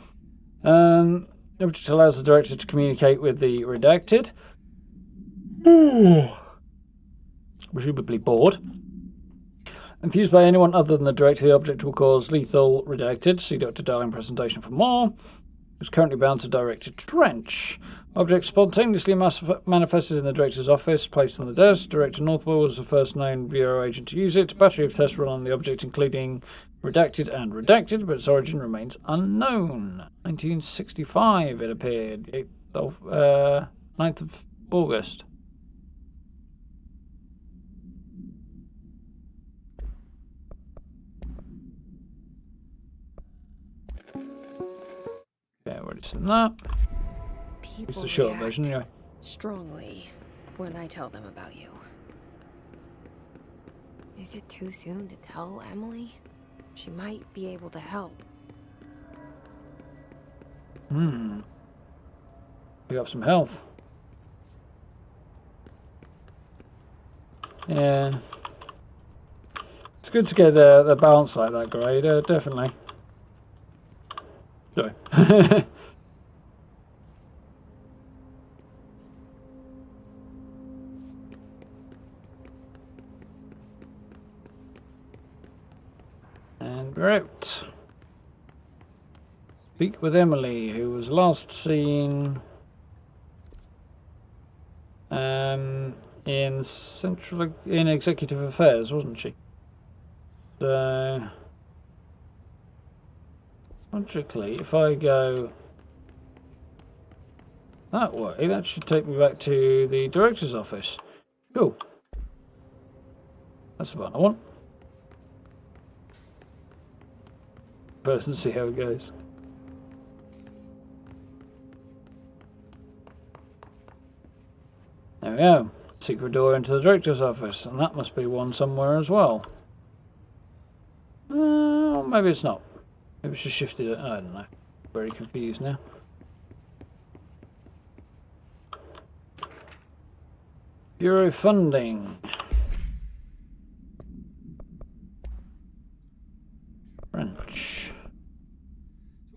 Object allows the director to communicate with the redacted. Presumably bored. Infused by anyone other than the director, the object will cause lethal redacted. See Dr. Darling presentation for more. It's currently bound to directed trench. Object spontaneously manifested in the director's office, placed on the desk. Director Northwell was the first known Bureau agent to use it. Battery of tests run on the object, including redacted and redacted, but its origin remains unknown. 1965 it appeared. 9th of August. Okay, I've already seen that. It's the short version, anyway. Strongly when I tell them about you. Is it too soon to tell Emily? She might be able to help. You got some health. Yeah. It's good to get the balance like that, Gray. Definitely. Sorry. And we're out. Speak with Emily, who was last seen in Executive Affairs, wasn't she? So Logically, if I go that way, that should take me back to the director's office. Cool. That's the one I want. First and see how it goes. There we go. Secret door into the director's office, and that must be one somewhere as well. Maybe it's not. Maybe it's just shifted it. I don't know. Very confused now. Bureau funding. French.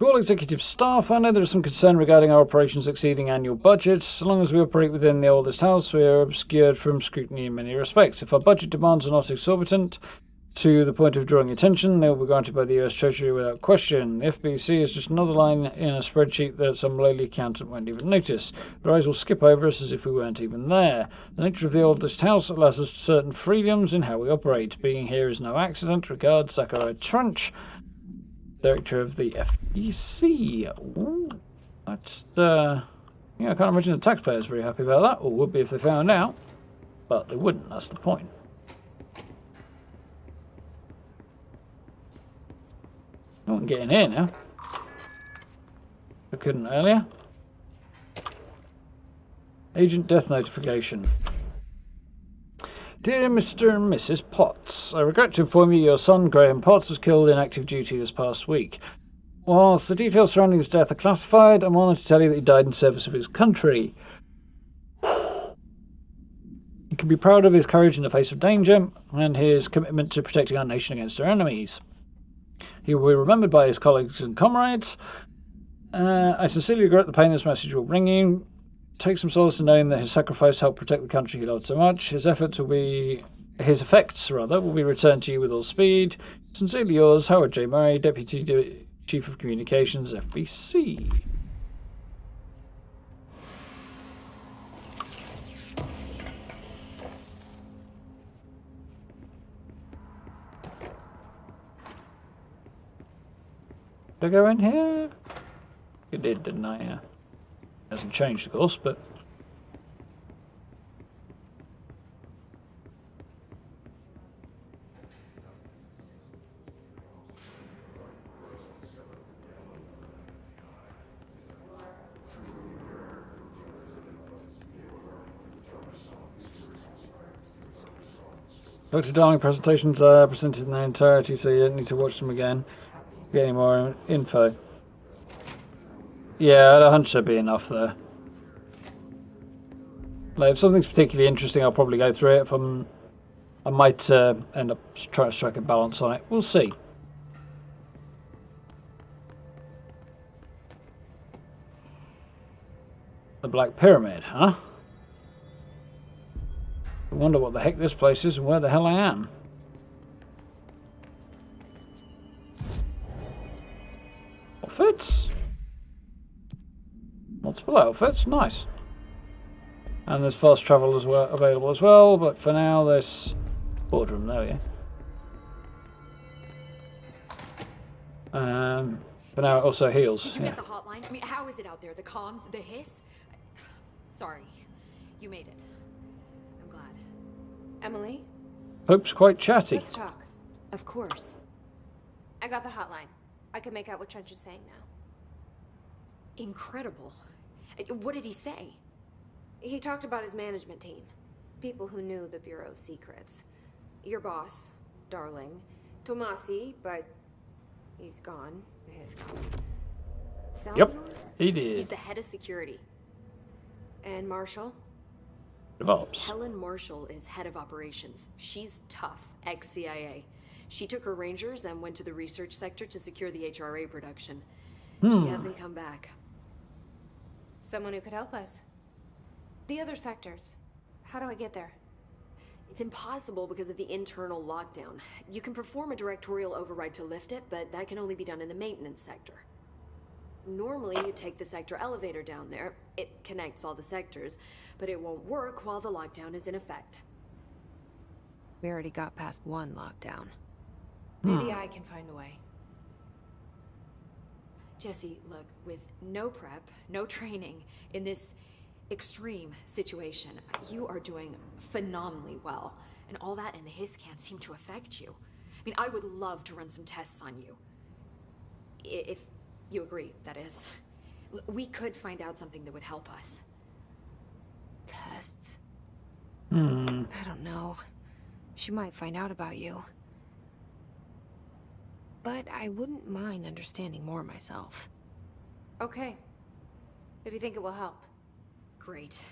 To all executive staff, I know there is some concern regarding our operations exceeding annual budgets. So long as we operate within the oldest house, we are obscured from scrutiny in many respects. If our budget demands are not exorbitant to the point of drawing attention, they will be granted by the US Treasury without question. The FBC is just another line in a spreadsheet that some lowly accountant won't even notice. Their eyes will skip over us as if we weren't even there. The nature of the oldest house allows us certain freedoms in how we operate. Being here is no accident. Regards, Zachariah Trunch, Director of the FBC. Ooh, that's, yeah, I can't imagine the taxpayers very happy about that, or would be if they found out. But they wouldn't, that's the point. I won't get in here now. I couldn't earlier. Agent death notification. Dear Mr. and Mrs. Potts, I regret to inform you your son, Graham Potts, was killed in active duty this past week. Whilst the details surrounding his death are classified, I'm honoured to tell you that he died in service of his country. He can be proud of his courage in the face of danger and his commitment to protecting our nation against our enemies. He will be remembered by his colleagues and comrades. I sincerely regret the pain this message will bring you. Take some solace in knowing that his sacrifice helped protect the country he loved so much. His effects will be returned to you with all speed. Sincerely yours, Howard J. Murray, Deputy Chief of Communications, FBC. Did I go in here? It did, didn't I? Yeah. Hasn't changed, of course, but... Dr. Darling presentations are presented in their entirety, so you don't need to watch them again. Get any more info. Yeah, I'd 100% be enough there. Like, if something's particularly interesting, I'll probably go through it. I might end up trying to strike a balance on it. We'll see. The Black Pyramid, huh? I wonder what the heck this place is and where the hell I am. Outfits? Multiple outfits, nice. And there's fast travel as well available as well, but for now this boardroom, there we go. For now it also heals. Did you get the hotline? I mean, how is it out there? The comms, the hiss? Sorry, you made it. I'm glad. Emily? Hope's quite chatty. Let's talk. Of course. I got the hotline. I can make out what Trench is saying now. Incredible. What did he say? He talked about his management team. People who knew the Bureau's secrets. Your boss, Darling. Tomasi, but he's gone. He's gone. Salvador? Yep, he did. He's the head of security. And Marshall? Develops. Helen Marshall is head of operations. She's tough, ex-CIA. She took her Rangers and went to the research sector to secure the HRA production. She hasn't come back. Someone who could help us. The other sectors. How do I get there? It's impossible because of the internal lockdown. You can perform a directorial override to lift it, but that can only be done in the maintenance sector. Normally, you take the sector elevator down there. It connects all the sectors, but it won't work while the lockdown is in effect. We already got past one lockdown. Maybe I can find a way. Jesse, look, with no prep, no training in this extreme situation, you are doing phenomenally well. And all that and the hiss can't seem to affect you. I mean, I would love to run some tests on you. If you agree, that is. We could find out something that would help us. Tests? I don't know. She might find out about you. But I wouldn't mind understanding more myself. Okay. If you think it will help. Great.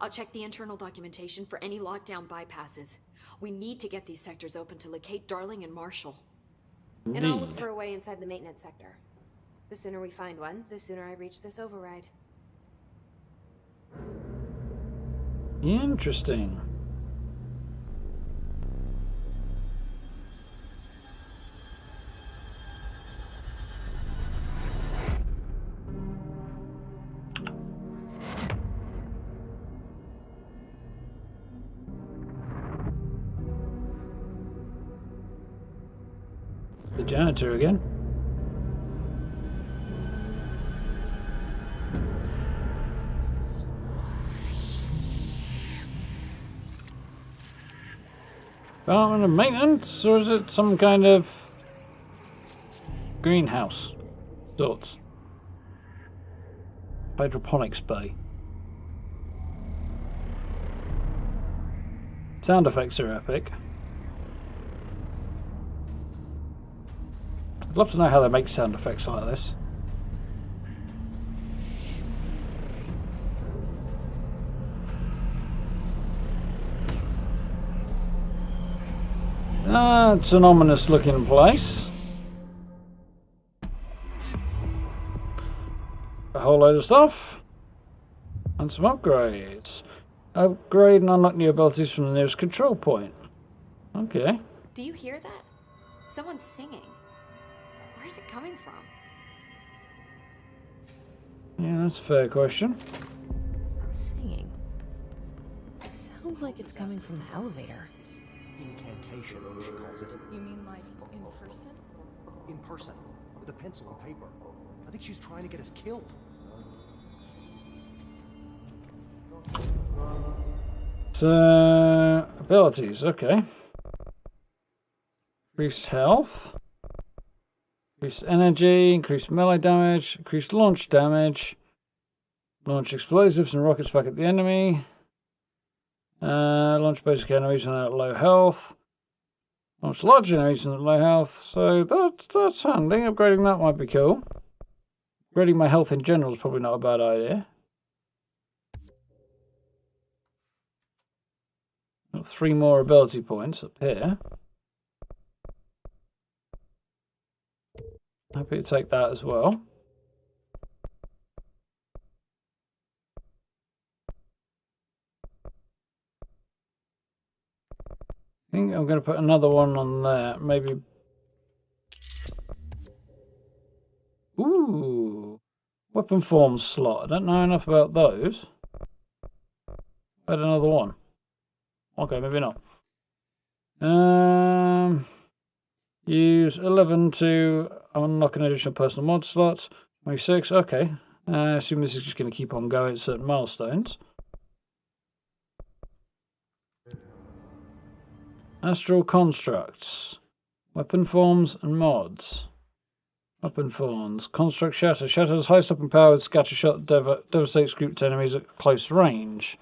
I'll check the internal documentation for any lockdown bypasses. We need to get these sectors open to locate Darling and Marshall. And I'll look for a way inside the maintenance sector. The sooner we find one, the sooner I reach this override. Interesting. The janitor again. Department of Maintenance, or is it some kind of greenhouse sorts? Hydroponics bay. Sound effects are epic. I'd love to know how they make sound effects like this. It's an ominous looking place. A whole load of stuff. And some upgrades. Upgrade and unlock new abilities from the nearest control point. Okay. Do you hear that? Someone's singing. Where's it coming from? Yeah, that's a fair question. Singing. Sounds like it's coming from the elevator. Incantation, she calls it. You mean like in person? In person, with a pencil and paper. I think she's trying to get us killed. So, abilities, okay. Increased health. Increased energy, increased melee damage, increased launch damage. Launch explosives and rockets back at the enemy. Launch basic enemies when they're at low health. Launch large enemies when at low health. So that's handy. Upgrading that might be cool. Upgrading my health in general is probably not a bad idea. Got 3 more ability points up here. Happy to take that as well. I think I'm going to put another one on there. Maybe. Ooh. Weapon form slot. I don't know enough about those. Add another one. Okay, maybe not. Use 11 to unlock an additional personal mod slot. 26, okay. I assume this is just going to keep on going at certain milestones. Astral constructs. Weapon forms and mods. Weapon forms. Construct shatter. Shatter has high stopping power with scatter shot that devastates grouped enemies at close range.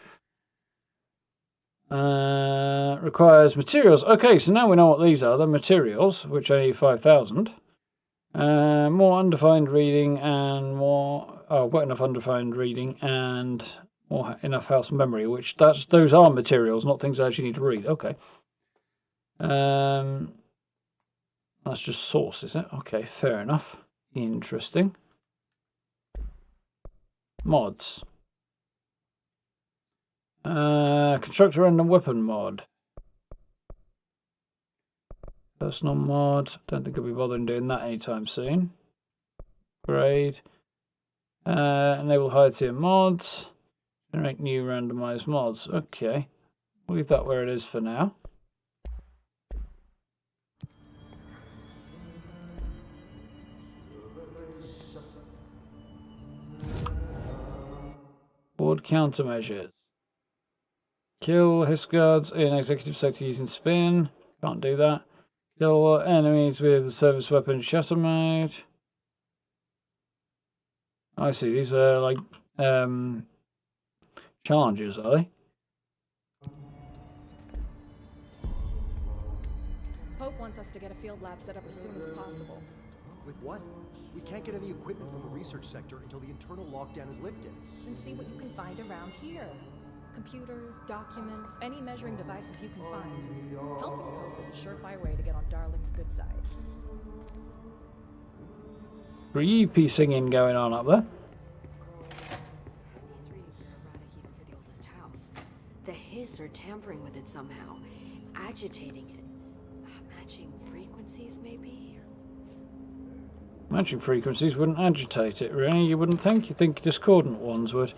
Requires materials. Okay, so now we know what these are. The materials, which I need 5,000. More undefined reading and more... Oh, got enough undefined reading and more enough house memory, which those are materials, not things I actually need to read. Okay. That's just source, is it? Okay, fair enough. Interesting. Mods. Construct a random weapon mod. Personal mod. Don't think I'll be bothering doing that anytime soon. Grade. Enable higher tier mods. Generate new randomized mods. Okay. We'll leave that where it is for now. Board countermeasures. Kill Hiss guards in executive sector using spin. Can't do that. Kill enemies with service weapon shatter mode. I see. These are like challenges, are they? Pope wants us to get a field lab set up as soon as possible. With what? We can't get any equipment from the research sector until the internal lockdown is lifted. And see what you can find around here. Computers, documents, any measuring devices you can find. Helping Pope is a surefire way to get on Darling's good side. Creepy singing going on up there. These readings are erratic even for the oldest house. The Hiss are tampering with it somehow, agitating it. Matching frequencies, maybe? Matching frequencies wouldn't agitate it, really, you wouldn't think? You'd think discordant ones would.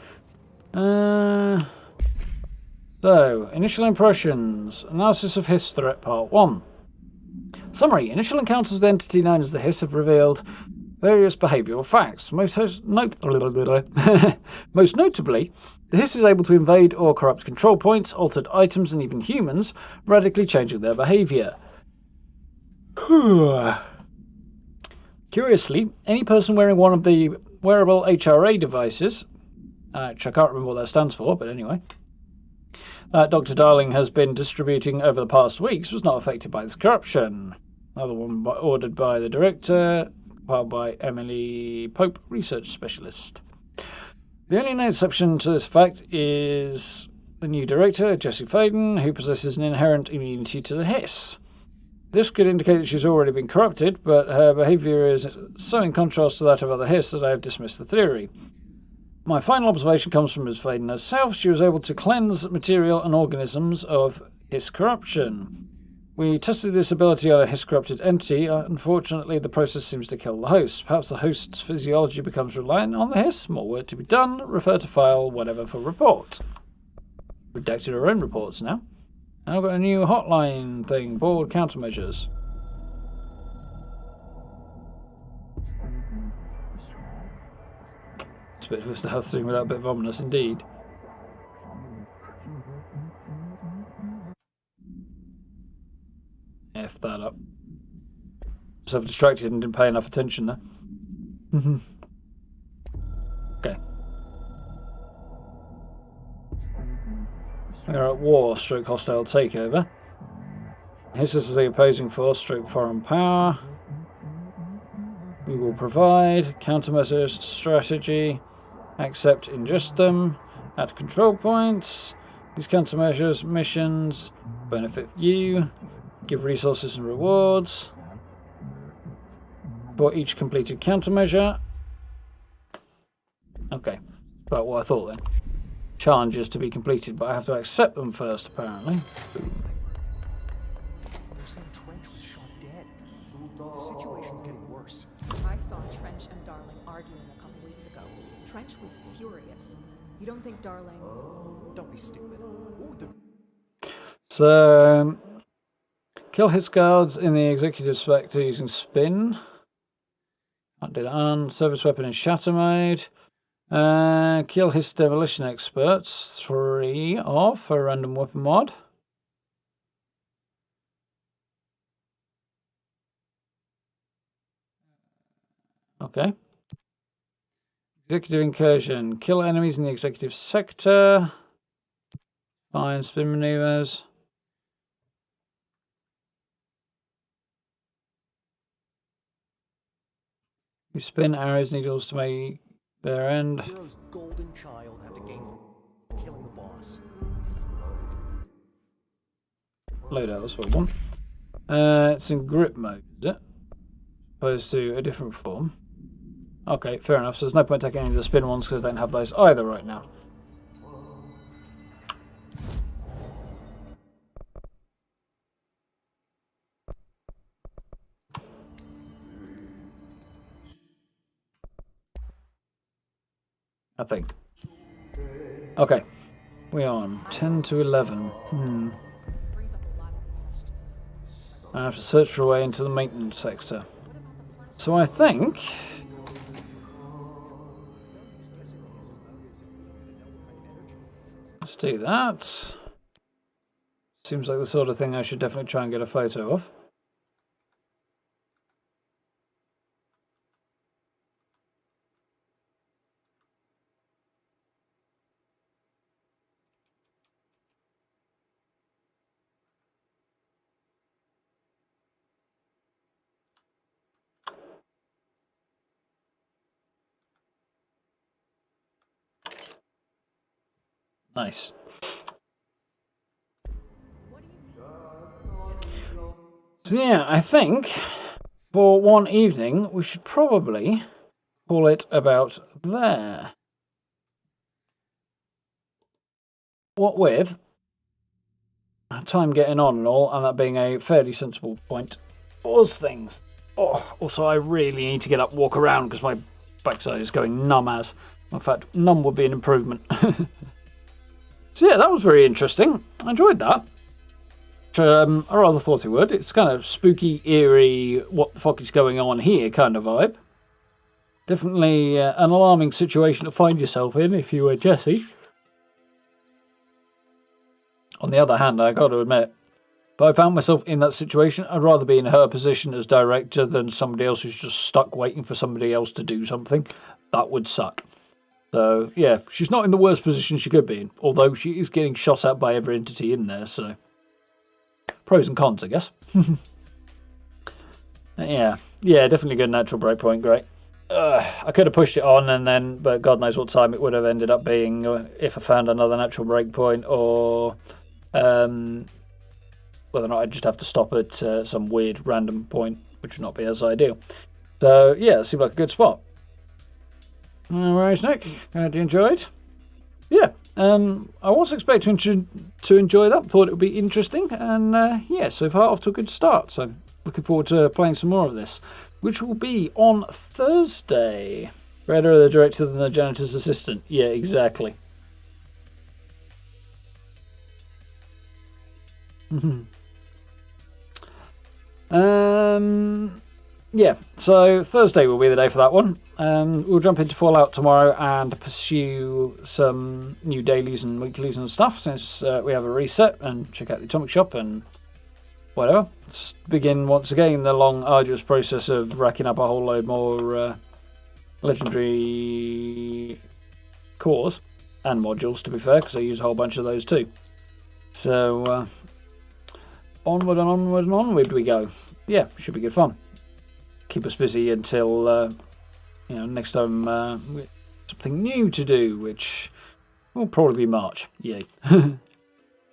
So, initial impressions. Analysis of Hiss threat, part 1. Summary. Initial encounters with the entity known as the Hiss have revealed various behavioural facts. Most notably, the Hiss is able to invade or corrupt control points, altered items and even humans, radically changing their behaviour. Curiously, any person wearing one of the wearable HRA devices, which I can't remember what that stands for, but anyway, that Dr. Darling has been distributing over the past weeks was not affected by this corruption. Another one ordered by the director, compiled by Emily Pope, research specialist. The only known exception to this fact is the new director, Jessie Faden, who possesses an inherent immunity to the Hiss. This could indicate that she's already been corrupted, but her behaviour is so in contrast to that of other Hiss that I have dismissed the theory. My final observation comes from Ms. Faden herself. She was able to cleanse material and organisms of Hiss corruption. We tested this ability on a Hiss-corrupted entity. Unfortunately, the process seems to kill the host. Perhaps the host's physiology becomes reliant on the Hiss. More work to be done. Refer to file whatever for report. Redacted our own reports now. Now I've got a new hotline thing. Board countermeasures. It's a bit of a stealth thing without a bit of ominous indeed. F that up. Self-distracted and didn't pay enough attention there. Okay. We're at war, stroke hostile takeover. Hiss is the opposing force, stroke foreign power. We will provide countermeasures, strategy, accept, ingest them, add control points. These countermeasures, missions, benefit you, give resources and rewards for each completed countermeasure. Okay, about what I thought then. Challenges to be completed, but I have to accept them first, apparently. They're saying Trench was shot dead. The situation's getting worse. I saw Trench and Darling arguing a couple weeks ago. Trench was furious. You don't think Darling... Don't be stupid. So, kill Hiss guards in the executive sector using spin. Can't do that on. Service weapon in shatter mode. Kill Hiss demolition experts. 3 off for a random weapon mod. Okay. Executive incursion. Kill enemies in the executive sector. Fine. Spin maneuvers. You spin arrows, needles to make their end. Hero's golden child have to gain from killing the boss. Load out, that's what I want. It's in grip mode, is it? Opposed to a different form. Okay, fair enough. So there's no point taking any of the spin ones because I don't have those either right now. I think. Okay. We are on 10 to 11. I have to search for a way into the maintenance sector. So I think... let's do that. Seems like the sort of thing I should definitely try and get a photo of. Nice. So yeah, I think for one evening we should probably call it about there. What with time getting on and all, and that being a fairly sensible point, pause things. Oh, also I really need to get up and walk around because my backside is going numb as. In fact, numb would be an improvement. So yeah, that was very interesting. I enjoyed that. I rather thought it would. It's kind of spooky, eerie, what the fuck is going on here kind of vibe. Definitely an alarming situation to find yourself in if you were Jessie. On the other hand, I got to admit, if I found myself in that situation, I'd rather be in her position as director than somebody else who's just stuck waiting for somebody else to do something. That would suck. So, yeah, she's not in the worst position she could be in, although she is getting shot at by every entity in there, so... Pros and cons, I guess. Yeah, definitely good natural breakpoint, great. I could have pushed it on and then, but God knows what time it would have ended up being if I found another natural breakpoint, or whether or not I'd just have to stop at some weird random point, which would not be as ideal. So, yeah, it seemed like a good spot. Alright, Nick, glad you enjoyed. Yeah, I was expecting to enjoy that, thought it would be interesting, and yeah, so far off to a good start, so looking forward to playing some more of this, which will be on Thursday. Better the director than the janitor's assistant. Yeah, exactly. Yeah, so Thursday will be the day for that one. We'll jump into Fallout tomorrow and pursue some new dailies and weeklies and stuff since we have a reset, and check out the Atomic Shop and whatever. Let's begin once again the long, arduous process of racking up a whole load more legendary cores and modules, to be fair, because I use a whole bunch of those too. So onward and onward and onward we go. Yeah, should be good fun. Keep us busy until next time we have something new to do, which will probably be March. Yay.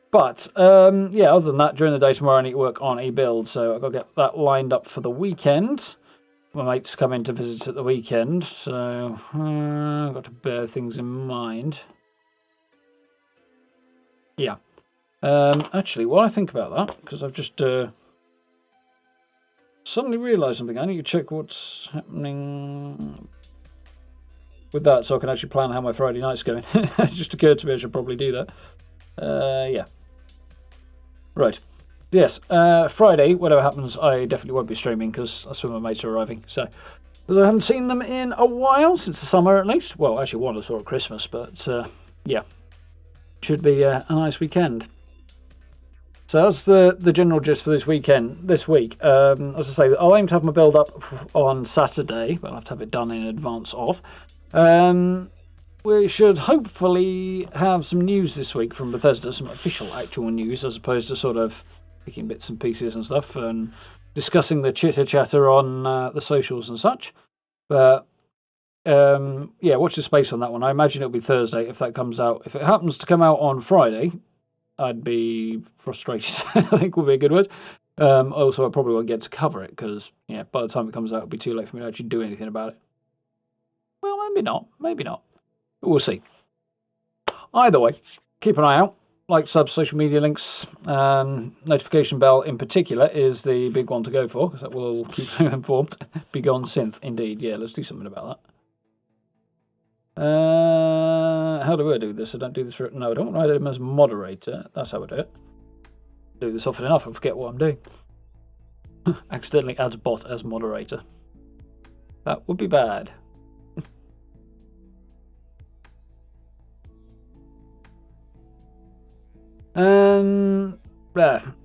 But yeah, other than that, during the day tomorrow I need to work on a build, so I've got to get that lined up for the weekend. My mates come in to visit at the weekend, so I've got to bear things in mind. Yeah. Actually, while I think about that, because I've just suddenly realised something. I need to check what's happening with that so I can actually plan how my Friday night's going. It just occurred to me I should probably do that. Yeah. Right. Yes, Friday, whatever happens, I definitely won't be streaming because that's when my mates are arriving. So, I haven't seen them in a while, since the summer at least. Well, actually one I saw at Christmas, but yeah. Should be a nice weekend. So that's the general gist for this week. As I say, I'll aim to have my build up on Saturday, but I'll have to have it done in advance of. We should hopefully have some news this week from Bethesda, some official actual news, as opposed to sort of picking bits and pieces and stuff and discussing the chitter-chatter on the socials and such. But yeah, watch the space on that one. I imagine it'll be Thursday if that comes out. If it happens to come out on Friday, I'd be frustrated. I think will be a good word. Also, I probably won't get to cover it because, yeah, by the time it comes out, it'll be too late for me to actually do anything about it. Well, maybe not. Maybe not. But we'll see. Either way, keep an eye out. Like, sub, social media links, notification bell in particular is the big one to go for because that will keep you informed. Begone synth, indeed. Yeah, let's do something about that. How do I do this? I don't do this for... No, I don't write him as moderator. That's how I do it. Do this often enough, I forget what I'm doing. Accidentally add bot as moderator. That would be bad.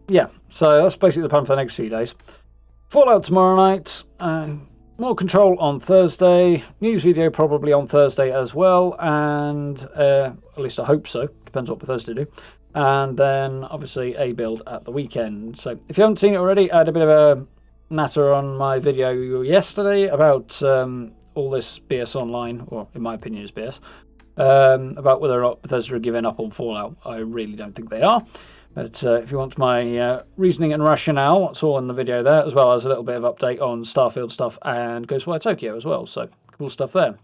Yeah, so that's basically the plan for the next few days. Fallout tomorrow night. More Control on Thursday. News video probably on Thursday as well. And at least I hope so. Depends what Bethesda do. And then obviously a build at the weekend. So if you haven't seen it already, I had a bit of a natter on my video yesterday about all this BS online, or in my opinion is BS, about whether or not Bethesda are giving up on Fallout. I really don't think they are. But if you want my reasoning and rationale, it's all in the video there, as well as a little bit of update on Starfield stuff and Ghostwire Tokyo as well. So, cool stuff there.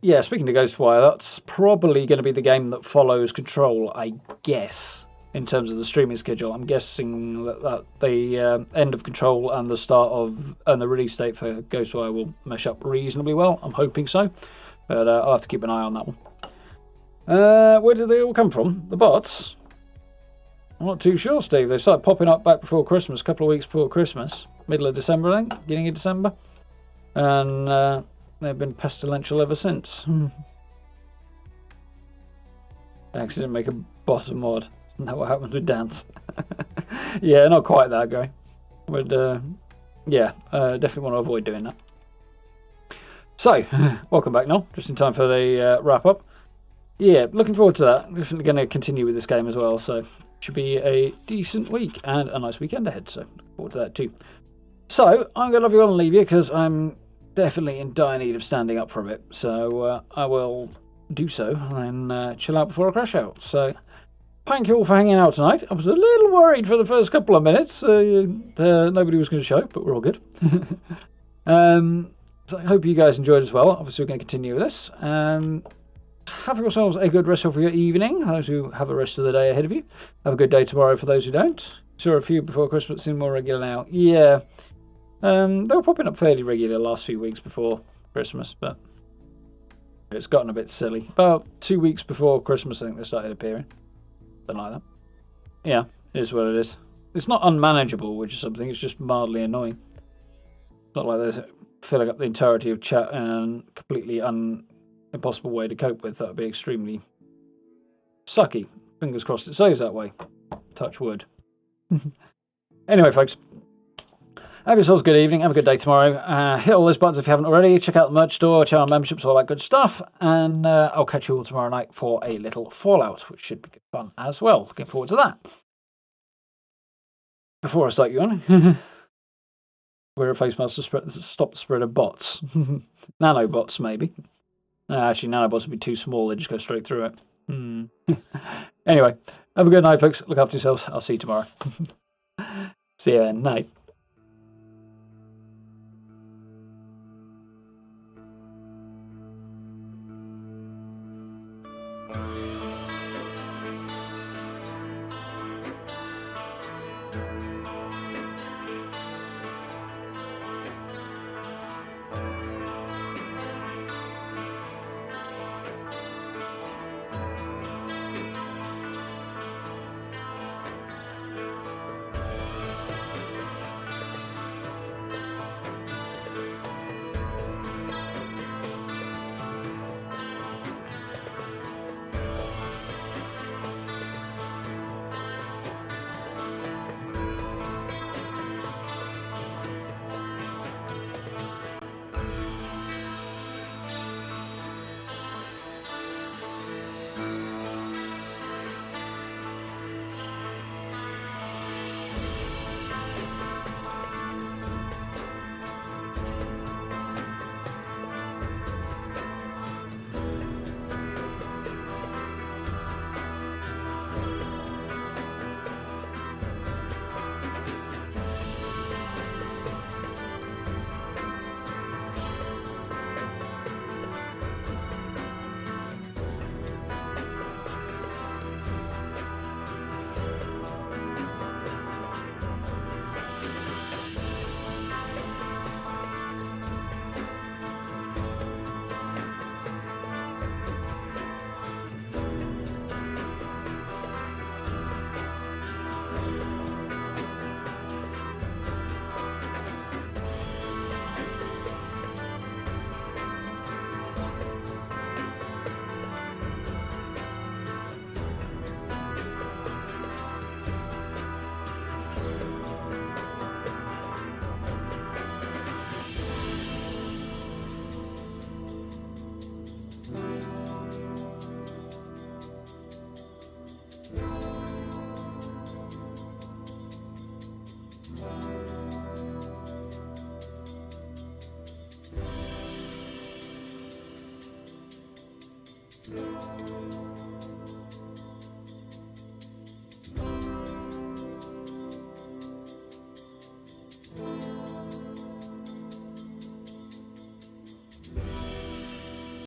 Yeah, speaking of Ghostwire, that's probably going to be the game that follows Control, I guess, in terms of the streaming schedule. I'm guessing that the end of Control and the start of and the release date for Ghostwire will mesh up reasonably well. I'm hoping so. But I'll have to keep an eye on that one. Where did they all come from? The bots? I'm not too sure, Steve. They started popping up back before Christmas, a couple of weeks before Christmas. Middle of December, I think. Beginning of December. And they've been pestilential ever since. I accidentally make a bot mod. Isn't that what happens with Dance? Yeah, not quite that guy. But yeah, definitely want to avoid doing that. So, welcome back, Noel. Just in time for the wrap-up. Yeah, looking forward to that. Definitely going to continue with this game as well, so should be a decent week and a nice weekend ahead, so looking forward to that too. So, I'm going to love you all and leave you, because I'm definitely in dire need of standing up for a bit, so I will do so and chill out before I crash out. So, thank you all for hanging out tonight. I was a little worried for the first couple of minutes. Nobody was going to show, but we're all good. So I hope you guys enjoyed as well. Obviously, we're going to continue with this. Have yourselves a good rest of your evening. Those who have the rest of the day ahead of you. Have a good day tomorrow for those who don't. Saw a few before Christmas, seem more regular now. Yeah. They were popping up fairly regular the last few weeks before Christmas, but it's gotten a bit silly. About 2 weeks before Christmas, I think they started appearing. Something like that. Yeah, it is what it is. It's not unmanageable, which is something. It's just mildly annoying. Not like there's filling up the entirety of chat and completely impossible way to cope with. That would be extremely sucky. Fingers crossed it stays that way. Touch wood. Anyway, folks, have yourselves a good evening. Have a good day tomorrow. Hit all those buttons if you haven't already. Check out the merch store, channel memberships, all that good stuff. And I'll catch you all tomorrow night for a little Fallout, which should be good fun as well. Looking forward to that. Before I start you on, wear a face mask to stop the spread of bots. Nanobots, maybe. Actually, nanobots would be too small. They just go straight through it. Anyway, have a good night, folks. Look after yourselves. I'll see you tomorrow. See you then. Night.